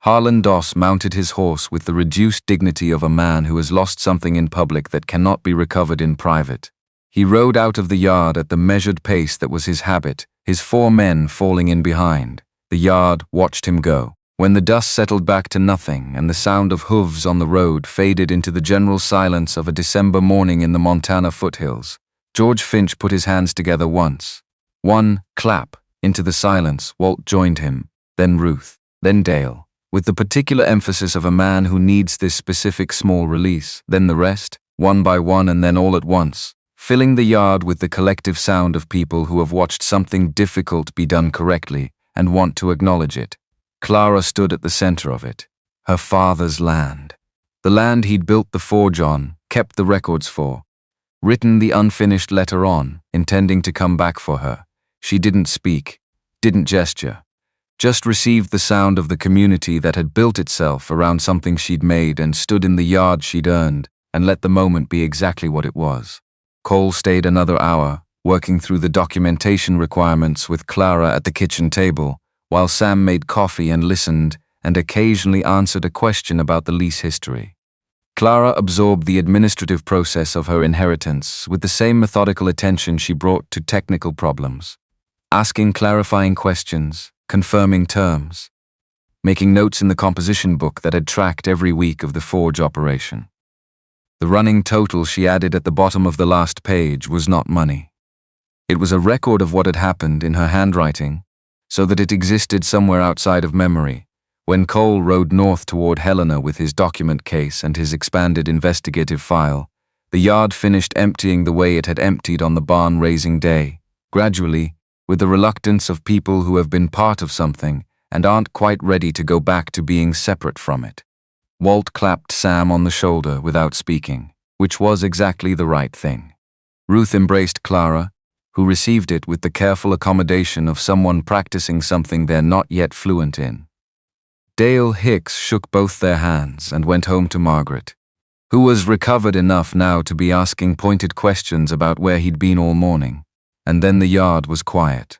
Harlan Doss mounted his horse with the reduced dignity of a man who has lost something in public that cannot be recovered in private. He rode out of the yard at the measured pace that was his habit, his 4 men falling in behind. The yard watched him go. When the dust settled back to nothing and the sound of hooves on the road faded into the general silence of a December morning in the Montana foothills, George Finch put his hands together once. One clap into the silence. Walt joined him, then Ruth, then Dale, with the particular emphasis of a man who needs this specific small release, then the rest, one by one and then all at once, filling the yard with the collective sound of people who have watched something difficult be done correctly and want to acknowledge it. Clara stood at the center of it. Her father's land. The land he'd built the forge on, kept the records for, written the unfinished letter on, intending to come back for her. She didn't speak, didn't gesture, just received the sound of the community that had built itself around something she'd made and stood in the yard she'd earned and let the moment be exactly what it was. Cole stayed another hour, working through the documentation requirements with Clara at the kitchen table, while Sam made coffee and listened and occasionally answered a question about the lease history. Clara absorbed the administrative process of her inheritance with the same methodical attention she brought to technical problems, asking clarifying questions, confirming terms, making notes in the composition book that had tracked every week of the forge operation. The running total she added at the bottom of the last page was not money. It was a record of what had happened in her handwriting, so that it existed somewhere outside of memory. When Cole rode north toward Helena with his document case and his expanded investigative file, the yard finished emptying the way it had emptied on the barn-raising day, gradually, with the reluctance of people who have been part of something and aren't quite ready to go back to being separate from it. Walt clapped Sam on the shoulder without speaking, which was exactly the right thing. Ruth embraced Clara, who received it with the careful accommodation of someone practicing something they're not yet fluent in. Dale Hicks shook both their hands and went home to Margaret, who was recovered enough now to be asking pointed questions about where he'd been all morning, and then the yard was quiet.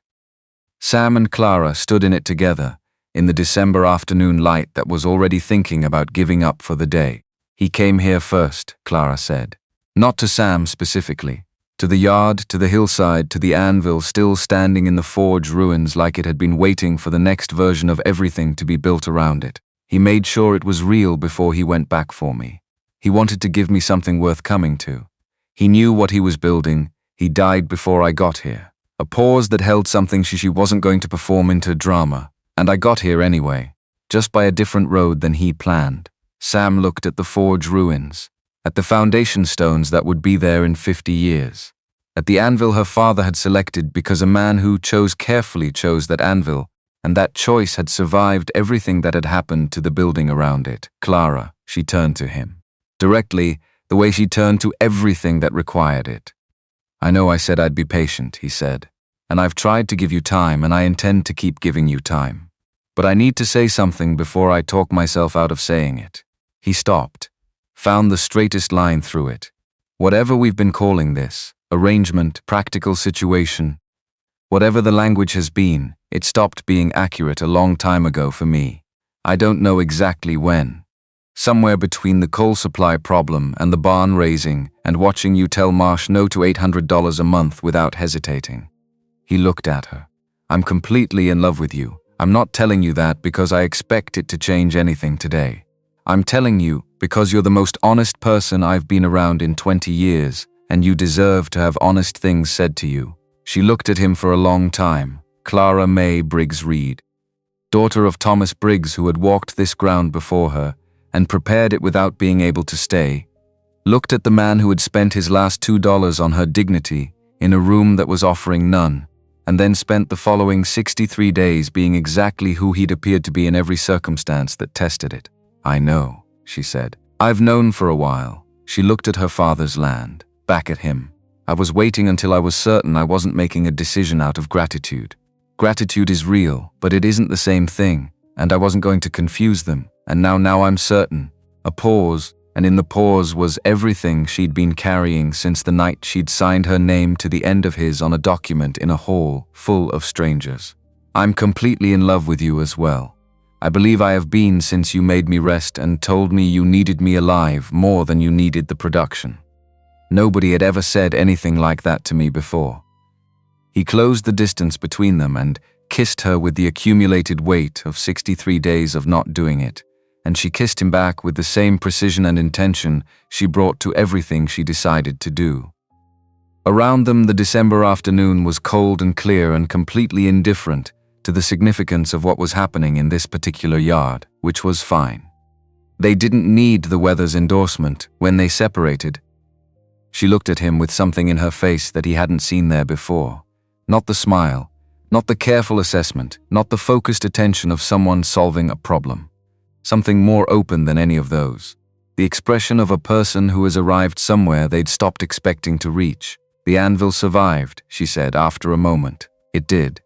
Sam and Clara stood in it together, in the December afternoon light that was already thinking about giving up for the day. "He came here first," Clara said. Not to Sam specifically. To the yard, to the hillside, to the anvil still standing in the forge ruins like it had been waiting for the next version of everything to be built around it. He made sure it was real before he went back for me. He wanted to give me something worth coming to. He knew what he was building. He died before I got here. A pause that held something she wasn't going to perform into drama. And I got here anyway, just by a different road than he planned. Sam looked at the forge ruins, at the foundation stones that would be there in 50 years. At the anvil her father had selected because a man who chose carefully chose that anvil, and that choice had survived everything that had happened to the building around it. Clara, she turned to him. Directly, the way she turned to everything that required it. "I know I said I'd be patient," he said, "and I've tried to give you time and I intend to keep giving you time. But I need to say something before I talk myself out of saying it." He stopped, found the straightest line through it. "Whatever we've been calling this, arrangement, practical situation, whatever the language has been, it stopped being accurate a long time ago for me. I don't know exactly when. Somewhere between the coal supply problem and the barn raising and watching you tell Marsh no to $800 a month without hesitating." He looked at her. "I'm completely in love with you. I'm not telling you that because I expect it to change anything today. I'm telling you because you're the most honest person I've been around in 20 years, and you deserve to have honest things said to you." She looked at him for a long time. Clara May Briggs Reid, daughter of Thomas Briggs, who had walked this ground before her and prepared it without being able to stay, looked at the man who had spent his last $2 on her dignity in a room that was offering none, and then spent the following 63 days being exactly who he'd appeared to be in every circumstance that tested it. "I know," she said. "I've known for a while." She looked at her father's land. back at him. I was waiting until I was certain I wasn't making a decision out of gratitude. Gratitude is real, but it isn't the same thing, and I wasn't going to confuse them, and now I'm certain. A pause, and in the pause was everything she'd been carrying since the night she'd signed her name to the end of his on a document in a hall full of strangers. I'm completely in love with you as well. I believe I have been since you made me rest and told me you needed me alive more than you needed the production. Nobody had ever said anything like that to me before. He closed the distance between them and kissed her with the accumulated weight of 63 days of not doing it, and she kissed him back with the same precision and intention she brought to everything she decided to do. Around them, the December afternoon was cold and clear and completely indifferent to the significance of what was happening in this particular yard, which was fine. They didn't need the weather's endorsement when they separated. She looked at him with something in her face that he hadn't seen there before. Not the smile, not the careful assessment, not the focused attention of someone solving a problem. Something more open than any of those. The expression of a person who has arrived somewhere they'd stopped expecting to reach. The anvil survived, she said after a moment. It did.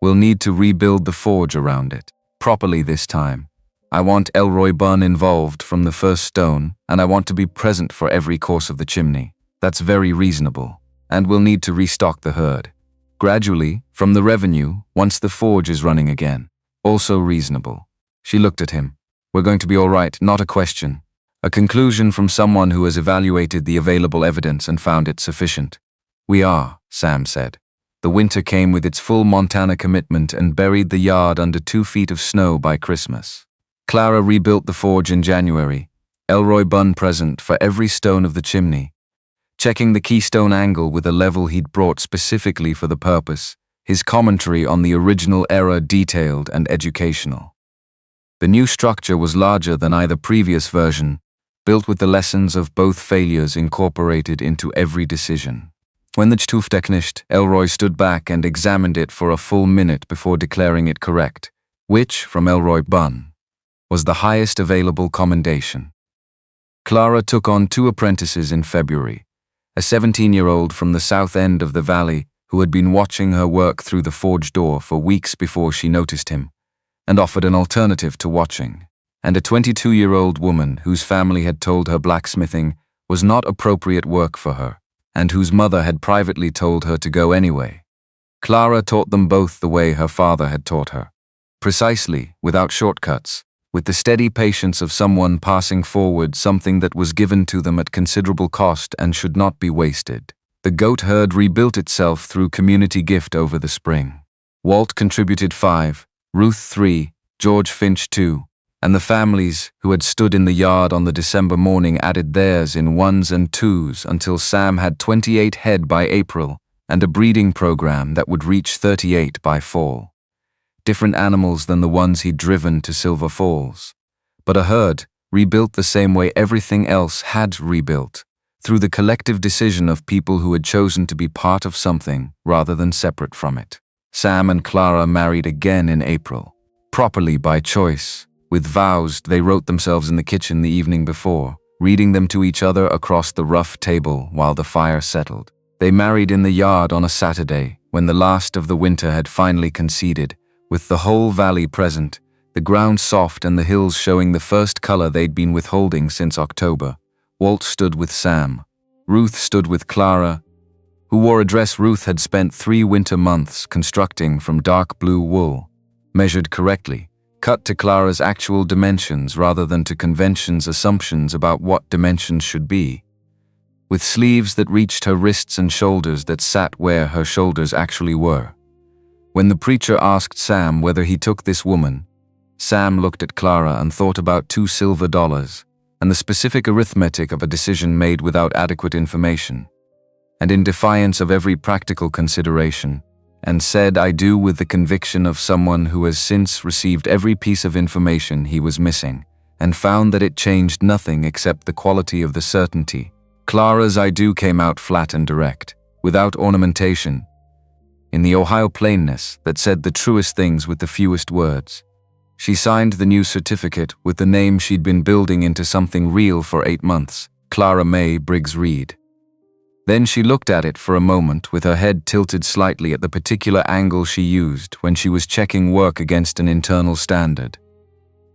We'll need to rebuild the forge around it. Properly this time. I want Elroy Bunn involved from the first stone, and I want to be present for every course of the chimney. That's very reasonable. And we'll need to restock the herd. Gradually, from the revenue, once the forge is running again. Also reasonable. She looked at him. We're going to be all right, not a question. A conclusion from someone who has evaluated the available evidence and found it sufficient. We are, Sam said. The winter came with its full Montana commitment and buried the yard under 2 feet of snow by Christmas. Clara rebuilt the forge in January, Elroy Bunn present for every stone of the chimney, checking the keystone angle with a level he'd brought specifically for the purpose, his commentary on the original era detailed and educational. The new structure was larger than either previous version, built with the lessons of both failures incorporated into every decision. When the Stuf finished, Elroy stood back and examined it for a full minute before declaring it correct, which, from Elroy Bunn, was the highest available commendation. Clara took on 2 apprentices in February, a 17-year-old from the south end of the valley who had been watching her work through the forge door for weeks before she noticed him, and offered an alternative to watching, and a 22-year-old woman whose family had told her blacksmithing was not appropriate work for her, and whose mother had privately told her to go anyway. Clara taught them both the way her father had taught her. Precisely, without shortcuts, with the steady patience of someone passing forward something that was given to them at considerable cost and should not be wasted. The goat herd rebuilt itself through community gift over the spring. Walt contributed 5, Ruth 3, George Finch 2, and the families who had stood in the yard on the December morning added theirs in 1s and 2s until Sam had 28 head by April and a breeding program that would reach 38 by fall. Different animals than the ones he'd driven to Silver Falls, but a herd rebuilt the same way everything else had rebuilt, through the collective decision of people who had chosen to be part of something rather than separate from it. Sam and Clara married again in April, properly by choice. With vows they wrote themselves in the kitchen the evening before, reading them to each other across the rough table while the fire settled. They married in the yard on a Saturday, when the last of the winter had finally conceded, with the whole valley present, the ground soft and the hills showing the first color they'd been withholding since October. Walt stood with Sam. Ruth stood with Clara, who wore a dress Ruth had spent 3 winter months constructing from dark blue wool, measured correctly, cut to Clara's actual dimensions rather than to convention's assumptions about what dimensions should be, with sleeves that reached her wrists and shoulders that sat where her shoulders actually were. When the preacher asked Sam whether he took this woman, Sam looked at Clara and thought about $2 silver and the specific arithmetic of a decision made without adequate information, and in defiance of every practical consideration, and said I do with the conviction of someone who has since received every piece of information he was missing, and found that it changed nothing except the quality of the certainty. Clara's I do came out flat and direct, without ornamentation, in the Ohio plainness that said the truest things with the fewest words. She signed the new certificate with the name she'd been building into something real for 8 months, Clara May Briggs Reid. Then she looked at it for a moment with her head tilted slightly at the particular angle she used when she was checking work against an internal standard.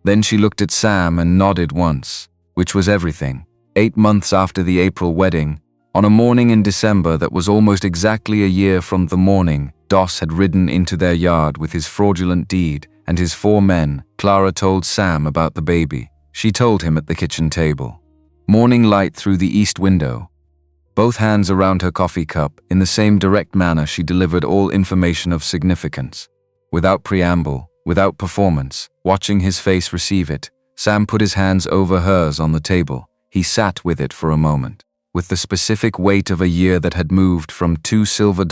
Then she looked at Sam and nodded once, which was everything. 8 months after the April wedding, on a morning in December that was almost exactly a year from the morning Doss had ridden into their yard with his fraudulent deed and his 4 men, Clara told Sam about the baby. She told him at the kitchen table. Morning light through the east window. Both hands around her coffee cup, in the same direct manner she delivered all information of significance. Without preamble, without performance, watching his face receive it, Sam put his hands over hers on the table. He sat with it for a moment, with the specific weight of a year that had moved from $2 silver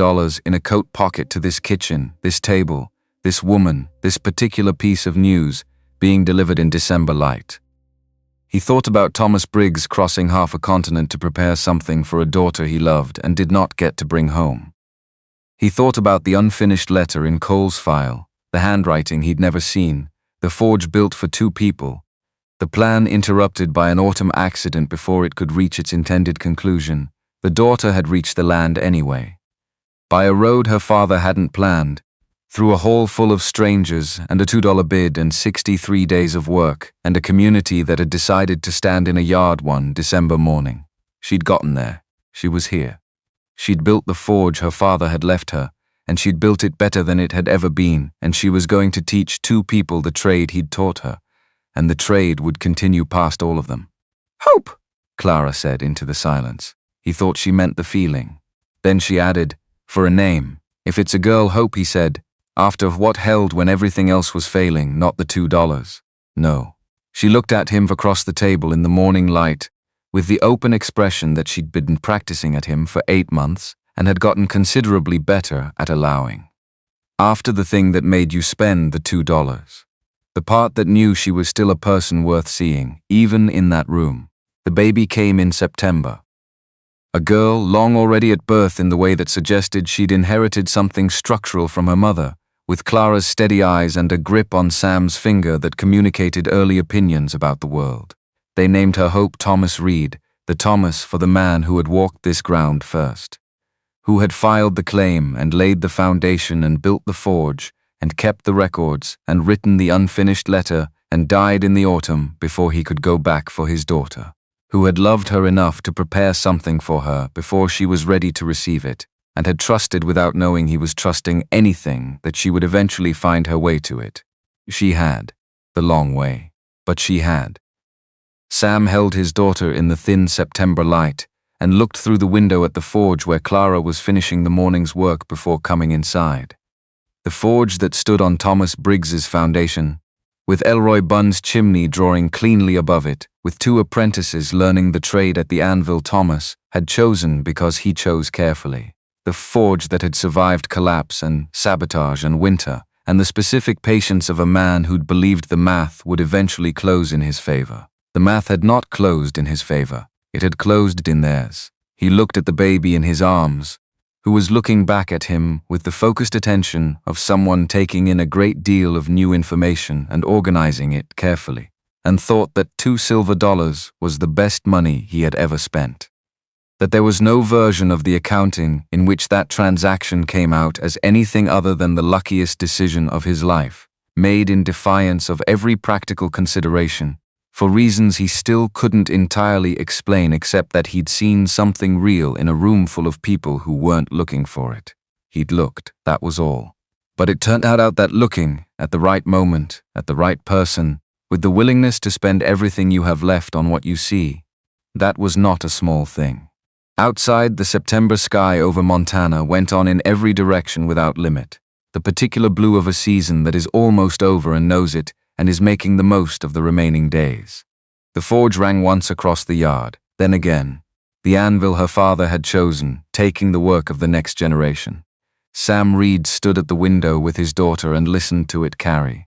in a coat pocket to this kitchen, this table, this woman, this particular piece of news being delivered in December light. He thought about Thomas Briggs crossing half a continent to prepare something for a daughter he loved and did not get to bring home. He thought about the unfinished letter in Cole's file, the handwriting he'd never seen, the forge built for 2 people, the plan interrupted by an autumn accident before it could reach its intended conclusion. The daughter had reached the land anyway. By a road her father hadn't planned, through a hall full of strangers and a $2 bid and 63 days of work and a community that had decided to stand in a yard one December morning. She'd gotten there. She was here. She'd built the forge her father had left her, and she'd built it better than it had ever been, and she was going to teach 2 people the trade he'd taught her, and the trade would continue past all of them. "Hope," Clara said into the silence. He thought she meant the feeling. Then she added, "For a name. If it's a girl, Hope," he said, after what held when everything else was failing, not the $2. No. She looked at him across the table in the morning light, with the open expression that she'd been practicing at him for 8 months and had gotten considerably better at allowing. After the thing that made you spend the $2. The part that knew she was still a person worth seeing, even in that room. The baby came in September. A girl long already at birth in the way that suggested she'd inherited something structural from her mother, with Clara's steady eyes and a grip on Sam's finger that communicated early opinions about the world. They named her Hope Thomas Reid, the Thomas for the man who had walked this ground first, who had filed the claim and laid the foundation and built the forge, and kept the records, and written the unfinished letter, and died in the autumn before he could go back for his daughter, who had loved her enough to prepare something for her before she was ready to receive it, and had trusted without knowing he was trusting anything that she would eventually find her way to it. She had. The long way. But she had. Sam held his daughter in the thin September light, and looked through the window at the forge where Clara was finishing the morning's work before coming inside. The forge that stood on Thomas Briggs's foundation, with Elroy Bunn's chimney drawing cleanly above it, with 2 apprentices learning the trade at the anvil Thomas had chosen because he chose carefully. The forge that had survived collapse and sabotage and winter, and the specific patience of a man who'd believed the math would eventually close in his favor. The math had not closed in his favor. It had closed in theirs. He looked at the baby in his arms, who was looking back at him with the focused attention of someone taking in a great deal of new information and organizing it carefully, and thought that $2 silver was the best money he had ever spent. That there was no version of the accounting in which that transaction came out as anything other than the luckiest decision of his life, made in defiance of every practical consideration, for reasons he still couldn't entirely explain except that he'd seen something real in a room full of people who weren't looking for it. He'd looked, that was all. But it turned out that looking, at the right moment, at the right person, with the willingness to spend everything you have left on what you see, that was not a small thing. Outside, the September sky over Montana went on in every direction without limit, the particular blue of a season that is almost over and knows it, and is making the most of the remaining days. The forge rang once across the yard, then again. The anvil her father had chosen, taking the work of the next generation. Sam Reid stood at the window with his daughter and listened to it carry.